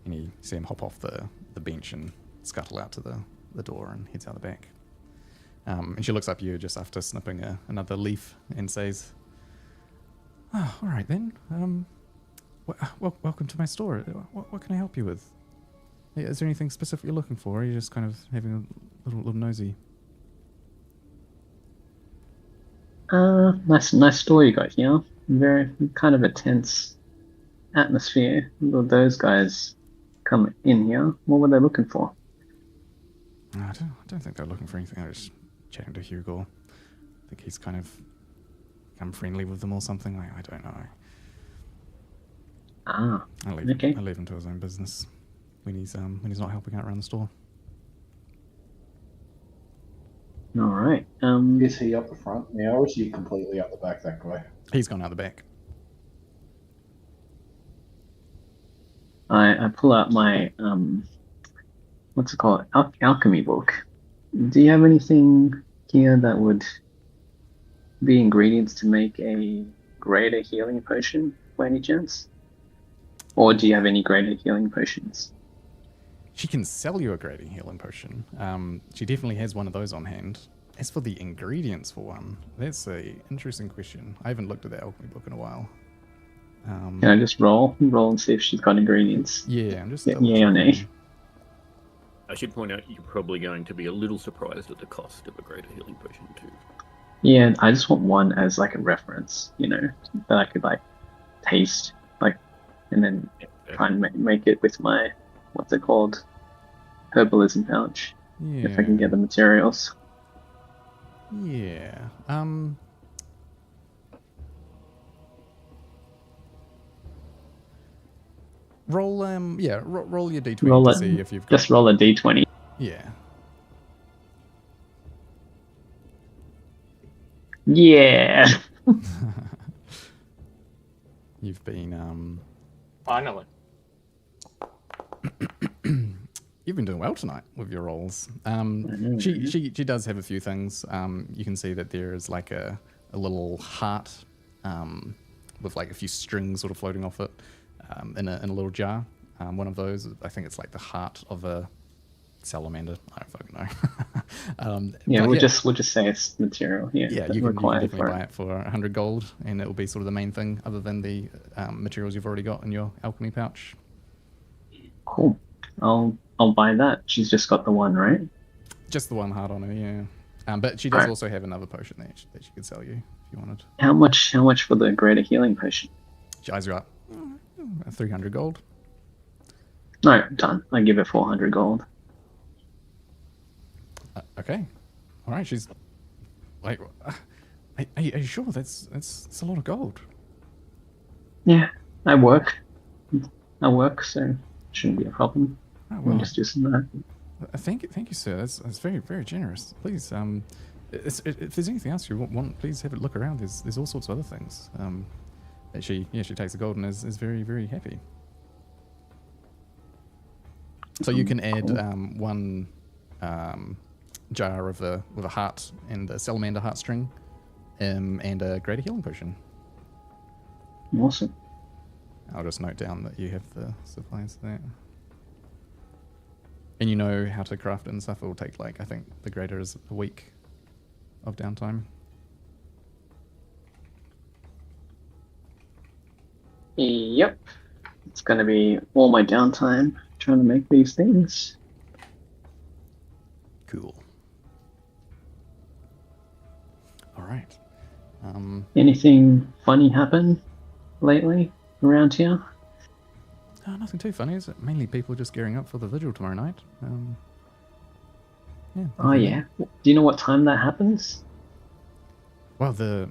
And you see him hop off the bench and scuttle out to the door and heads out the back. And she looks up at you just after snipping another leaf and says, "Oh, all right then. Welcome to my store. What can I help you with? Is there anything specific you're looking for? Or are you just kind of having a little nosy?" Nice story you got here. Very kind of a tense atmosphere. Those guys come in here. What were they looking for? I don't think they're looking for anything. I was chatting to Hugo. I think he's kind of become friendly with them or something. I don't know. Ah, I leave okay. I leave him to his own business when he's not helping out around the store. all right. Is he up the front now, or is he completely up the back that way? He's gone out the back. I pull out my what's it called? Alchemy book. Do you have anything here that would be ingredients to make a greater healing potion by any chance? Or do you have any greater healing potions? She can sell you a greater healing potion. She definitely has one of those on hand. As for the ingredients for one, that's a interesting question. I haven't looked at the alchemy book in a while. Can I just roll and see if she's got ingredients? Yeah, I'm just Yeah, double or nay? checking. I should point out you're probably going to be a little surprised at the cost of a greater healing potion too. Yeah, I just want one as like a reference, that I could like taste, and then try and make it with my, what's it called, herbalism pouch, Yeah. if I can get the materials. Yeah. Roll roll your d20 Roll to it. see if you've got. Just roll a d20. Yeah. Yeah. You've been Finally. you've been doing well tonight with your rolls. know, She does have a few things. You can see that there is like a little heart with like a few strings sort of floating off it in a little jar. One of those, I think it's like the heart of a salamander. I don't fucking know. Yeah, but we'll just say it's material. Yeah, yeah, that you can required definitely for buy it. it for 100 gold, and it will be sort of the main thing, other than the materials you've already got in your alchemy pouch. Cool. I'll buy that. She's just got the one, right? Just the one heart on her, yeah. But she does Alright. also have another potion that she could sell you if you wanted. How much for the greater healing potion? She eyes you up. 300 gold. No, done. I give it 400 gold. Okay. All right. She's like, are you sure? That's a lot of gold. Yeah, I work, so it shouldn't be a problem. Oh, We'll well, just do some of that. thank you, sir. That's very, very generous. Please, if there's anything else you want, please have a look around. There's all sorts of other things. That she takes the gold and is very, very happy. So you can add Cool. one jar with a heart and a salamander heartstring, and a greater healing potion. Awesome. I'll just note down that you have the supplies there. And you know how to craft it and stuff. It will take, like, I think the greater is a week of downtime. Yep. It's gonna be all my downtime trying to make these things. Cool. All right. Anything funny happen lately around here? Nothing too funny, is it? Mainly people just gearing up for the vigil tomorrow night. Yeah. Oh nothing yeah. Do you know what time that happens? Well, the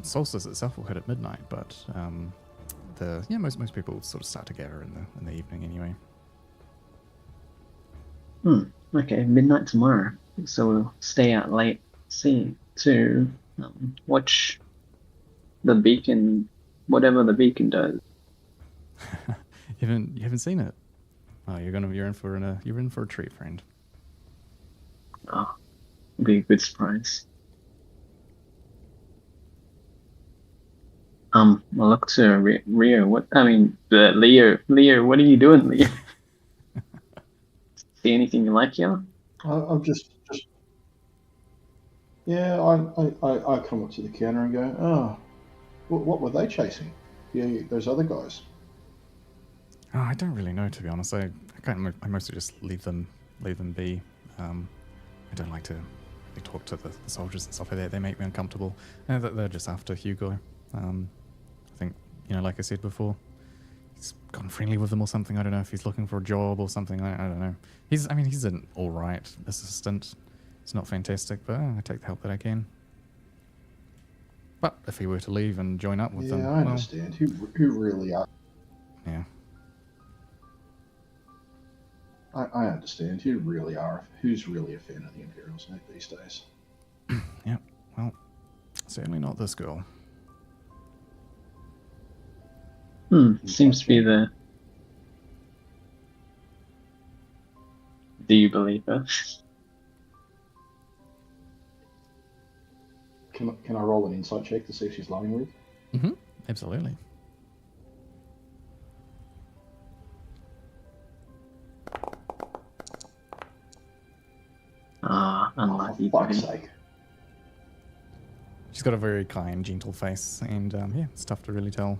solstice itself will hit at midnight, but most people sort of start to gather in the evening anyway. Okay, midnight tomorrow. So we'll stay out late, to watch the beacon, whatever the beacon does. You haven't seen it. Oh, you're in for a treat, friend. Oh, it'll be a good surprise. I look to Leo. Leo, what are you doing, Leo? See anything you like here? I'm just yeah. I come up to the counter and go, oh, what were they chasing? Yeah, those other guys. Oh, I don't really know, to be honest. I mostly just leave them be. I don't like to talk to the soldiers and stuff like that. They make me uncomfortable. They're just after Hugo. I think, like I said before, he's gotten friendly with them or something. I don't know if he's looking for a job or something. I don't know. He's an all right assistant. It's not fantastic, but I take the help that I can. But if he were to leave and join up with them, Yeah, I understand. Who really are? Yeah. I understand. Who's really a fan of the Imperials these days? Yeah. Well, certainly not this girl. Seems to be the. Do you believe her? Can I roll an insight check to see if she's lying with? Mm-hmm. Absolutely. Unlucky. For fuck's buddy. sake. She's got a very kind, gentle face, and it's tough to really tell.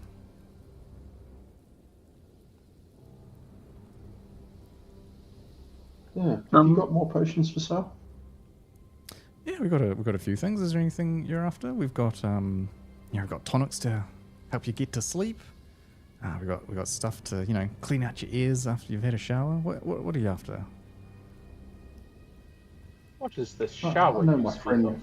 Yeah. Have you got more potions for sale? Yeah, we've got a few things. Is there anything you're after? We've got we've got tonics to help you get to sleep. We've got stuff to clean out your ears after you've had a shower. What are you after? What is this Oh, shower? I know you my speak friend. of?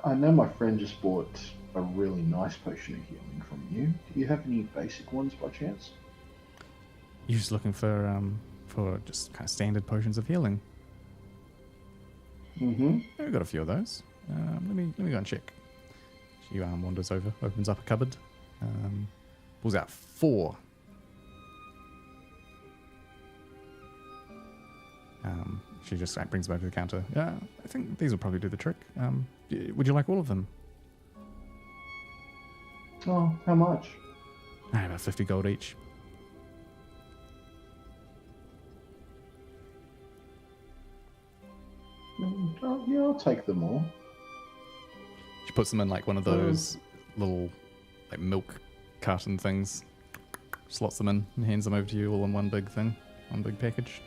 I know my friend just bought a really nice potion of healing from you. Do you have any basic ones by chance? You're just looking for just kind of standard potions of healing. Mm-hmm. Yeah, we've got a few of those. Let me go and check. She wanders over, opens up a cupboard, pulls out 4. She just brings them over to the counter. Yeah, I think these will probably do the trick. Would you like all of them? Oh, how much? About 50 gold each. Oh, yeah, I'll take them all. She puts them in like one of those little like milk carton things, slots them in and hands them over to you all in one big thing, one big package.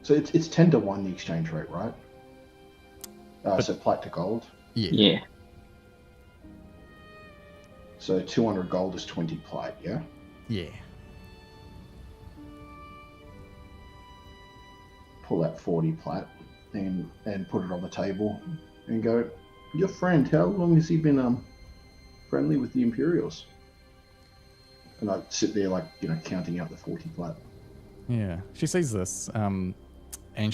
So it's 10 to 1 the exchange rate, right? So plat to gold. Yeah. Yeah. So 200 gold is 20 plat, yeah? Yeah. Pull out 40 plat and put it on the table and go, your friend, how long has he been friendly with the Imperials? And I sit there like, counting out the 40 plat. Yeah. She sees this, and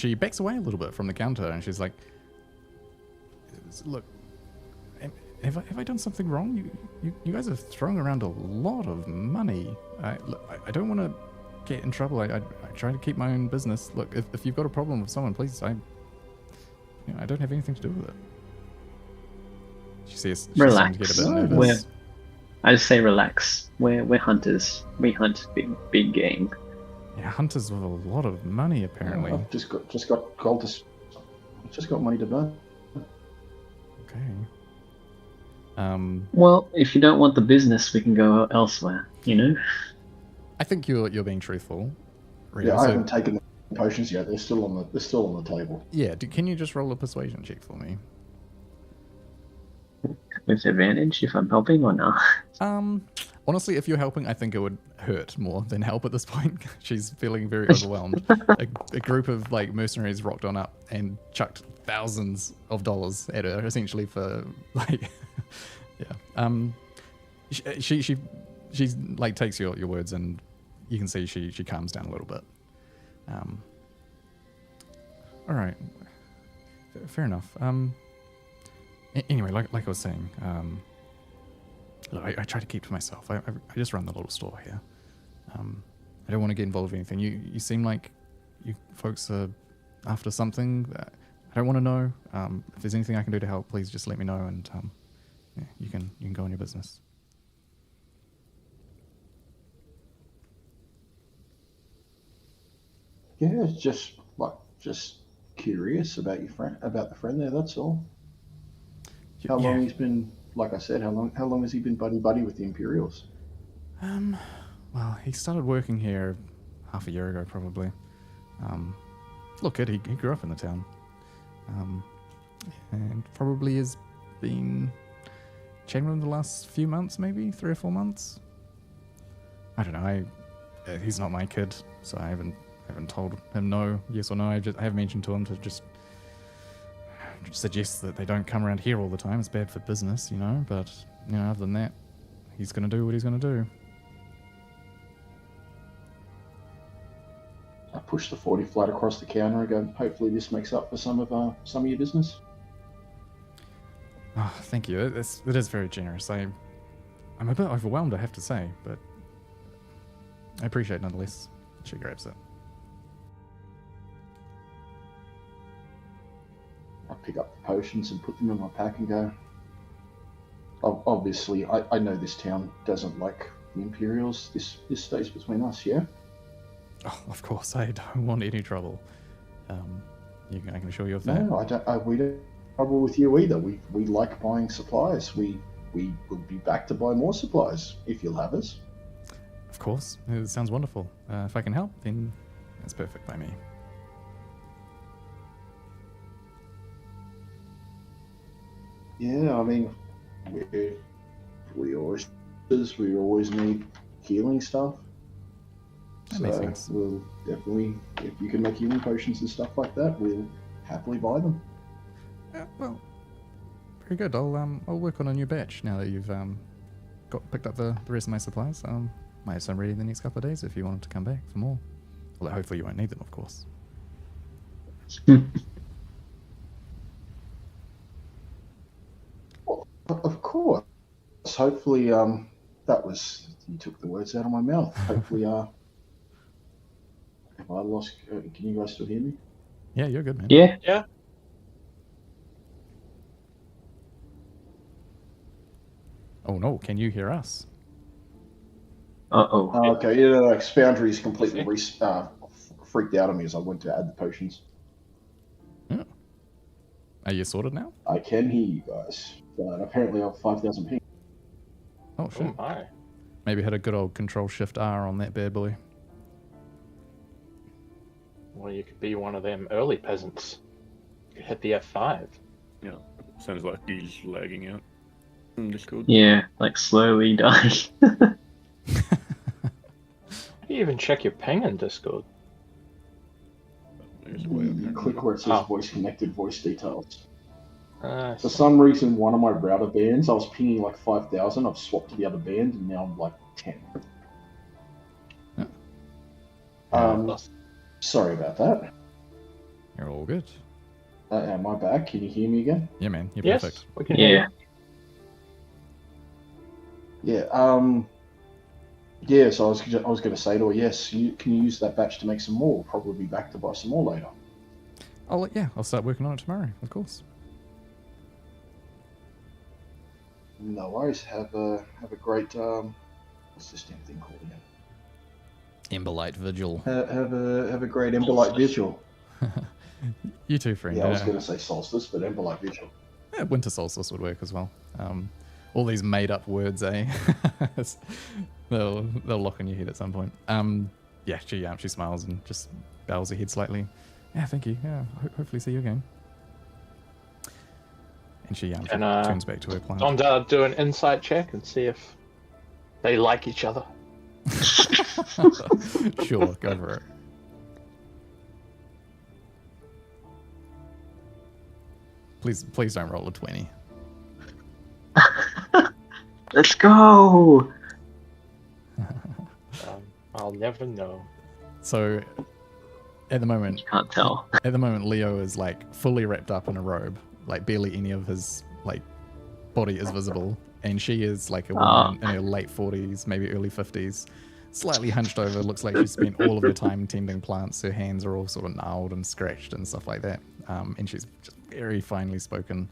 she backs away a little bit from the counter, and she's like, "Look, have I done something wrong? You guys have thrown around a lot of money. I don't want to get in trouble. I try to keep my own business. Look, if you've got a problem with someone, please, I don't have anything to do with it." She seems to Relax. get a bit nervous. I just say relax. We're hunters. We hunt big game. Yeah, hunters with a lot of money, apparently. I've just got gold just got money to burn. Okay. Well, if you don't want the business, we can go elsewhere. I think you're being truthful. Rita. Yeah, I haven't taken the potions yet. They're still on the table. Yeah, can you just roll a persuasion check for me? With advantage if I'm helping or not. Honestly, if you're helping, I think it would hurt more than help at this point. She's feeling very overwhelmed. A group of like mercenaries rocked on up and chucked thousands of dollars at her, essentially for like, yeah. She's like takes your words, and you can see she calms down a little bit. All right, fair enough. Anyway, like I was saying, look, I try to keep to myself. I just run the little store here. I don't want to get involved in anything. You seem like you folks are after something. I don't want to know. If there's anything I can do to help, please just let me know, and yeah, you can go on your business. Yeah, it's just curious about the friend there. That's all. How long he's been, like I said, how long has he been buddy with the Imperials? Well, he started working here half a year ago, probably. Look, kid, he grew up in the town. And probably has been chatting with him the last few months, maybe 3 or 4 months. I don't know. He's not my kid, so I haven't told him no, yes or no. I have mentioned to him to just suggest that they don't come around here all the time. It's bad for business, but other than that, he's going to do what he's going to do. I push the 40 flat across the counter and go, hopefully this makes up for some of your business. Oh, thank you. It is very generous. I'm a bit overwhelmed, I have to say, but I appreciate it nonetheless. She grabs it. I pick up the potions and put them in my pack and go, obviously, I know this town doesn't like the Imperials. This stays between us, yeah? Oh, of course, I don't want any trouble. I can assure you of that. No, we don't have trouble with you either. We like buying supplies. We will be back to buy more supplies if you'll have us. Of course, it sounds wonderful. If I can help, then that's perfect by me. Yeah, I mean, we always need healing stuff. That makes sense. We'll definitely, if you can make healing potions and stuff like that, we'll happily buy them. Yeah, well, very good. I'll work on a new batch now that you've picked up the rest of my supplies. Might have some ready in the next couple of days if you wanted to come back for more. Although hopefully you won't need them, of course. Of course. Hopefully, that was, you took the words out of my mouth. Hopefully, have I lost, can you guys still hear me? Yeah, you're good, man. Yeah. Yeah. Oh no, can you hear us? Uh-oh. Okay, yeah, no, Foundry's completely freaked out on me as I went to add the potions. Are you sorted now? I can hear you guys, but apparently I'm 5,000 ping. Oh shit. Oh my. Maybe hit a good old Control Shift R on that bad boy. Well, you could be one of them early peasants. You could hit the F5. Yeah, sounds like he's lagging out. Discord. Yeah, like slowly dying. You even check your ping in Discord. There's a way up You there. click where it says Oh. voice connected, voice details. Uh, For some reason, one of my router bands, I was pinging like 5,000. I've swapped to the other band, and now I'm like 10. Sorry about that. You're all good. Am I back? Can you hear me again? Yeah, man. You're yes, perfect. we can hear Yeah. you. Yeah, so I was going to say to her, yes, can you use that batch to make some more? We'll probably be back to buy some more later. I'll start working on it tomorrow, of course. No worries. Have a great what's this damn thing called again? Emberlight Vigil. Have a great Emberlight Vigil. You too, friend. Yeah, I was going to say solstice, but Emberlight Vigil. Yeah, Winter Solstice would work as well. All these made-up words, eh? they'll lock in your head at some point. Yeah, she smiles and just bows her head slightly. Yeah, thank you. Yeah, hopefully see you again. And she turns back to her client. Donda, do an insight check and see if they like each other. Sure, go for it. Please don't roll a 20. Let's go! I'll never know. So, at the moment, Can't tell. At the moment, Leo is like fully wrapped up in a robe, like barely any of his like body is visible, and she is like a woman in her late 40s, maybe early 50s, slightly hunched over. Looks like she spent all of her time tending plants. Her hands are all sort of gnarled and scratched and stuff like that. And she's just very finely spoken,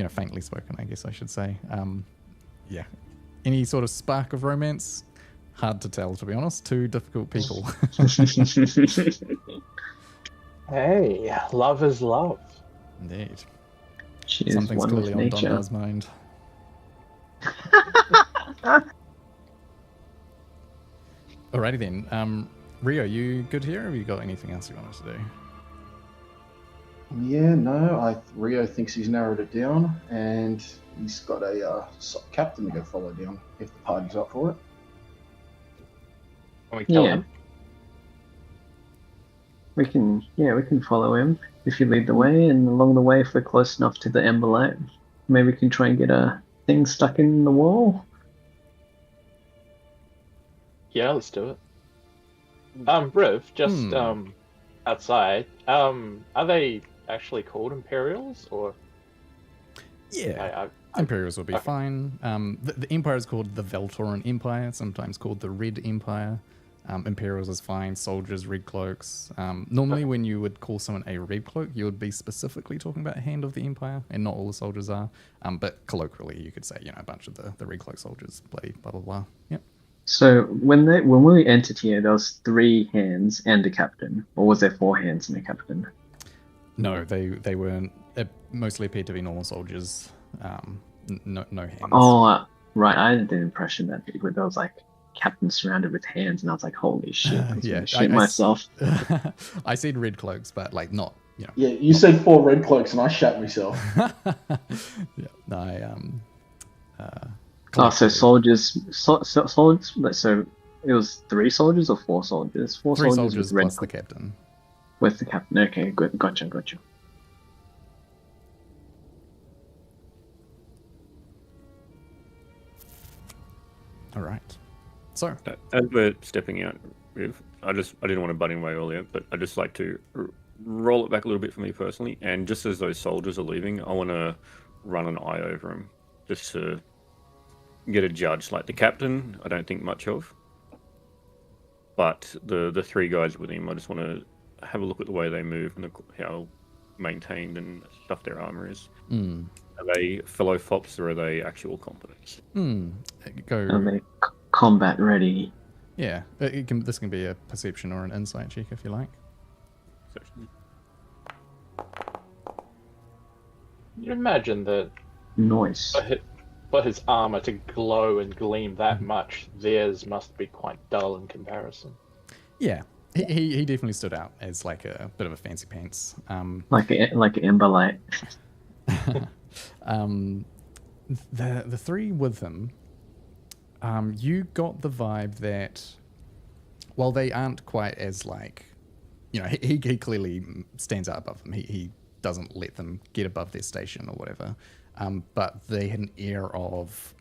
faintly spoken, I guess I should say. Yeah, any sort of spark of romance, hard to tell, to be honest. Two difficult people. Hey, love is love. Indeed. She is Something's one clearly with on nature. Donda's mind. Alrighty then. Rio, you good here? Or have you got anything else you want us to do? Yeah, no, Rio thinks he's narrowed it down, and he's got a captain to go follow down if the party's up for it. Can we kill Yeah. him? We can follow him if you lead the way, and along the way, if we're close enough to the Ember Light, maybe we can try and get a thing stuck in the wall. Yeah, let's do it. Riv, just outside. Are they actually called Imperials or? Yeah. Imperials would be okay. fine. The Empire is called the Veltoran Empire, sometimes called the Red Empire. Imperials is fine. Soldiers, red cloaks. Normally, when you would call someone a red cloak, you would be specifically talking about a hand of the Empire, and not all the soldiers are. But colloquially, you could say, a bunch of the red cloak soldiers play blah blah blah. Yep. So when we entered here, there was 3 hands and a captain, or was there 4 hands and a captain? No, they weren't. It mostly appeared to be normal soldiers. No hands. Oh, right. I had the impression that there was like captain surrounded with hands, and I was like, holy shit! I was yeah, gonna shit myself. I said red cloaks, but like not. Yeah, you said 4 red cloaks, and I shat myself. Yeah, no, Oh, so soldiers. So it was 3 soldiers or 4 soldiers? 4 3 soldiers soldiers with red plus the captain. with the captain. Okay, good. Gotcha. All right. So, As we're stepping out, I didn't want to butt in way earlier, but I just like to roll it back a little bit for me personally. And just as those soldiers are leaving, I want to run an eye over them just to get a judge. Like the captain, I don't think much of, but the 3 guys with him, I just want to have a look at the way they move and how maintained and stuff their armor is. Are they fellow fops or are they actual competents? Go. Are they combat ready? Yeah, this can be a perception or an insight check if you like. You imagine that Nice. for his armor to glow and gleam that much, theirs must be quite dull in comparison. Yeah, he definitely stood out as like a bit of a fancy pants. Like an ember light. The 3 with him, you got the vibe that while they aren't quite as like, you know, he clearly stands out above them. He doesn't let them get above their station or whatever. But they had an air of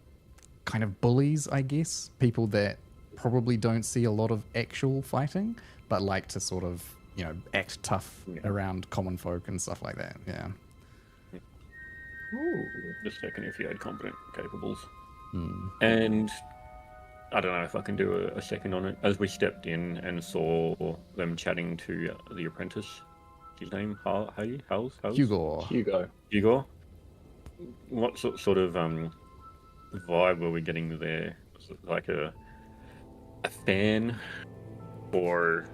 kind of bullies, I guess. People that probably don't see a lot of actual fighting, but like to sort of, you know, act tough around common folk and stuff like that. Yeah. Ooh. Just checking if you had competent capables. And I don't know if I can do a second on it. As we stepped in and saw them chatting to the apprentice, his name Hugo. What sort of vibe were we getting there? Was it like a fan or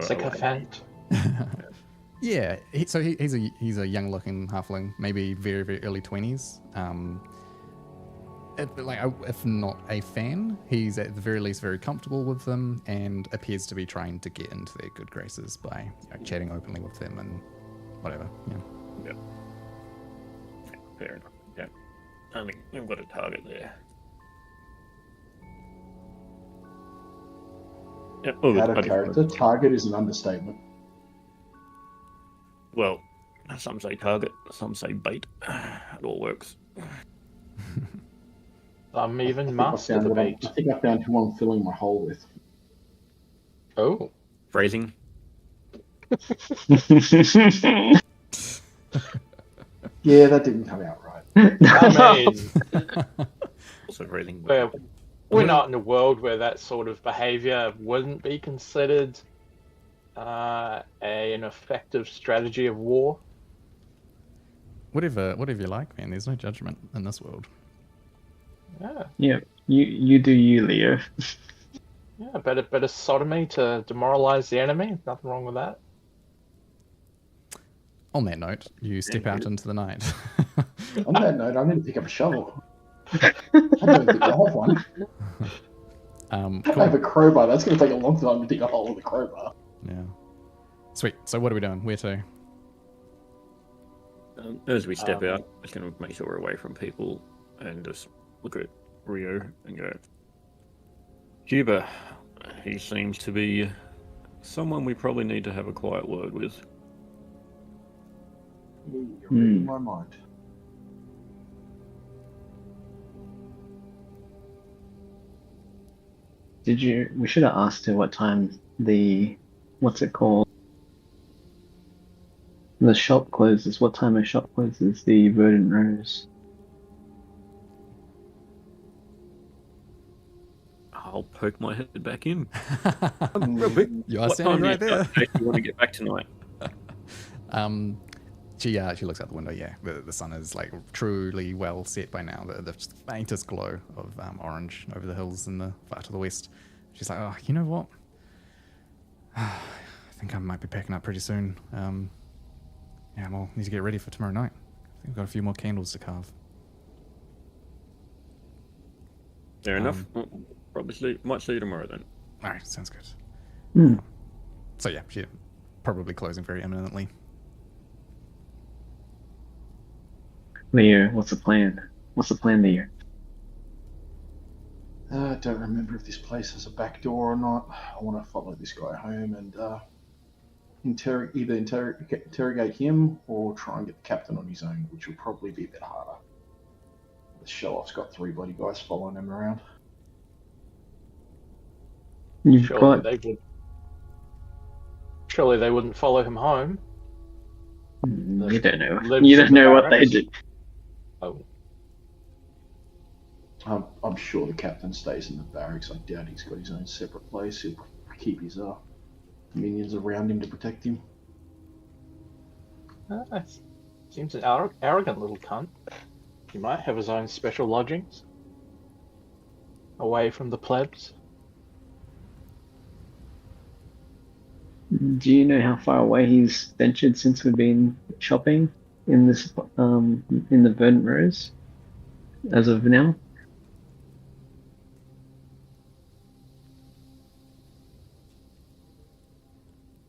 Sycophant? Yeah, he's a young-looking halfling, maybe very, very early 20s. If not a fan, he's at the very least very comfortable with them and appears to be trying to get into their good graces by chatting openly with them and whatever. Yeah. Yep. Fair enough. Yeah. I think we've got a target there. Yeah. Out of character, target is an understatement. Well, some say target, some say bait. It all works. Some even I master the bait. I think I found who I'm filling my hole with. Oh. Phrasing. Yeah, that didn't come out right. I mean, Also phrasing. we're not in a world where that sort of behavior wouldn't be considered an effective strategy of war. Whatever you like, man. There's no judgment in this world. Yeah. Yeah, you do you, Leo. Yeah, a bit of sodomy to demoralize the enemy. Nothing wrong with that. On that note, you step out into the night. On that note, I need to pick up a shovel. I don't think I have one. I have a crowbar. That's going to take a long time to dig a hole with a crowbar. Yeah. Sweet. So what are we doing? Where to? As we step out, just going to make sure we're away from people and just look at Rio and go, Cuba, he seems to be someone we probably need to have a quiet word with. You're reading my mind. We should have asked her what time what's it called? The shop closes. What time the shop closes? The Verdant Rose. I'll poke my head back in. You are standing right there. You want to get back tonight? She looks out the window. Yeah, the sun is like truly well set by now. The faintest glow of orange over the hills in the far to the west. She's like, oh, you know what? I think I might be packing up pretty soon. Yeah, we'll need to get ready for tomorrow night. I think we've got a few more candles to carve. Fair enough. Probably might see you tomorrow then. All right, sounds good. Mm. So yeah, she's probably closing very imminently. Leo, what's the plan? What's the plan, Leo? I don't remember if this place has a back door or not. I want to follow this guy home and interrogate him or try and get the captain on his own, which will probably be a bit harder. The show-off's got 3 bloody guys following him around. You've Surely got they would. Surely they wouldn't follow him home. you don't know. Lives You in don't the know what they barracks. do. Oh, I'm sure the captain stays in the barracks. I doubt he's got his own separate place. He'll keep his minions around him to protect him. seems an arrogant little cunt. He might have his own special lodgings, away from the plebs. Do you know how far away he's ventured since we've been shopping in this in the Verdant Rose as of now?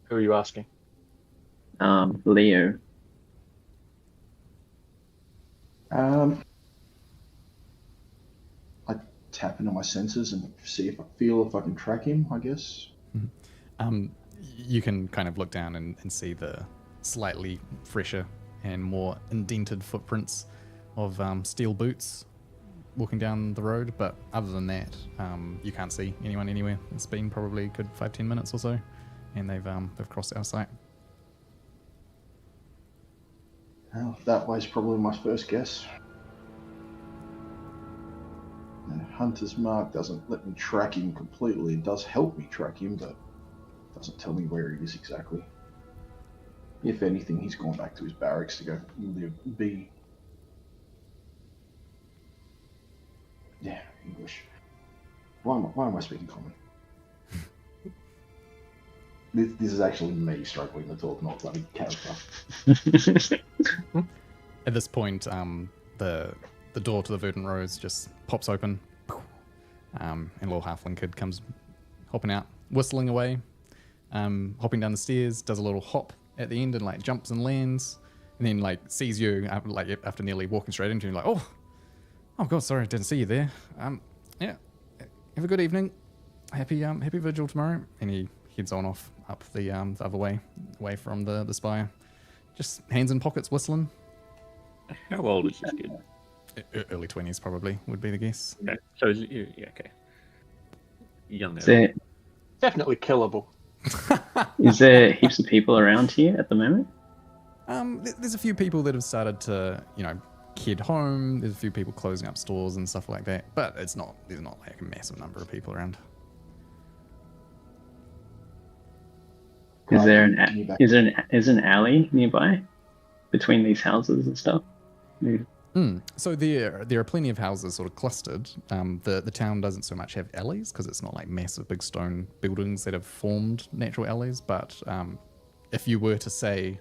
Who are you asking? Leo. I tap into my senses and see if I can track him, I guess. You can kind of look down and see the slightly fresher and more indented footprints of steel boots walking down the road, but other than that, you can't see anyone anywhere. It's been probably a good 5-10 minutes or so, and they've crossed our sight. Well, that way's probably my first guess. Hunter's Mark doesn't let me track him completely. It does help me track him, but doesn't tell me where he is exactly. If anything, he's gone back to his barracks to go be. Yeah, English. Why am I speaking common? This is actually me struggling to talk, not bloody character. At this point, the door to the Verdant Rose just pops open, and a little halfling kid comes hopping out, whistling away, hopping down the stairs, does a little hop at the end and like jumps and lands, and then like sees you after nearly walking straight into you, like, oh god, sorry, I didn't see you there. Yeah, have a good evening. Happy vigil tomorrow. And he heads on off up the other way, away from the spire, just hands in pockets, whistling. How old is this kid? Early 20s probably would be the guess. Okay. So okay. Young. Definitely killable. Is there heaps of people around here at the moment? There's a few people that have started to, head home. There's a few people closing up stores and stuff like that, but there's not like a massive number of people around. Is there an alley nearby between these houses and stuff? So there are plenty of houses sort of clustered. The town doesn't so much have alleys because it's not like massive big stone buildings that have formed natural alleys. But if you were to say,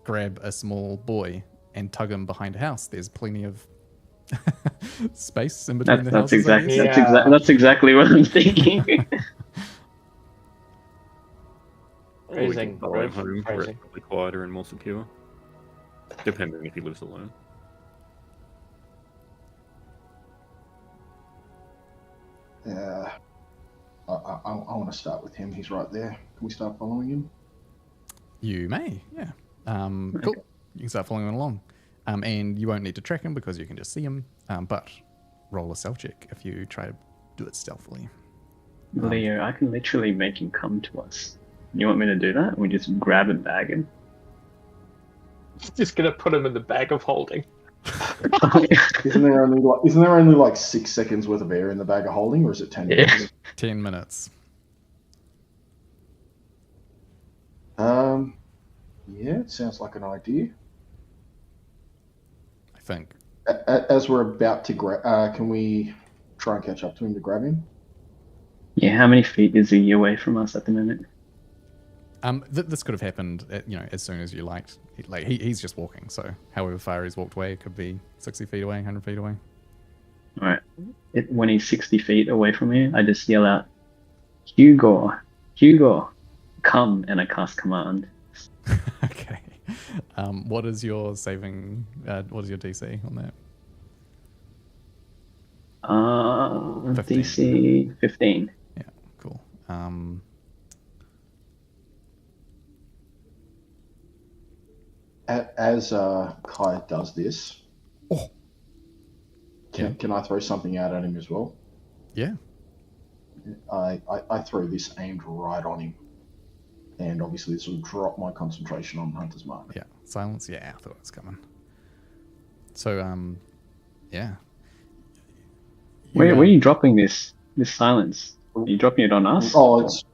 grab a small boy and tug him behind a house, there's plenty of space in between the houses. That's exactly what I'm thinking. Or we Raising can follow him boys, home, where raising. it's probably quieter and more secure. Depending if he lives alone. Yeah. I want to start with him. He's right there. Can we start following him? You may, yeah. Cool. You can start following him along. And you won't need to track him because you can just see him. But roll a stealth check if you try to do it stealthily. Leo, I can literally make him come to us. You want me to do that? We just grab and bag him. Just gonna put him in the bag of holding. Isn't there only like 6 seconds worth of air in the bag of holding, or is it 10 Yeah. minutes? 10 minutes. Yeah, it sounds like an idea. I think. As we're about to grab, can we try and catch up to him to grab him? Yeah, how many feet is he away from us at the moment? This could have happened, as soon as you liked. He's just walking, so however far he's walked away, it could be 60 feet away, 100 feet away. All right. When he's 60 feet away from me, I just yell out, Hugo, come, and I cast command. Okay. What is your saving? What is your DC on that? DC 15. Yeah, cool. As Kai does this, Oh. can I throw something out at him as well? Yeah. I throw this aimed right on him, and obviously this will drop my concentration on Hunter's Mark. Yeah. Silence. Yeah, I thought it was coming. So, yeah. Where are you dropping this silence? Are you dropping it on us? Oh, it's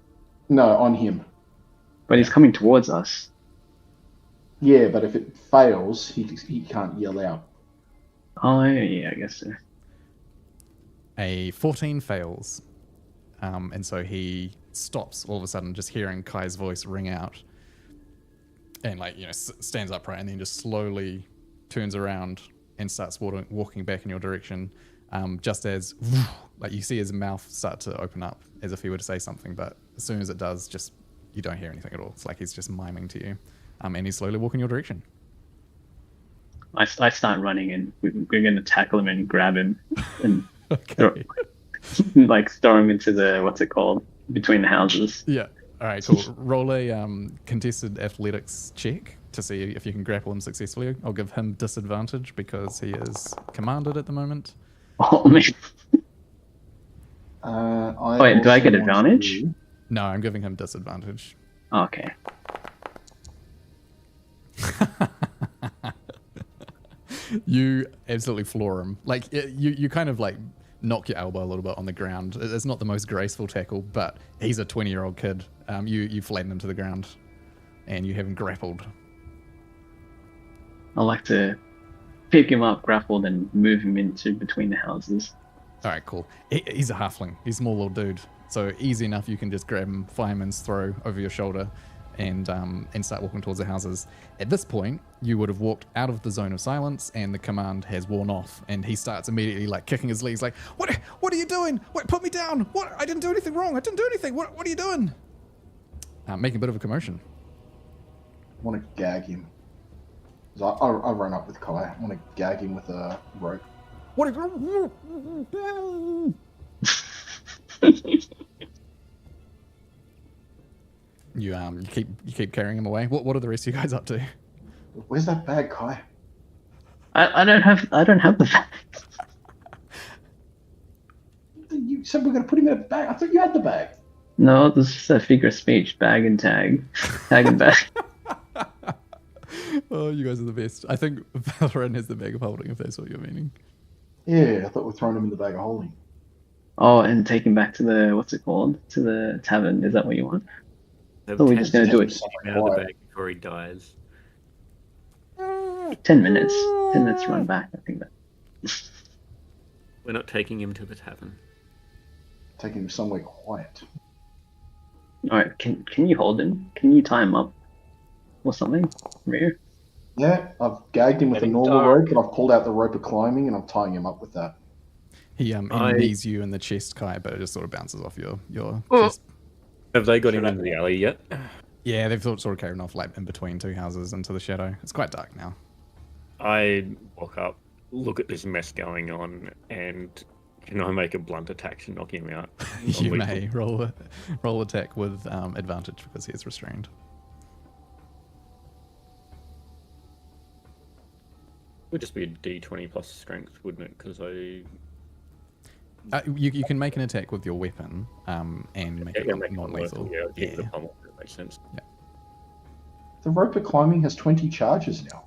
no on him. But he's coming towards us. Yeah, but if it fails, he can't yell out. Oh, yeah, I guess so. A 14 fails. And so he stops all of a sudden, just hearing Kai's voice ring out. And, like, you know, stands upright and then just slowly turns around and starts walking back in your direction. Just as, like, you see his mouth start to open up as if he were to say something. But as soon as it does, just, you don't hear anything at all. It's like he's just miming to you. And he's slowly walking your direction. I start running and we're going to tackle him and grab him and Okay. throw him into the, what's it called, between the houses. Yeah. All right, cool. Roll a contested athletics check to see if you can grapple him successfully. I'll give him disadvantage because he is commanded at the moment. Oh, man. Wait, do I get also want advantage? to- No, I'm giving him disadvantage. Okay. You absolutely floor him. Like, you kind of like knock your elbow a little bit on the ground. It's not the most graceful tackle, but he's a 20-year-old kid. You flatten him to the ground, and you have him grappled. I like to pick him up, grappled, and move him into between the houses. All right, cool. He's a halfling. He's a small little dude. So easy enough, you can just grab him, fireman's throw over your shoulder, and start walking towards the houses. At this point, you would have walked out of the zone of silence, and the command has worn off, and he starts immediately like kicking his legs, like, "What are you doing? Wait, put me down! What? I didn't do anything wrong. I didn't do anything. What are you doing?" Making a bit of a commotion. I want to gag him. So I run up with Kai. I want to gag him with a rope. What? You keep carrying him away. What are the rest of you guys up to? Where's that bag, Kai? I don't have the bag. You said we're going to put him in a bag. I thought you had the bag. No, this is a figure of speech. Bag and tag. Tag and bag. Oh, you guys are the best. I think Valorant has the bag of holding, if that's what you're meaning. Yeah, I thought we're throwing him in the bag of holding. Oh, and take him back to the, what's it called? To the tavern. Is that what you want? Have Oh, we're 10 just gonna do it. seconds to get out of the bag before he dies. 10 minutes. 10 minutes to run back. I think that. We're not taking him to the tavern. Taking him somewhere quiet. Alright, can you hold him? Can you tie him up? Or something? Rear? Yeah, I've gagged him with a Getting normal dark. rope, and I've pulled out the rope of climbing, and I'm tying him up with that. He knees you in the chest, Kai, but it just sort of bounces off your chest. Have they got him into the alley yet? Yeah, they've sort of carried him off like in between two houses into the shadow. It's quite dark now. I walk up, look at this mess going on, and can I make a blunt attack to knock him out? You Non-lethal. may roll attack with advantage because he is restrained. It would just be a D20 plus strength, wouldn't it? Because I You can make an attack with your weapon and make it make it non-lethal. Yeah, I'll give Yeah. the pummel. That makes sense. The rope of climbing has 20 charges now.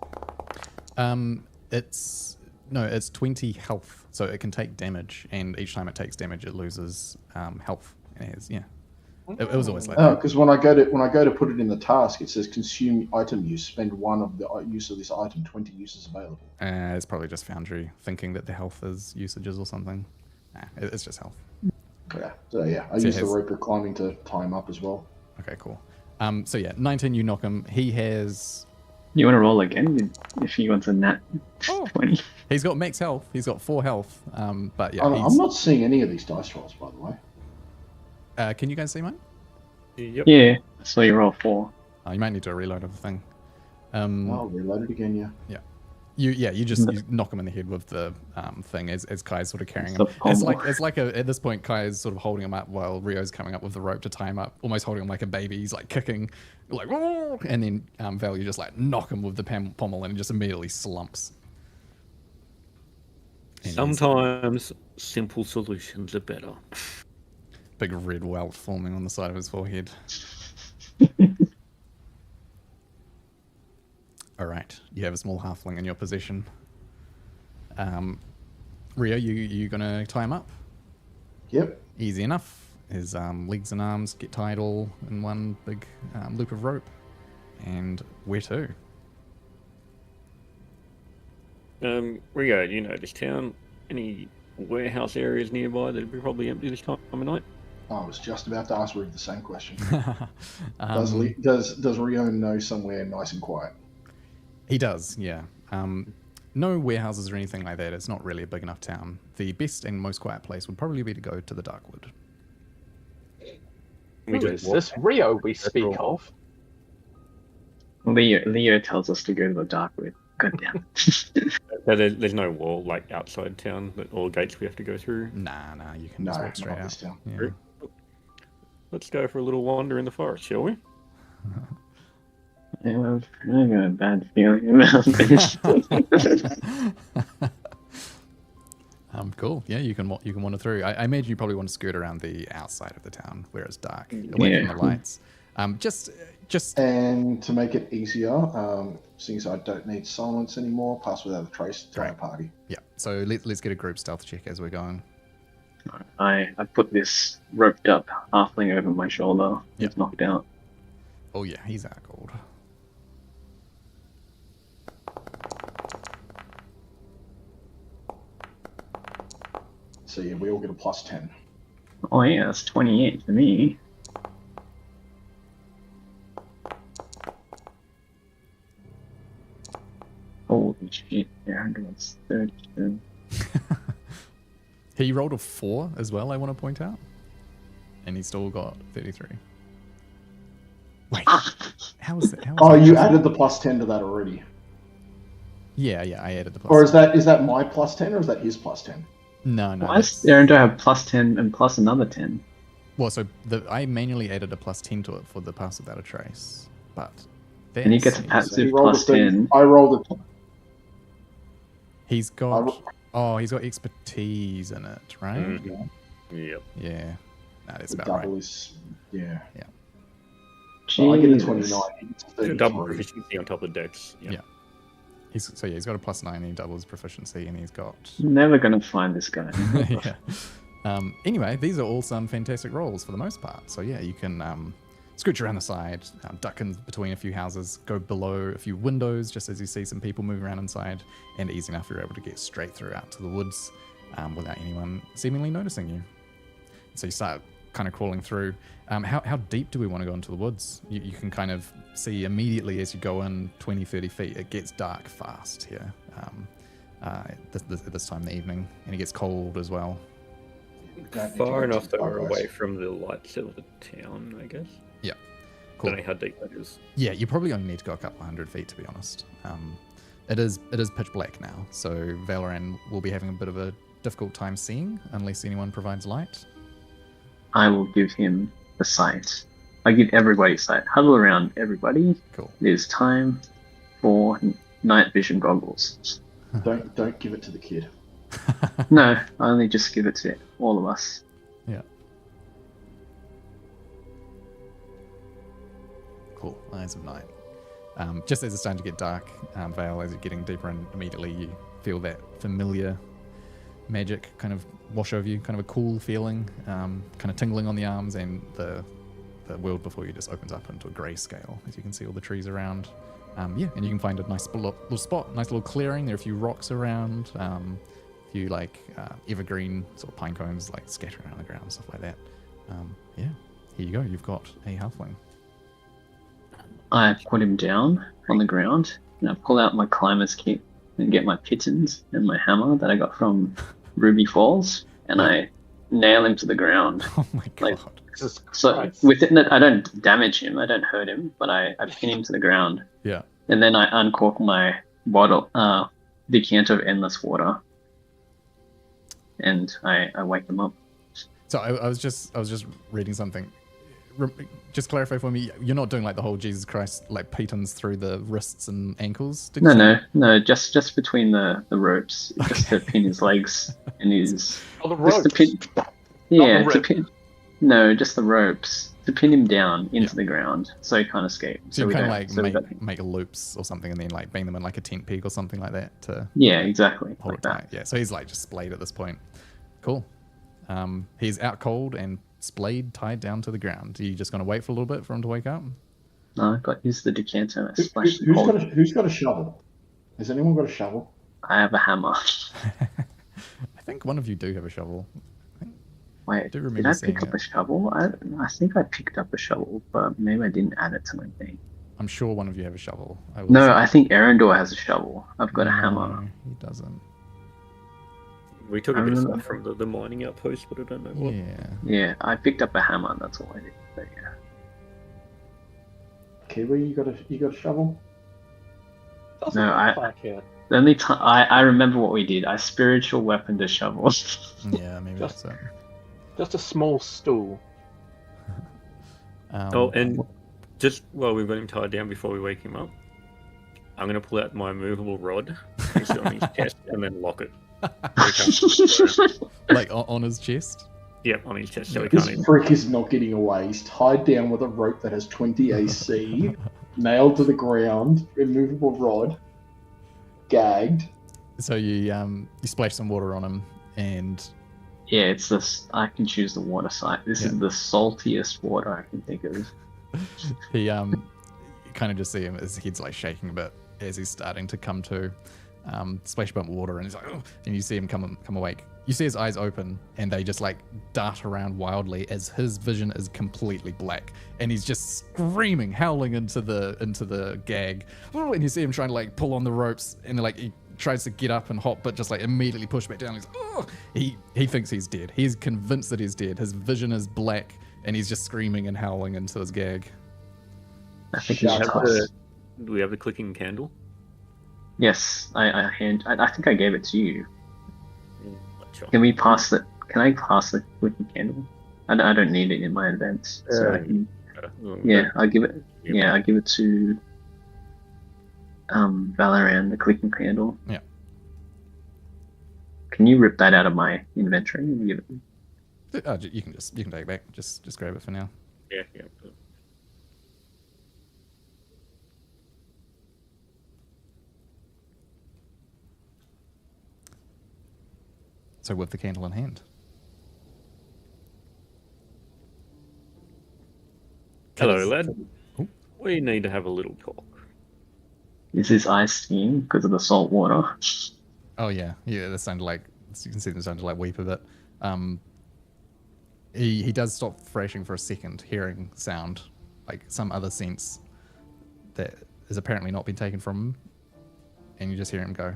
It's 20 health, so it can take damage, and each time it takes damage, it loses health. And it has, yeah, it was always like Oh, that. because when I go to put it in the task, it says consume item use. Spend one of the use of this item. 20 uses available. It's probably just Foundry thinking that the health is usages or something. Nah, it's just health. Yeah. So yeah, I So it use the has- rope of climbing to tie him up as well. Okay, cool. So yeah, 19, you knock him. He has. You want to roll again? If he wants a nat 20. He's got max health. He's got 4 health. But yeah, I'm not seeing any of these dice rolls, by the way. can you guys see mine? Yep. Yeah, so you roll 4. Oh, you might need to reload of the thing. I'll reload it again. Yeah. You just you knock him in the head with the thing as Kai's sort of carrying him. The pommel. It's like at this point Kai is sort of holding him up while Rio's coming up with the rope to tie him up, almost holding him like a baby. He's like kicking, like, "Whoa!" And then Val, you just like knock him with the pommel and he just immediately slumps. And Sometimes simple solutions are better. big red welt forming on the side of his forehead. All right, you have a small halfling in your possession. Rio, you gonna tie him up? Yep. Easy enough. His legs and arms get tied all in one big loop of rope. And where to? Rio, you know this town. Any warehouse areas nearby that'd be probably empty this time of night? I was just about to ask Reed the same question. Um, Does Rio know somewhere nice and quiet? He does, yeah. No warehouses or anything like that. It's not really a big enough town. The best and most quiet place would probably be to go to the Darkwood. We Who just is this Rio we speak of? Leo tells us to go to the Darkwood. God damn. There's no wall like outside town or gates we have to go through. Nah, you can No, just walk not straight this out. town. Yeah. True. Let's go for a little wander in the forest, shall we? I got a bad feeling about this. Cool. Yeah, you can wander through. I imagine you probably want to skirt around the outside of the town where it's dark, away from the lights. Just And to make it easier, since I don't need silence anymore, pass without a trace to our Great. party. yeah. So let's get a group stealth check as we're going. I put this roped up halfling over my shoulder. Yep. He's knocked out. Oh yeah, he's our gold. So yeah, we all get a +10. Oh yeah, that's 28 for me. Holy shit, Aaron was 32. He rolled a 4 as well, I want to point out. And he still got 33. Wait, how is that? Oh, you added the +10 to that already. Yeah, I added the plus. Or is that my +10 or is that his +10? No. Why does Aaron do have plus 10 and plus another 10? Well, so I manually added a +10 to it for the pass without a trace. But And he gets a seems- passive rolled plus a 30. 10. I rolled a He's I got... ro- Oh, he's got expertise in it, right? Mhm. Yep. Yeah. No, that's the about double right. is yeah. Jesus. I get a 29. He gets a Double 33. proficiency on top of dex. Yeah. He's got a +9 and he doubles scproficiency and he's got... Never gonna find this guy. yeah. Anyway, these are all some fantastic rolls for the most part. So yeah, you can scooch around the side, duck in between a few houses, go below a few windows just as you see some people moving around inside, and easy enough you're able to get straight through out to the woods without anyone seemingly noticing you. So you start kind of crawling through. How deep do we want to go into the woods? You can kind of see immediately as you go in 20, 30 feet, it gets dark fast here this time in the evening, and it gets cold as well. Don't need to Far go enough too that far, we're guys. away from the lights of the town, I guess. Yeah. Cool. Don't know how deep that is. Yeah, you probably only need to go a couple hundred feet, to be honest. It is pitch black now, so Valoran will be having a bit of a difficult time seeing unless anyone provides light. I will give him the sight. I give everybody sight. Huddle around, everybody. Cool. It is time for night vision goggles. Don't give it to the kid. No, I only just give it to all of us. Yeah. Cool. Eyes of night. Just as it's starting to get dark, Vale, as you're getting deeper in, immediately you feel that familiar magic kind of wash over you, kind of a cool feeling, kind of tingling on the arms, and the world before you just opens up into a grey scale as you can see all the trees around. Yeah, and you can find a nice little spot, nice little clearing. There are a few rocks around, a few evergreen sort of pine cones like scattered around the ground, stuff like that. Yeah, here you go. You've got a halfling. I put him down on the ground and I pull out my climber's kit and get my pitons and my hammer that I got from Ruby Falls and I nail him to the ground. Oh my god. Like, Jesus So Christ. with it, I don't damage him, I don't hurt him, but I pin him to the ground. Yeah. And then I uncork my bottle, decanter of endless water, and I wake them up. So I was just reading something. Just clarify for me. You're not doing like the whole Jesus Christ like pitons through the wrists and ankles. Did you say? No, just between the ropes, just to pin his legs and his. Oh, the Just to ropes. pin, yeah, the to rope. pin. No, just the ropes to pin him down into the ground, so he can't escape. So you we kind of don't- like so we don't- make loops or something, and then like bang them in like a tent peg or something like that to Yeah, exactly. hold Like it that. tight. Yeah. So he's like just splayed at this point. Cool. He's out cold and splayed, tied down to the ground. Are you just gonna wait for a little bit for him to wake up? No, I got use the decanter and I splashed the Who's cold. who's got a shovel? Has anyone got a shovel? I have a hammer. I think one of you do have a shovel. Wait, do did remember I seeing pick up it. a shovel? I think I picked up a shovel, but maybe I didn't add it to my thing. I'm sure one of you have a shovel. I will No, say. I think Arendor has a shovel. I've got a hammer. No, he doesn't. We took I a bit of remember. stuff from the mining outpost, but I don't know what. Yeah. Yeah, I picked up a hammer. That's all I did. But yeah. Kiwi, you got a shovel? Doesn't No, look I- like it. The only time I remember what we did. I spiritual weaponed a shovel. Yeah, maybe Just- that's it. Just a small stool. Oh, and just while we've got him tied down before we wake him up, I'm going to pull out my movable rod, place it on his chest, and then lock it. like on his chest. Yep, on his chest, so he This can't even. prick is not getting away. He's tied down with a rope that has 20 AC, nailed to the ground, immovable rod, gagged. So you splash some water on him, and Yeah, it's this. I can choose the water site. This is the saltiest water I can think of. he you kind of just see him, his head's like shaking a bit as he's starting to come to. Splash a bit of water, and he's like, oh, and you see him come awake. You see his eyes open, and they just like dart around wildly as his vision is completely black, and he's just screaming, howling into the gag. And you see him trying to like pull on the ropes, and like he tries to get up and hop, but just like immediately push back down. He's like, oh! He thinks he's dead. He's convinced that he's dead. His vision is black, and he's just screaming and howling into his gag. I think Shut it's up. toss. Do we have the clicking candle? Yes, I think I gave it to you. Not sure. Can we pass the? Can I pass the clicking candle? I don't need it in my events. So I can, yeah, I'll give it. Yeah, I'll give it to Valerian, the clicking candle. Yeah. Can you rip that out of my inventory and give it? Oh, you can take it back. Just grab it for now. Yeah. So with the candle in hand. Hello, lad. Oh. We need to have a little talk. Is his eyes stinging because of the salt water? Oh yeah, that sounded like, you can see them starting to like weep a bit. He does stop thrashing for a second, hearing sound, like some other sense that has apparently not been taken from him, and you just hear him go.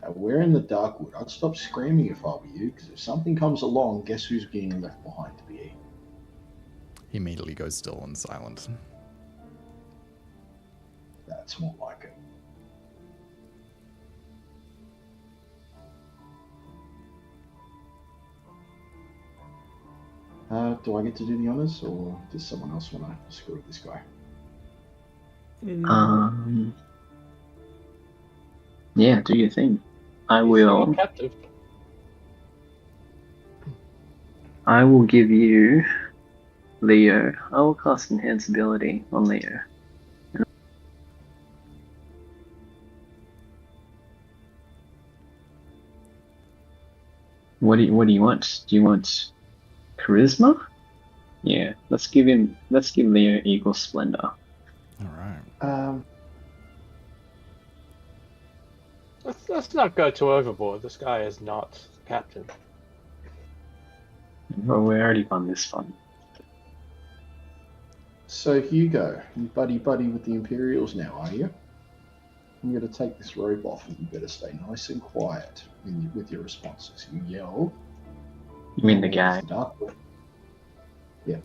We're in the Darkwood. I'd stop screaming if I were you, because if something comes along, guess who's getting left behind to be eaten? He immediately goes still and silent. That's more like it. Do I get to do the honors, or does someone else want to screw with this guy? Yeah, do your thing. I He's will. still captive. I will give you Leo. I will cast Enhance Ability on Leo. What do you want? Do you want Charisma? Yeah, let's give Leo Eagle Splendor. All right. Let's not go too overboard. This guy is not captain. Well, we already won this one. So Hugo, you buddy with the Imperials now, are you? I'm going to take this rope off, and you better stay nice and quiet with your responses. You yell. You mean the "It's gag? Darkwood." Yeah.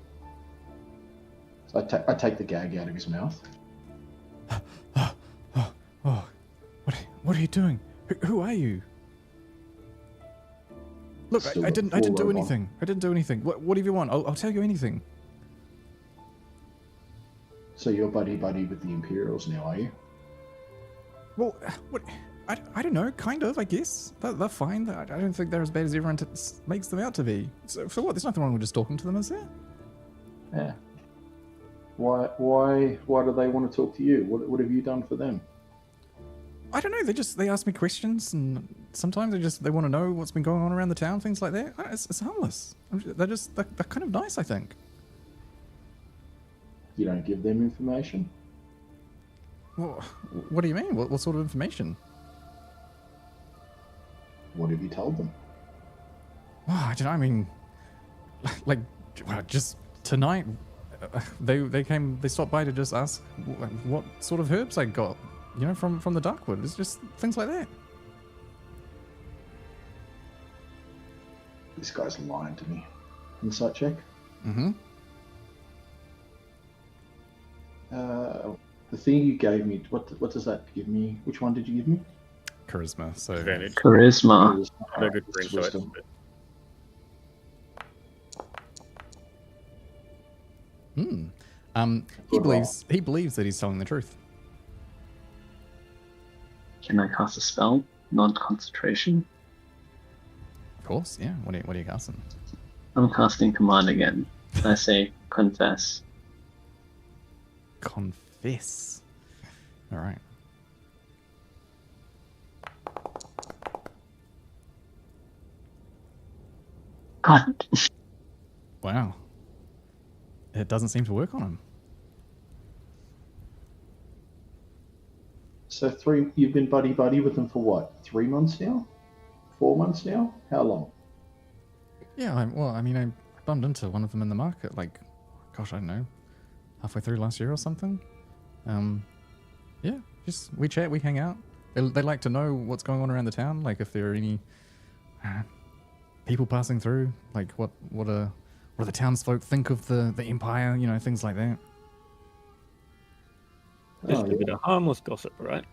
So I take the gag out of his mouth. Oh, what are you doing? Who are you? Look, Still I got didn't full do robe on. anything. I didn't do anything. What do you want? I'll tell you anything. So you're buddy with the Imperials now, are you? Well, what? I don't know. Kind of, I guess. They're fine. I don't think they're as bad as everyone makes them out to be. So for what? There's nothing wrong with just talking to them, is there? Yeah. Why do they want to talk to you? What have you done for them? I don't know. They ask me questions, and sometimes they want to know what's been going on around the town, things like that. It's harmless. They're kind of nice, I think. You don't give them information? Well, what do you mean? What sort of information? What have you told them? Oh, I don't know. I mean, like, well, just tonight, they stopped by to just ask what sort of herbs I got, you know, from the Darkwood. It's just things like that. This guy's lying to me. Insight check. Mm-hmm. The thing you gave me, what does that give me? Which one did you give me? Charisma. So Advantage. Charisma. No good for It's insight. wisdom. he Good believes that he's telling the truth. Can I cast a spell? Non-concentration. Of course, yeah. What are you casting? I'm casting command again. I say confess. Confess. All right. God. Wow. It doesn't seem to work on him. So you've been buddy with them for what? 3 months now? 4 months now? How long? Yeah, I bumped into one of them in the market, like, gosh, I don't know, halfway through last year or something. Yeah, just we chat, we hang out. They like to know what's going on around the town, like if there are any people passing through, like what do the townsfolk think of the Empire, you know, things like that. Just Oh, a bit of harmless gossip, right?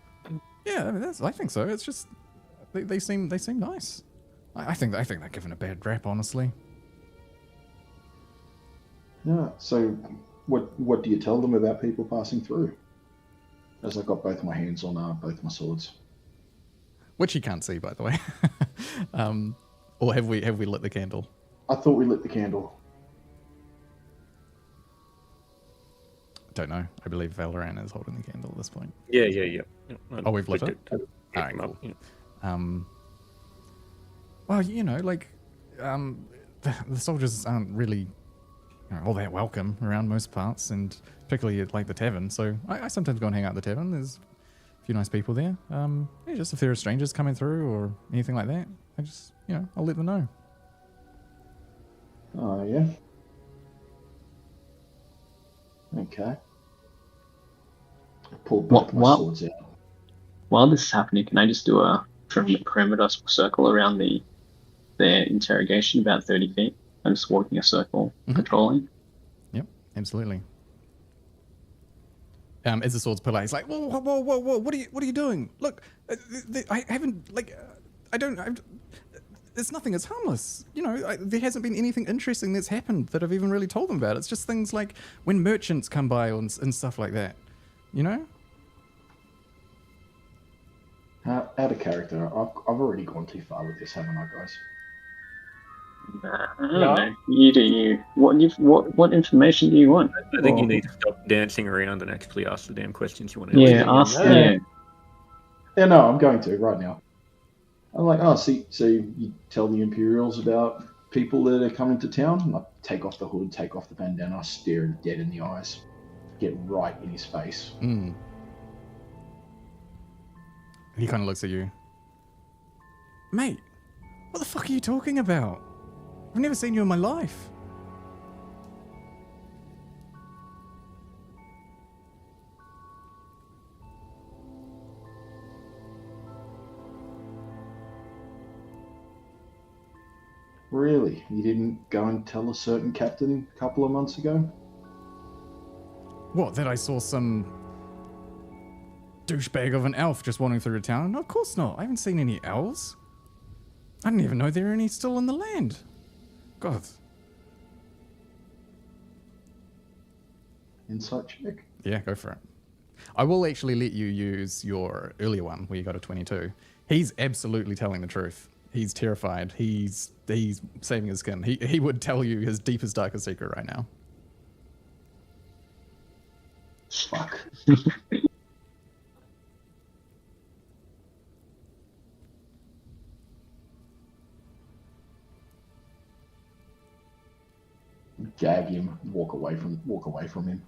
Yeah, I mean, I think so. It's just they seem nice. I think they're given a bad rap, honestly. Yeah. So what do you tell them about people passing through? As I got both my hands on both my swords. Which you can't see, by the way. Or have we lit the candle? I thought we lit the candle. Don't know. I believe Valoran is holding the candle at this point. Yeah. Oh, we've lit it? to pick Alright, him up, cool. yeah. Well, you know, like, the soldiers aren't really, you know, all that welcome around most parts, and particularly at, like, the tavern. So I sometimes go and hang out at the tavern. There's a few nice people there. Yeah, just if there are strangers coming through or anything like that, I just, you know, I'll let them know. Oh, yeah. Okay. I pulled both my What? swords out. While this is happening, can I just do a perimeter circle around their interrogation, about 30 feet? I'm just walking a circle, patrolling. Yep, absolutely. As the swords pull out, he's like, whoa, what are you doing? Look, I haven't, like, it's nothing, it's harmless. You know, there hasn't been anything interesting that's happened that I've even really told them about. It's just things like when merchants come by and stuff like that, you know? Out of character, I've already gone too far with this, haven't I, guys? Nah, I don't know. You do you. What information do you want? I think you Or- need to stop dancing around and actually ask the damn questions you want to Yeah, ask. ask. Yeah. Yeah. Yeah, no, I'm going to right now. I'm like, oh, so you tell the Imperials about people that are coming to town? And I take off the hood, take off the bandana, stare him dead in the eyes, get right in his face. Mm. He kind of looks at you. Mate, what the fuck are you talking about? I've never seen you in my life. Really? You didn't go and tell a certain captain a couple of months ago? What, that I saw some douchebag of an elf just wandering through the town. No, of course not. I haven't seen any elves. I didn't even know there are any still in the land. God. Insight check. Yeah, go for it. I will actually let you use your earlier one where you got a 22. He's absolutely telling the truth. He's terrified. He's saving his skin. He would tell you his deepest, darkest secret right now. Fuck. Gag him. Walk away from him.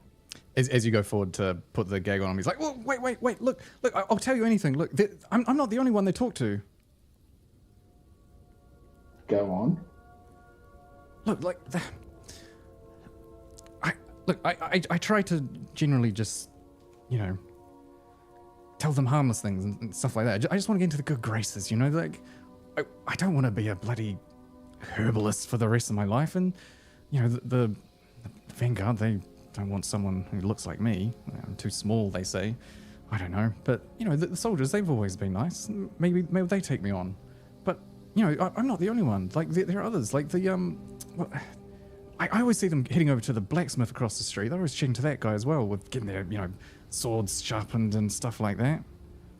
As you go forward to put the gag on him, he's like, "Whoa, wait, look, I'll tell you anything. Look, I'm not the only one they talk to. Go on. Look, like, I try to generally just, you know, tell them harmless things and stuff like that. I just want to get into the good graces, you know, like, I don't want to be a bloody herbalist for the rest of my life. And, you know, the Vanguard, they don't want someone who looks like me. I'm too small, they say. I don't know. But, you know, the soldiers, they've always been nice. Maybe they take me on. But, you know, I'm not the only one. Like, there are others. Like, I always see them heading over to the blacksmith across the street. They're always chatting to that guy as well, with getting their, you know, swords sharpened and stuff like that.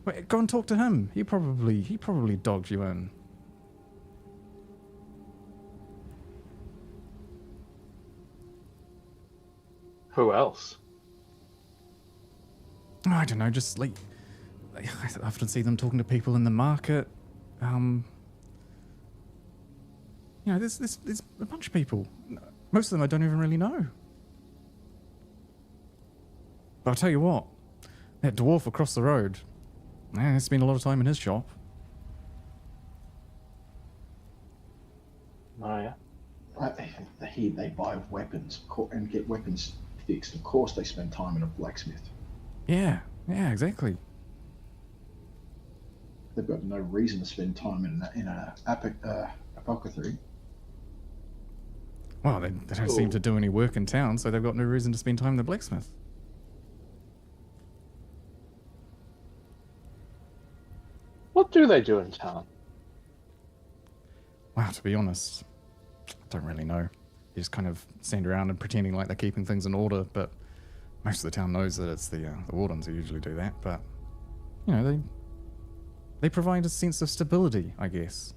Wait, go and talk to him. He probably dogged you in. Who else? Oh, I don't know, just like I often see them talking to people in the market. You know, there's a bunch of people. Most of them I don't even really know. But I'll tell you what, that dwarf across the road, I spent a lot of time in his shop. Oh yeah. They buy weapons and get weapons fixed. Of course, they spend time in a blacksmith. Yeah, exactly. They've got no reason to spend time in a apothecary. Well, they don't seem to do any work in town, so they've got no reason to spend time in the blacksmith. What do they do in town? Wow, to be honest, I don't really know. They just kind of stand around and pretending like they're keeping things in order, but most of the town knows that it's the wardens who usually do that. But, you know, they provide a sense of stability, I guess.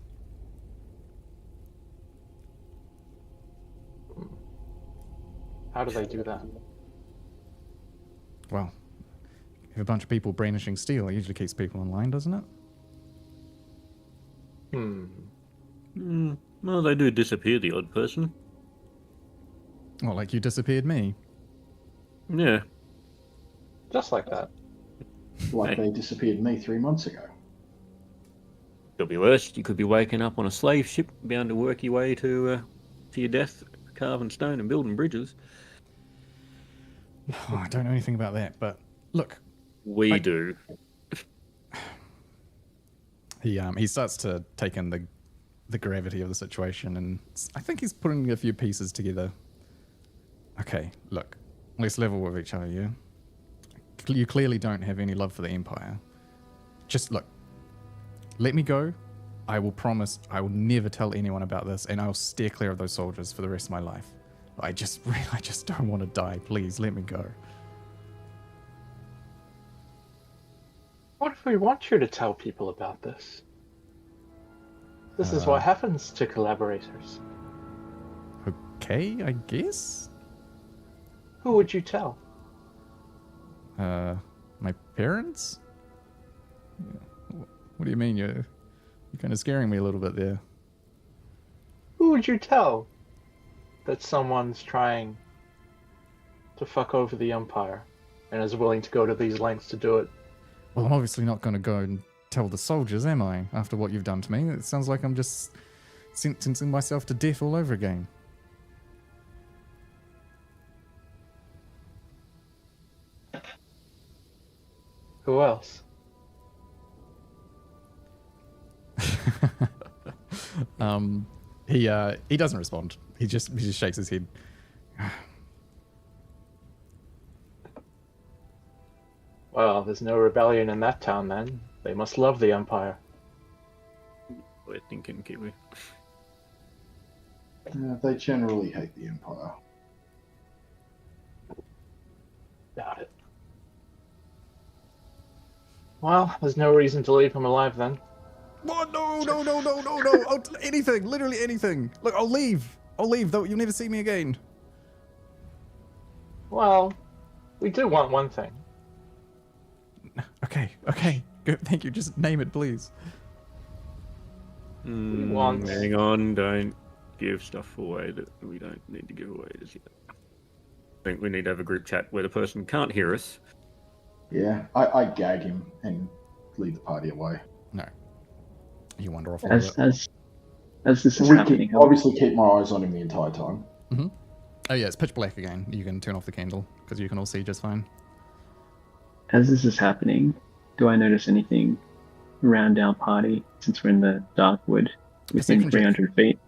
How do they do that? Well, if a bunch of people brandishing steel, it usually keeps people in line, doesn't it? Well, they do disappear the odd person. Well, like you disappeared me. Yeah. Just like that. Like they disappeared me 3 months ago. Could be worse. You could be waking up on a slave ship, bound to work your way to your death, carving stone and building bridges. Oh, I don't know anything about that, but look. We do. He starts to take in the gravity of the situation, and I think he's putting a few pieces together. Okay, look, let's level with each other, yeah? You clearly don't have any love for the Empire. Just look, let me go. I will promise I will never tell anyone about this, and I'll steer clear of those soldiers for the rest of my life. I just don't want to die. Please, let me go. What if we want you to tell people about this? This is what happens to collaborators. Okay, I guess? Who would you tell? My parents? What do you mean? You're kind of scaring me a little bit there. Who would you tell that someone's trying to fuck over the Empire and is willing to go to these lengths to do it? Well, I'm obviously not going to go and tell the soldiers, am I? After what you've done to me, it sounds like I'm just sentencing myself to death all over again. Who else? He doesn't respond. He just shakes his head. Well, there's no rebellion in that town then. They must love the Empire. We're thinking, Kiwi. They generally hate the Empire. Doubt it. Well, there's no reason to leave him alive then. What? No. Anything, literally anything. Look, I'll leave. Though you'll never see me again. Well, we do want one thing. Okay. Good. Thank you. Just name it, please. want- Hang on, don't give stuff away that we don't need to give away just yet. I think we need to have a group chat where the person can't hear us. Yeah, I gag him and lead the party away. No. You wander off a little As bit. as this is We happening, can obviously keep my eyes on him the entire time. Oh yeah, it's pitch black again. You can turn off the candle because you can all see just fine. as this is happening, do I notice anything around our party since we're in the dark wood within Perception check. 300 feet?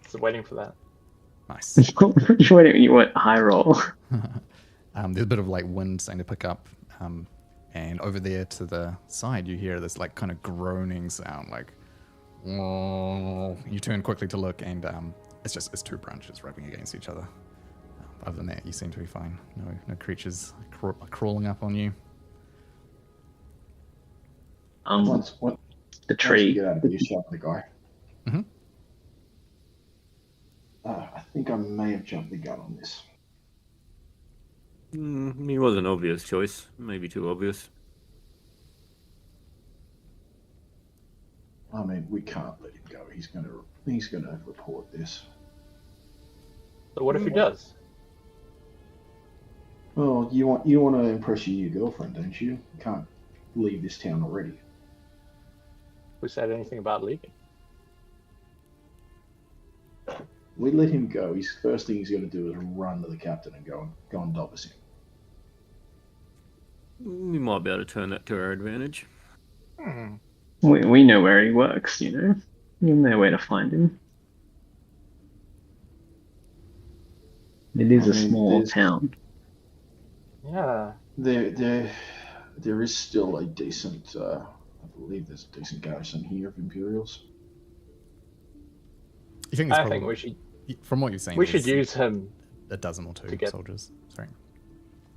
Just waiting for that. Nice. You want high roll? There's a bit of like wind starting to pick up, and over there to the side you hear this like kind of groaning sound, like. You turn quickly to look, and it's two branches rubbing against each other. Other than that, you seem to be fine. No creatures crawling up on you. Once The you tree. get out of earshot of the guy. Mhm. I think I may have jumped the gun on this. He was an obvious choice, maybe too obvious. I mean, we can't let him go. He's gonna report this. So what if he does? Well, you want to impress your new girlfriend, don't you? You can't leave this town already. Who said anything about leaving? We let him go. His first thing he's going to do is run to the captain and go and dobbers him. We might be able to turn that to our advantage. We know where he works, you know. You know where to find him. It is I a mean, small there's- town. Yeah. There is still a decent, I believe there's a decent garrison here of Imperials. You think there's I probably, think we should from what you're saying, we should there's use him. a dozen or two to get- soldiers. Sorry.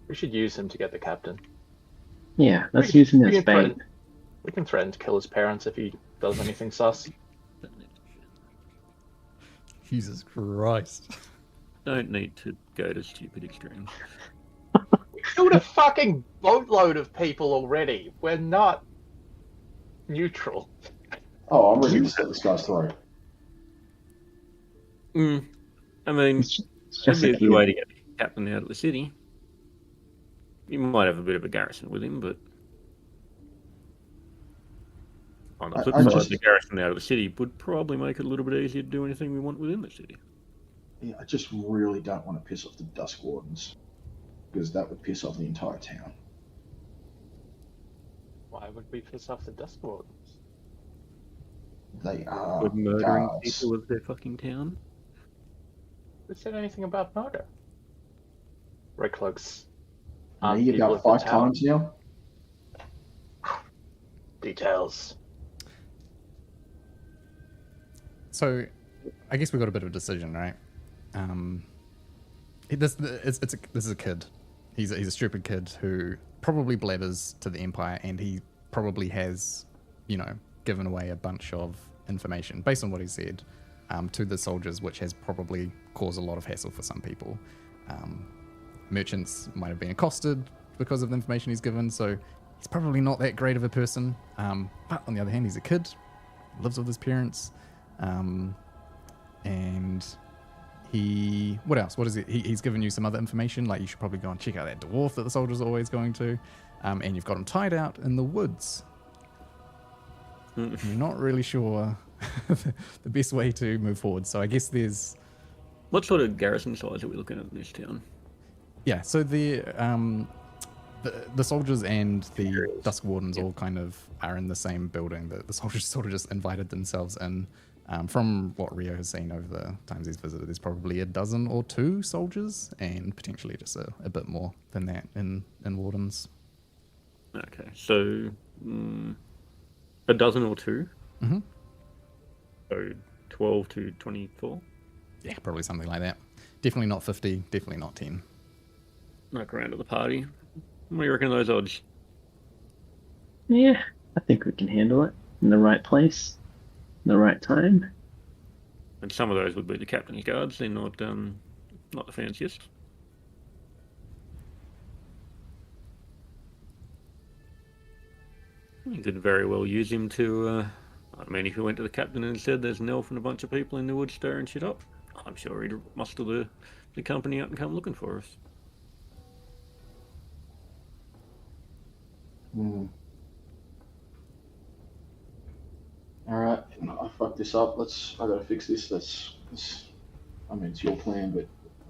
We should use him to get the captain. Yeah, let's We- use him we as can bait. threaten- We can threaten to kill his parents if he does anything sus. Jesus Christ. Don't need to go to stupid extremes. We killed a fucking boatload of people already. We're not neutral. Oh, I'm ready to set this guy's throat. I mean, It's that'd just be a a good way to kid. get the captain out of the city. You might have a bit of a garrison with him, but on the I- flip I side, just- the garrison out of the city would probably make it a little bit easier to do anything we want within the city. Yeah, I just really don't want to piss off the Dusk Wardens, because that would piss off the entire town. Why would we piss off the Dust Wardens? They are With murdering guards. people of their fucking town. Who said anything about murder? Red Cloaks. Me people about of the 5 town. times now. Details. So, I guess we've got a bit of a decision, right? This is a kid. He's a stupid kid who probably blathers to the Empire, and he probably has, given away a bunch of information based on what he said to the soldiers, which has probably caused a lot of hassle for some people. Merchants might have been accosted because of the information he's given, so he's probably not that great of a person. But on the other hand, he's a kid, lives with his parents, and what else? What is it? He's given you some other information, like you should probably go and check out that dwarf that the soldiers are always going to, and you've got him tied out in the woods. You're not really sure the best way to move forward, so I guess there's... What sort of garrison size are we looking at in this town? Yeah, so the soldiers and the Dusk Wardens all kind of are in the same building. The soldiers sort of just invited themselves in From what Rio has seen over the times he's visited, there's probably a dozen or two soldiers, and potentially just a bit more than that in Wardens. Okay, so a dozen or two. Mhm. So 12 to 24. Yeah, probably something like that. Definitely not 50, definitely not 10. Knock around at the party. What do you reckon of those odds? Yeah, I think we can handle it in the right place, in the right time. And some of those would be the captain's guards. They're not the fanciest. You could very well use him to. I mean, if you went to the captain and said there's an elf and a bunch of people in the woods stirring shit up, I'm sure he'd muster the company up and come looking for us. Alright, I fucked this up. I gotta fix this. I mean, it's your plan, but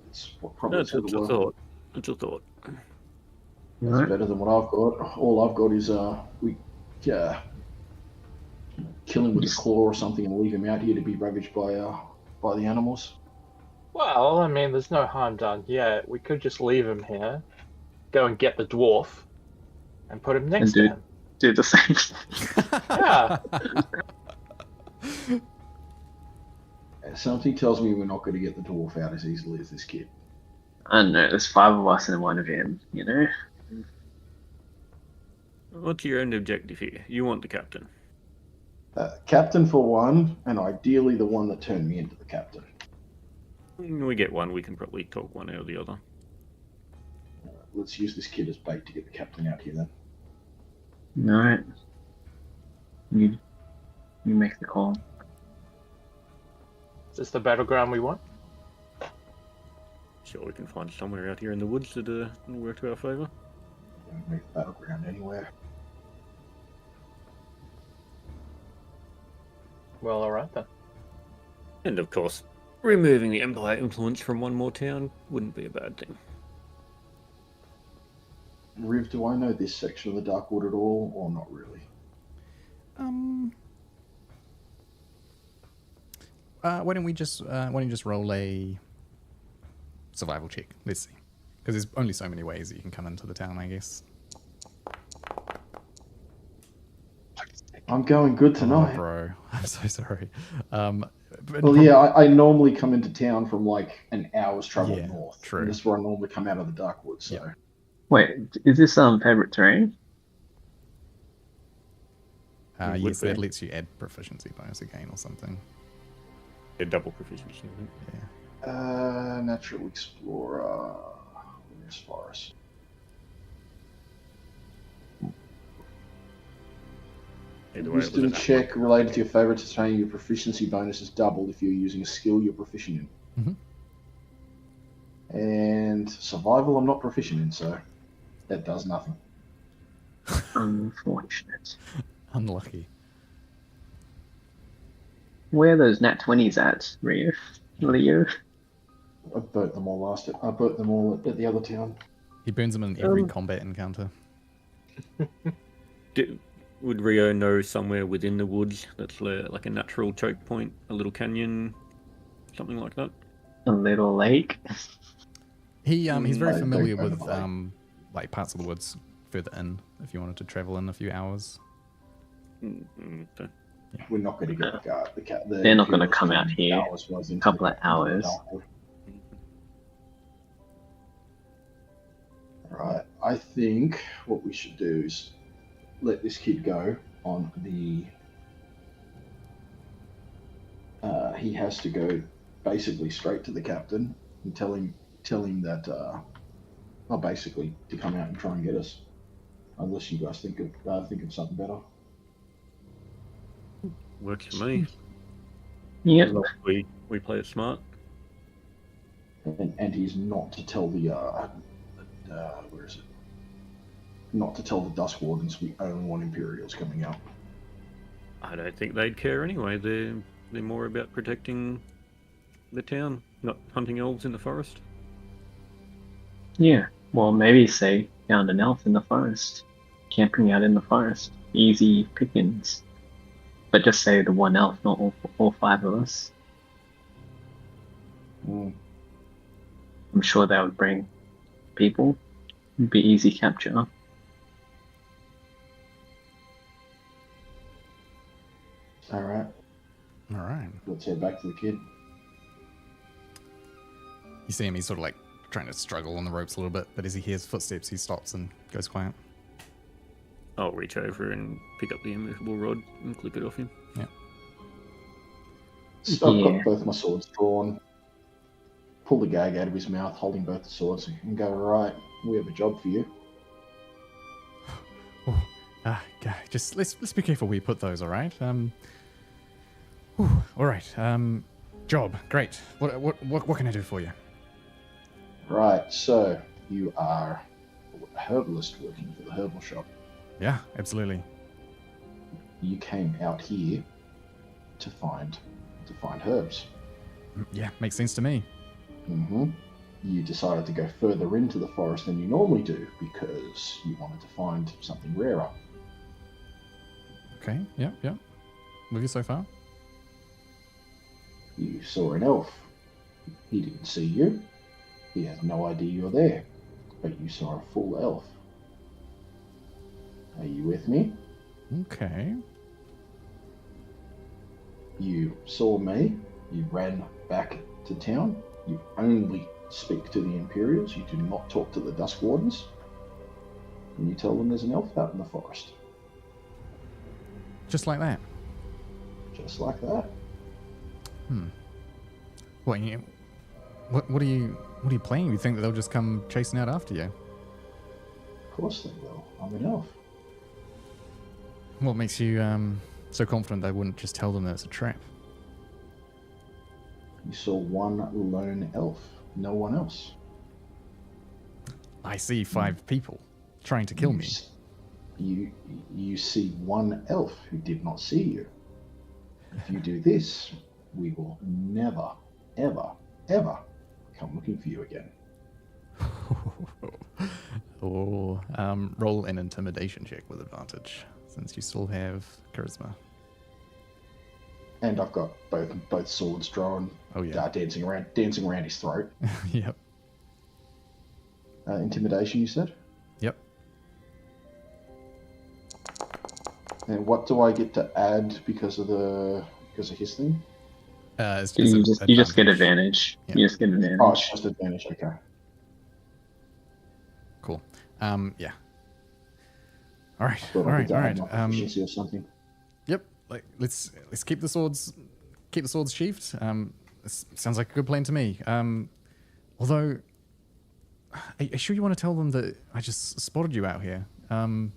it's probably That's for a the world. thought. It's a thought. It's Alright. better than what I've got. All I've got is we kill him with a claw or something and leave him out here to be ravaged by the animals. Well, I mean, there's no harm done yet. We could just leave him here, go and get the dwarf, and put him next to him. Do the same. Yeah. Something tells me we're not going to get the dwarf out as easily as this kid. I don't know, there's 5 of us and 1 of him, you know? What's your end objective here? You want the captain. Captain for one, and ideally the one that turned me into the captain. We get one. We can probably talk one out of the other. Let's use this kid as bait to get the captain out here then. Alright. You make the call. Is this the battleground we want? Sure, we can find somewhere out here in the woods that will work to our favour. Don't make the battleground anywhere. Well, alright then. And of course, removing the Empire influence from one more town wouldn't be a bad thing. Riv, do I know this section of the Darkwood at all, or not really? Why don't you just roll a survival check? Let's see, because there's only so many ways that you can come into the town, I guess. I'm going good tonight. Oh, bro, I'm so sorry. But Well, yeah, I normally come into town from like an hour's travel Yeah, north. true. And this is where I normally come out of the Darkwood, so... Yeah. Wait, is this favorite terrain? Would yes, be. that lets you add proficiency bonus again or something. A double proficiency, I think. Yeah. Natural Explorer... Where's Forest? Either way, it was Wisdom a check related to your favorite terrain, your proficiency bonus is doubled if you're using a skill you're proficient in. And survival I'm not proficient in, so that does nothing. Unfortunate. Unlucky. Where are those nat 20s at, Rio? Leo? I burnt them all at the other town. He burns them in every combat encounter. Would Rio know somewhere within the woods that's like a natural choke point, a little canyon, something like that? A little lake? He's very I familiar don't with know. like parts of the woods further in if you wanted to travel in a few hours. Okay. We're not going to get the cat. They're not gonna come out here a couple of hours. Right. I think what we should do is let this kid go on the. He has to go basically straight to the captain and tell him that. Well, basically to come out and try and get us. Unless you guys think of something better. Works for me. Yep. As long as we play it smart. And he's not to tell the where is it? Not to tell the Dusk Wardens we only want Imperials coming out. I don't think they'd care anyway. They're more about protecting the town, not hunting elves in the forest. Yeah. Well, maybe say found an elf in the forest. Camping out in the forest. Easy pickings. But just say the one elf, not all five of us. Mm. I'm sure that would bring people. It'd be easy capture. All right, All right. let's head back to the kid. You see him, he's sort of like trying to struggle on the ropes a little bit, but as he hears footsteps, he stops and goes quiet. I'll reach over and pick up the immovable rod and click it off him. So I've Yeah. got both my swords drawn. Pull the gag out of his mouth, holding both the swords, and go, right, we have a job for you. Just let's be careful where you put those, all right? All right. Job, great. What can I do for you? Right, so you are a herbalist working for the herbal shop. Yeah, absolutely. You came out here to find herbs. Yeah, makes sense to me. Mm-hmm. You decided to go further into the forest than you normally do because you wanted to find something rarer. Okay, yeah. With you so far? You saw an elf. He didn't see you. He has no idea you're there. But you saw a full elf. Are you with me? Okay. You saw me. You ran back to town. You only speak to the Imperials. You do not talk to the Dusk Wardens. And you tell them there's an elf out in the forest. Just like that. Just like that. What are you playing? You think that they'll just come chasing out after you? Of course they will. I'm an elf. What makes you so confident they wouldn't just tell them that it's a trap? You saw one lone elf. No one else. I see 5 people trying to kill me. You see one elf who did not see you. If you do this, we will never, ever, ever come looking for you again. Roll an intimidation check with advantage, since you still have charisma. And I've got both swords drawn. Oh yeah. Dancing around his throat. Yep. Intimidation, you said. Yep. And what do I get to add because of his thing? It's You just get advantage. advantage. Yeah. You just get advantage. Oh, it's just advantage. Okay. Cool. Yeah. All right. Thought All I right. could All add right. my proficiency or something. Yep. Like let's keep the swords sheathed. This sounds like a good plan to me. Although, are you sure you want to tell them that I just spotted you out here? You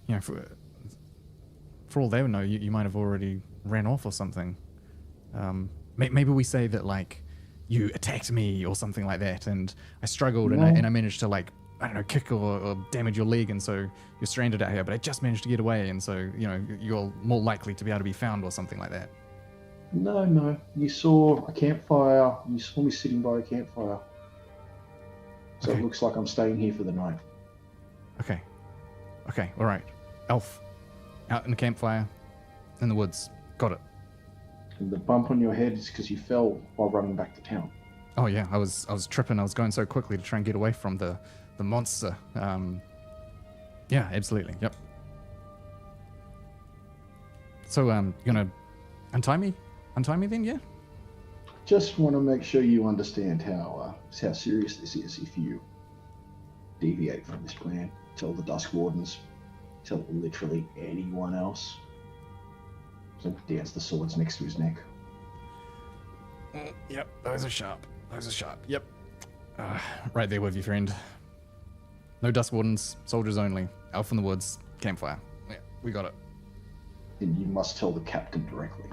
know, for all they would know, you might have already ran off or something. Maybe we say that like you attacked me or something like that, and I struggled and I managed to like, I don't know, kick or damage your leg, and so you're stranded out here, but I just managed to get away, and so, you know, you're more likely to be able to be found or something like that. No. You saw a campfire. You saw me sitting by a campfire. So Okay. it looks like I'm staying here for the night. Okay, all right. Elf, out in the campfire, in the woods. Got it. And the bump on your head is because you fell while running back to town. Oh yeah, I was tripping. I was going so quickly to try and get away from the monster. Yeah, absolutely. Yep. So you're gonna untie me then? Yeah. Just want to make sure you understand how serious this is. If you deviate from this plan, tell the Dusk Wardens, tell literally anyone else. So dance the swords next to his neck. Yep. Those are sharp. Yep. Right there with you, friend. No Dusk Wardens, soldiers only. Elf in the woods, campfire. Yeah, we got it. And you must tell the captain directly.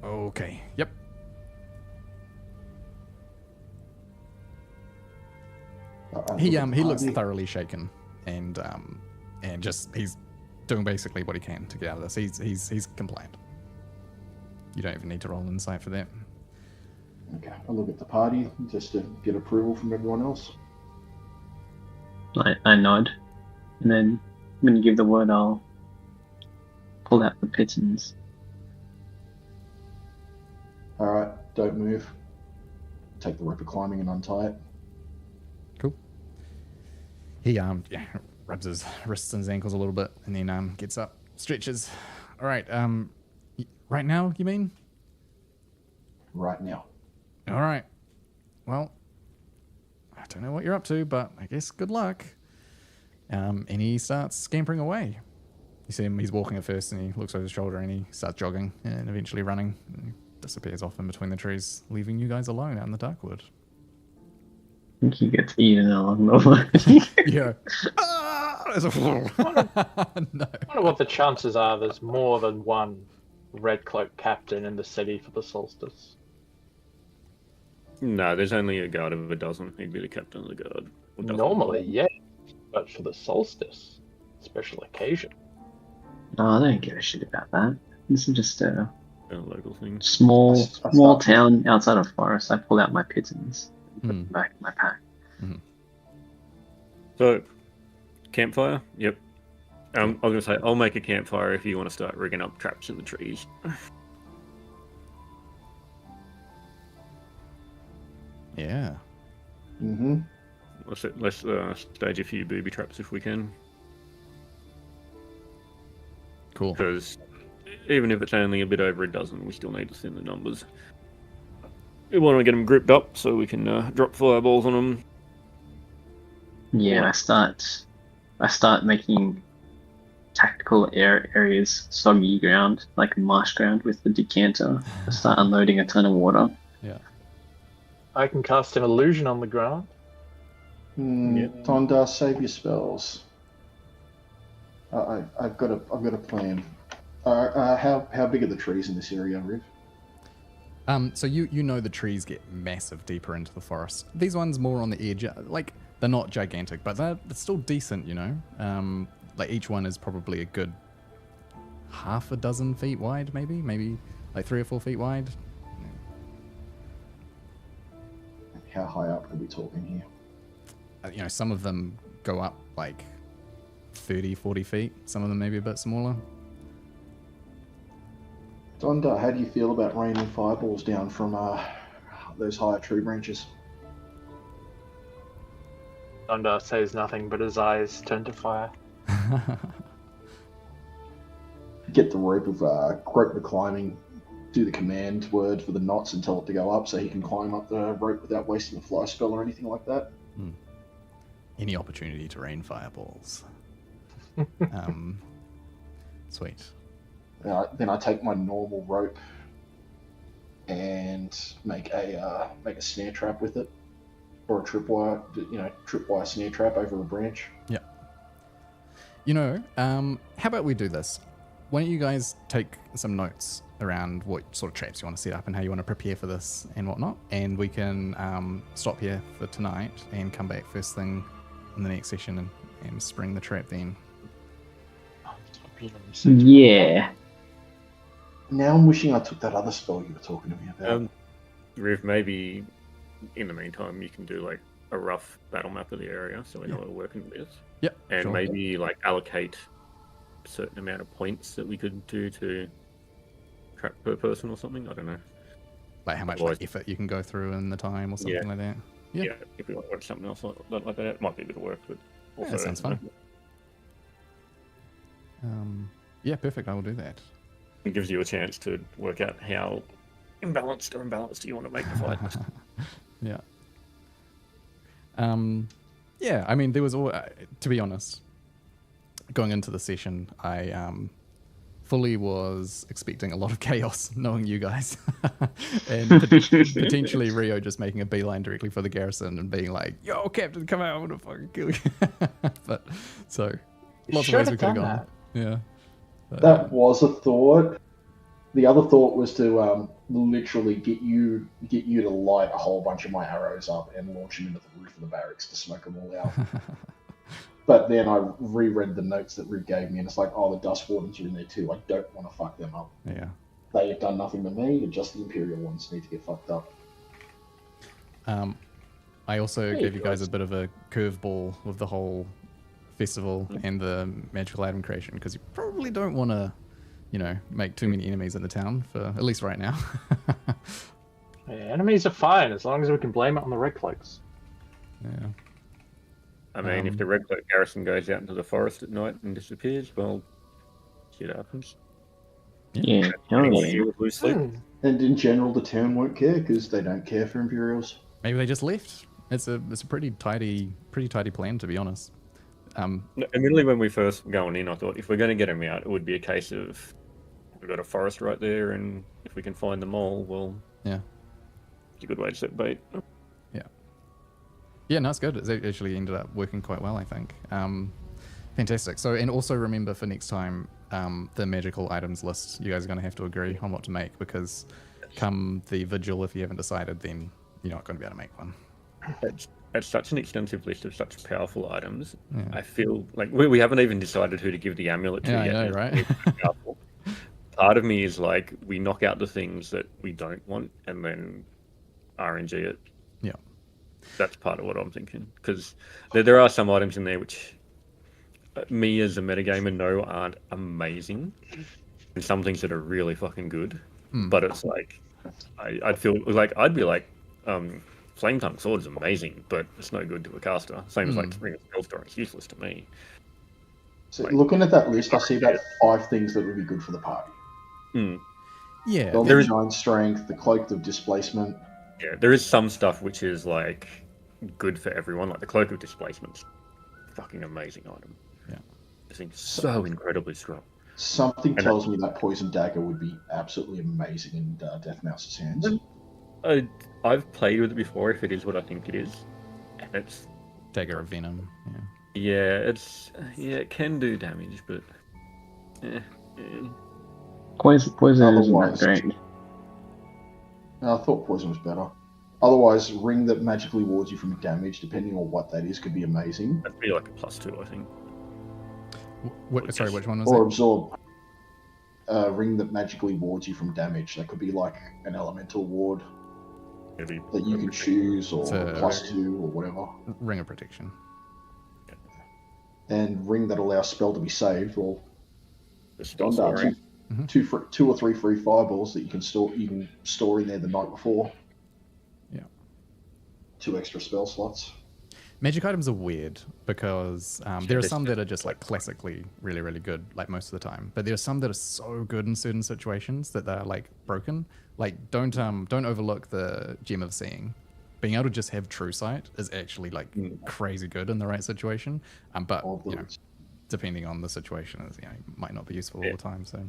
Okay. Yep. He looks thoroughly shaken, and just he's doing basically what he can to get out of this. He's compliant. You don't even need to roll insight for that. Okay, I look at the party just to get approval from everyone else. I nod, and then when you give the word, I'll pull out the pitons. All right, don't move. Take the rope of climbing and untie it. Cool. He rubs his wrists and his ankles a little bit, and then gets up, stretches. All right. Right now, you mean? Right now. All right. Well, I don't know what you're up to, but I guess good luck. And he starts scampering away. You see him, he's walking at first, and he looks over his shoulder, and he starts jogging, and eventually running, and he disappears off in between the trees, leaving you guys alone out in the dark wood. I think he gets eaten along the way. Yeah. No. I wonder what the chances are there's more than one red cloak captain in the city for the solstice. No, there's only a guard of a dozen. He'd be the captain of the guard. Or dozen. Normally, yes, but for the solstice, special occasion. No, I don't give a shit about that. This is just a A local thing. small I small start- town outside of forest. I pull out my pitons, put them Hmm. back in my pack. So, campfire? Yep. I was going to say, I'll make a campfire if you want to start rigging up traps in the trees. Yeah. Mm-hmm. Let's stage a few booby traps if we can. Cool. Because even if it's only a bit over a dozen, we still need to thin the numbers. We want to get them grouped up so we can drop fireballs on them. Yeah, I start making tactical areas soggy ground, like marsh ground, with the decanter. I start unloading a ton of water. I can cast an illusion on the ground. Tonda, save your spells. I've got a plan. How big are the trees in this area, Riv? So you know the trees get massive deeper into the forest. These ones more on the edge, like they're not gigantic, but they're still decent, you know. Like each one is probably a good half a dozen feet wide, maybe like 3 or 4 feet wide. How high up are we talking here? You know, some of them go up like 30, 40 feet. Some of them maybe a bit smaller. Donda, how do you feel about raining fireballs down from those higher tree branches? Thunder says nothing, but his eyes turn to fire. Get the rope of climbing, do the command word for the knots and tell it to go up so he can climb up the rope without wasting a fly spell or anything like that. Any opportunity to rain fireballs. Sweet. Then I take my normal rope and make a snare trap with it, or a tripwire snare trap over a branch. Yeah. You know, how about we do this? Why don't you guys take some notes around what sort of traps you want to set up and how you want to prepare for this and whatnot, and we can stop here for tonight and come back first thing in the next session and spring the trap then. Yeah. Now I'm wishing I took that other spell you were talking to me about. Riv, maybe in the meantime you can do like a rough battle map of the area so we know what we're working with. Yep. And sure. maybe like allocate a certain amount of points that we could do to trap per person or something. I don't know. Like how much Otherwise- like effort you can go through in the time or something Yeah. like that. Yeah. Yeah, if we want to watch something else like that, it might be a bit of work, but also that sounds fun. Yeah, perfect. I will do that. It gives you a chance to work out how imbalanced or imbalanced you want to make the fight. Yeah. Yeah, I mean, there was all, to be honest, going into the session, I fully was expecting a lot of chaos, knowing you guys, and potentially Rio just making a beeline directly for the garrison and being like, "Yo, Captain, come out! I'm gonna fucking kill you." But so lots of ways we could have gone. Yeah. That was a thought. The other thought was to literally get you to light a whole bunch of my arrows up and launch them into the roof of the barracks to smoke them all out. But then I reread the notes that Rick gave me, and it's like, oh, the Dust Wardens are in there too. I don't want to fuck them up. Yeah. They have done nothing to me, and just the Imperial ones need to get fucked up. I also Hey, gave you guys guys. a bit of a curveball with the whole festival and the magical item creation, because you probably don't want to make too many enemies in the town for at least right now. Yeah, enemies are fine as long as we can blame it on the red cloaks. Yeah. I mean, if the Red Cloak garrison goes out into the forest at night and disappears, well, shit happens. Yeah, hell Getting yeah. sealed loosely. And in general, the town won't care because they don't care for Imperials. Maybe they just left. It's a pretty tidy plan, to be honest. Admittedly, when we first were going in, I thought if we're going to get them out, it would be a case of we've got a forest right there, and if we can find them all, well, Yeah. it's a good way to set bait. Yeah, no, it's good. It actually ended up working quite well, I think. Fantastic. So, and also remember for next time, the magical items list, you guys are going to have to agree on what to make, because come the vigil, if you haven't decided, then you're not going to be able to make one. It's such an extensive list of such powerful items. Yeah. I feel like we haven't even decided who to give the amulet to Yeah, yet. I know, right? Part of me is like, we knock out the things that we don't want and then RNG it. Yeah. That's part of what I'm thinking. Because there are some items in there which me as a metagamer know aren't amazing. And some things that are really fucking good. But it's like, I'd feel like, I'd be like, Flame Tongue Sword is amazing, but it's no good to a caster. Same as like Ring of Spellstorm, it's useless to me. So looking at that list, I see about 5 things that would be good for the party. Yeah. The Giant Strength, the Cloak of Displacement. Yeah, there is some stuff which is like good for everyone, like the Cloak of Displacement's fucking amazing item. Yeah. This thing's so incredibly strong. Something tells me that Poison Dagger would be absolutely amazing in Death Mouse's hands. I've played with it before, if it is what I think it is. And it's... Dagger of Venom. Yeah. Yeah, it can do damage, but... Poison isn't that great. I thought Poison was better. Otherwise, Ring that magically wards you from damage, depending on what that is, could be amazing. That'd be like a +2, I think. Sorry, which one was Or that? Absorb. Ring that magically wards you from damage. That could be like an elemental ward Maybe that you can choose, or It's a- +2, or whatever. Ring of Protection. And Ring that allows spell to be saved, or The spell storing. two or three free fireballs that you can store in there the night before. Yeah. 2 extra spell slots. Magic items are weird because there are some that are just like classically really, really good, like most of the time. But there are some that are so good in certain situations that they're like broken. Like don't overlook the Gem of Seeing. Being able to just have True Sight is actually like crazy good in the right situation. But depending on the situation, it might not be useful all the time. So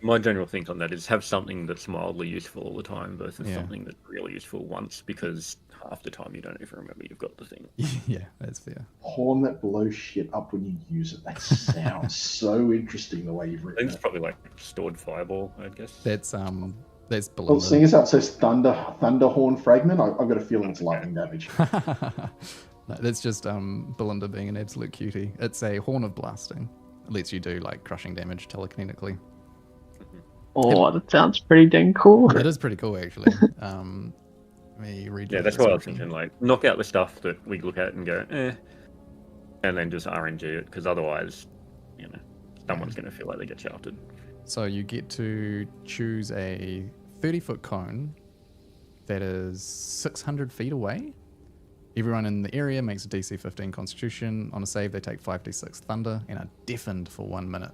My general think on that is have something that's mildly useful all the time versus Yeah. something that's really useful once, because half the time you don't even remember you've got the thing. yeah, that's fair. Horn that blows shit up when you use it. That sounds so interesting the way you've I written think it's it. probably like stored fireball, I guess. That's Belinda. Well, seeing as how it says Thunderhorn Fragment, I've got a feeling it's lightning damage. No, that's just Belinda being an absolute cutie. It's a Horn of Blasting. It lets you do like crushing damage telekinetically. Oh, that sounds pretty dang cool. It is pretty cool, actually. Let me read you Yeah, the that's what I was description. thinking. Like, knock out the stuff that we look at and go, and then just RNG it, because otherwise, someone's going to feel like they get shafted. So you get to choose a 30-foot cone that is 600 feet away. Everyone in the area makes a DC 15 Constitution. On a save, they take 5d6 thunder and are deafened for 1 minute.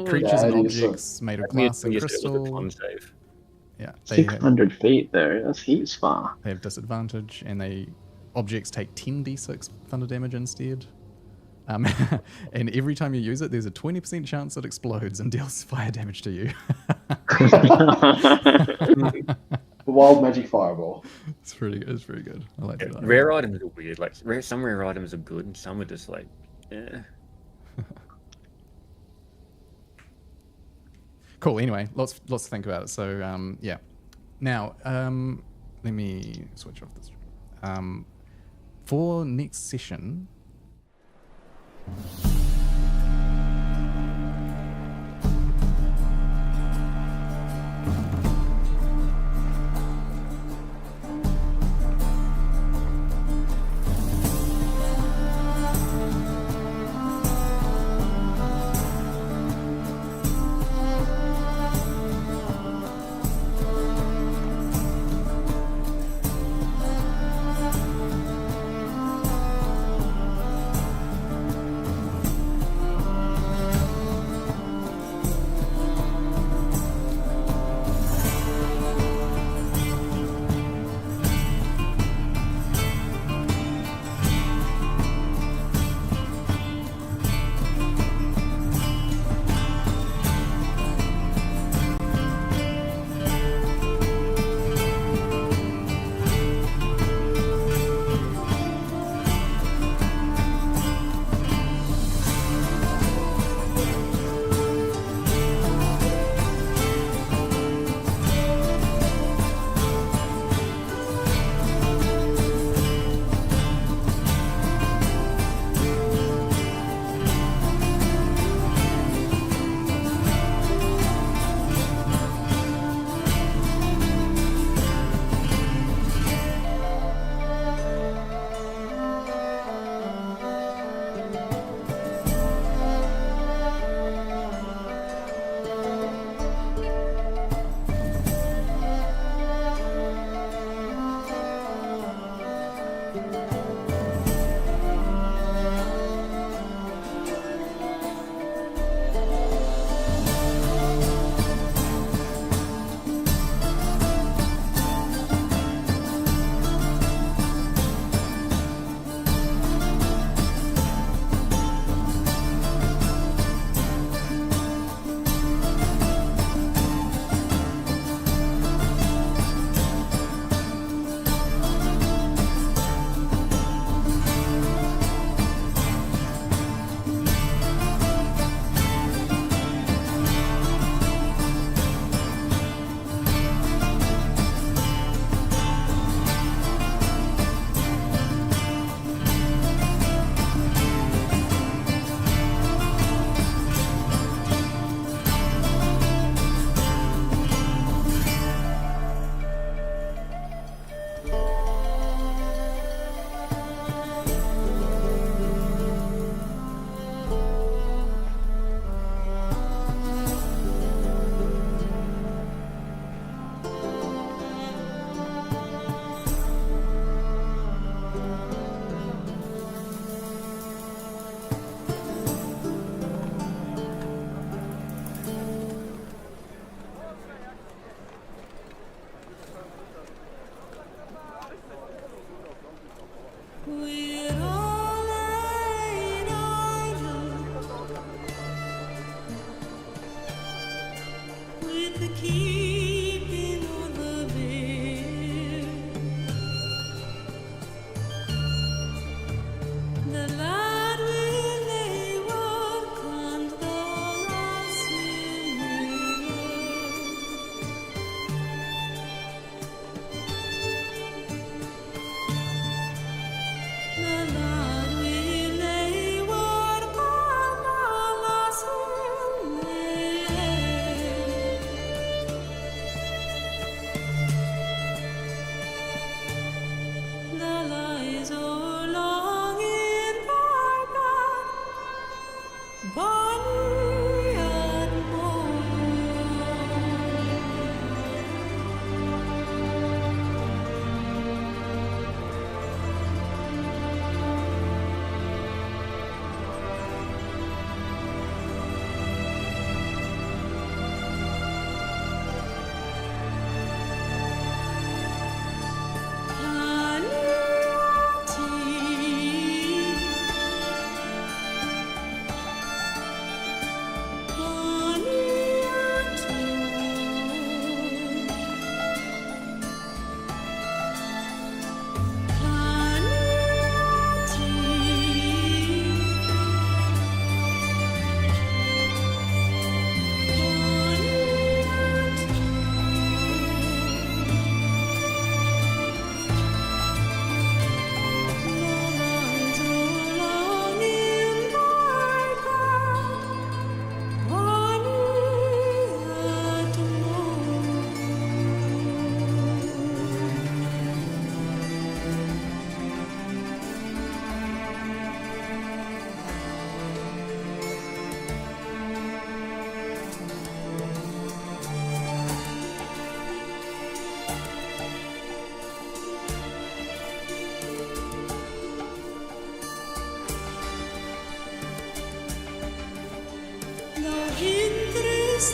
Creatures and that is objects made of I mean, glass and it was a crystal. con save. Yeah, they 600 feet though, that's heaps far. have disadvantage, and objects take 10d6 thunder damage instead. And every time you use it, there's a 20% chance it explodes and deals fire damage to you. The Wild Magic Fireball. It's pretty good. I like that. Rare items are weird. Like, some rare items are good, and some are just like, Cool. Anyway, lots to think about it. So yeah. Now let me switch off this. For next session. Não hindres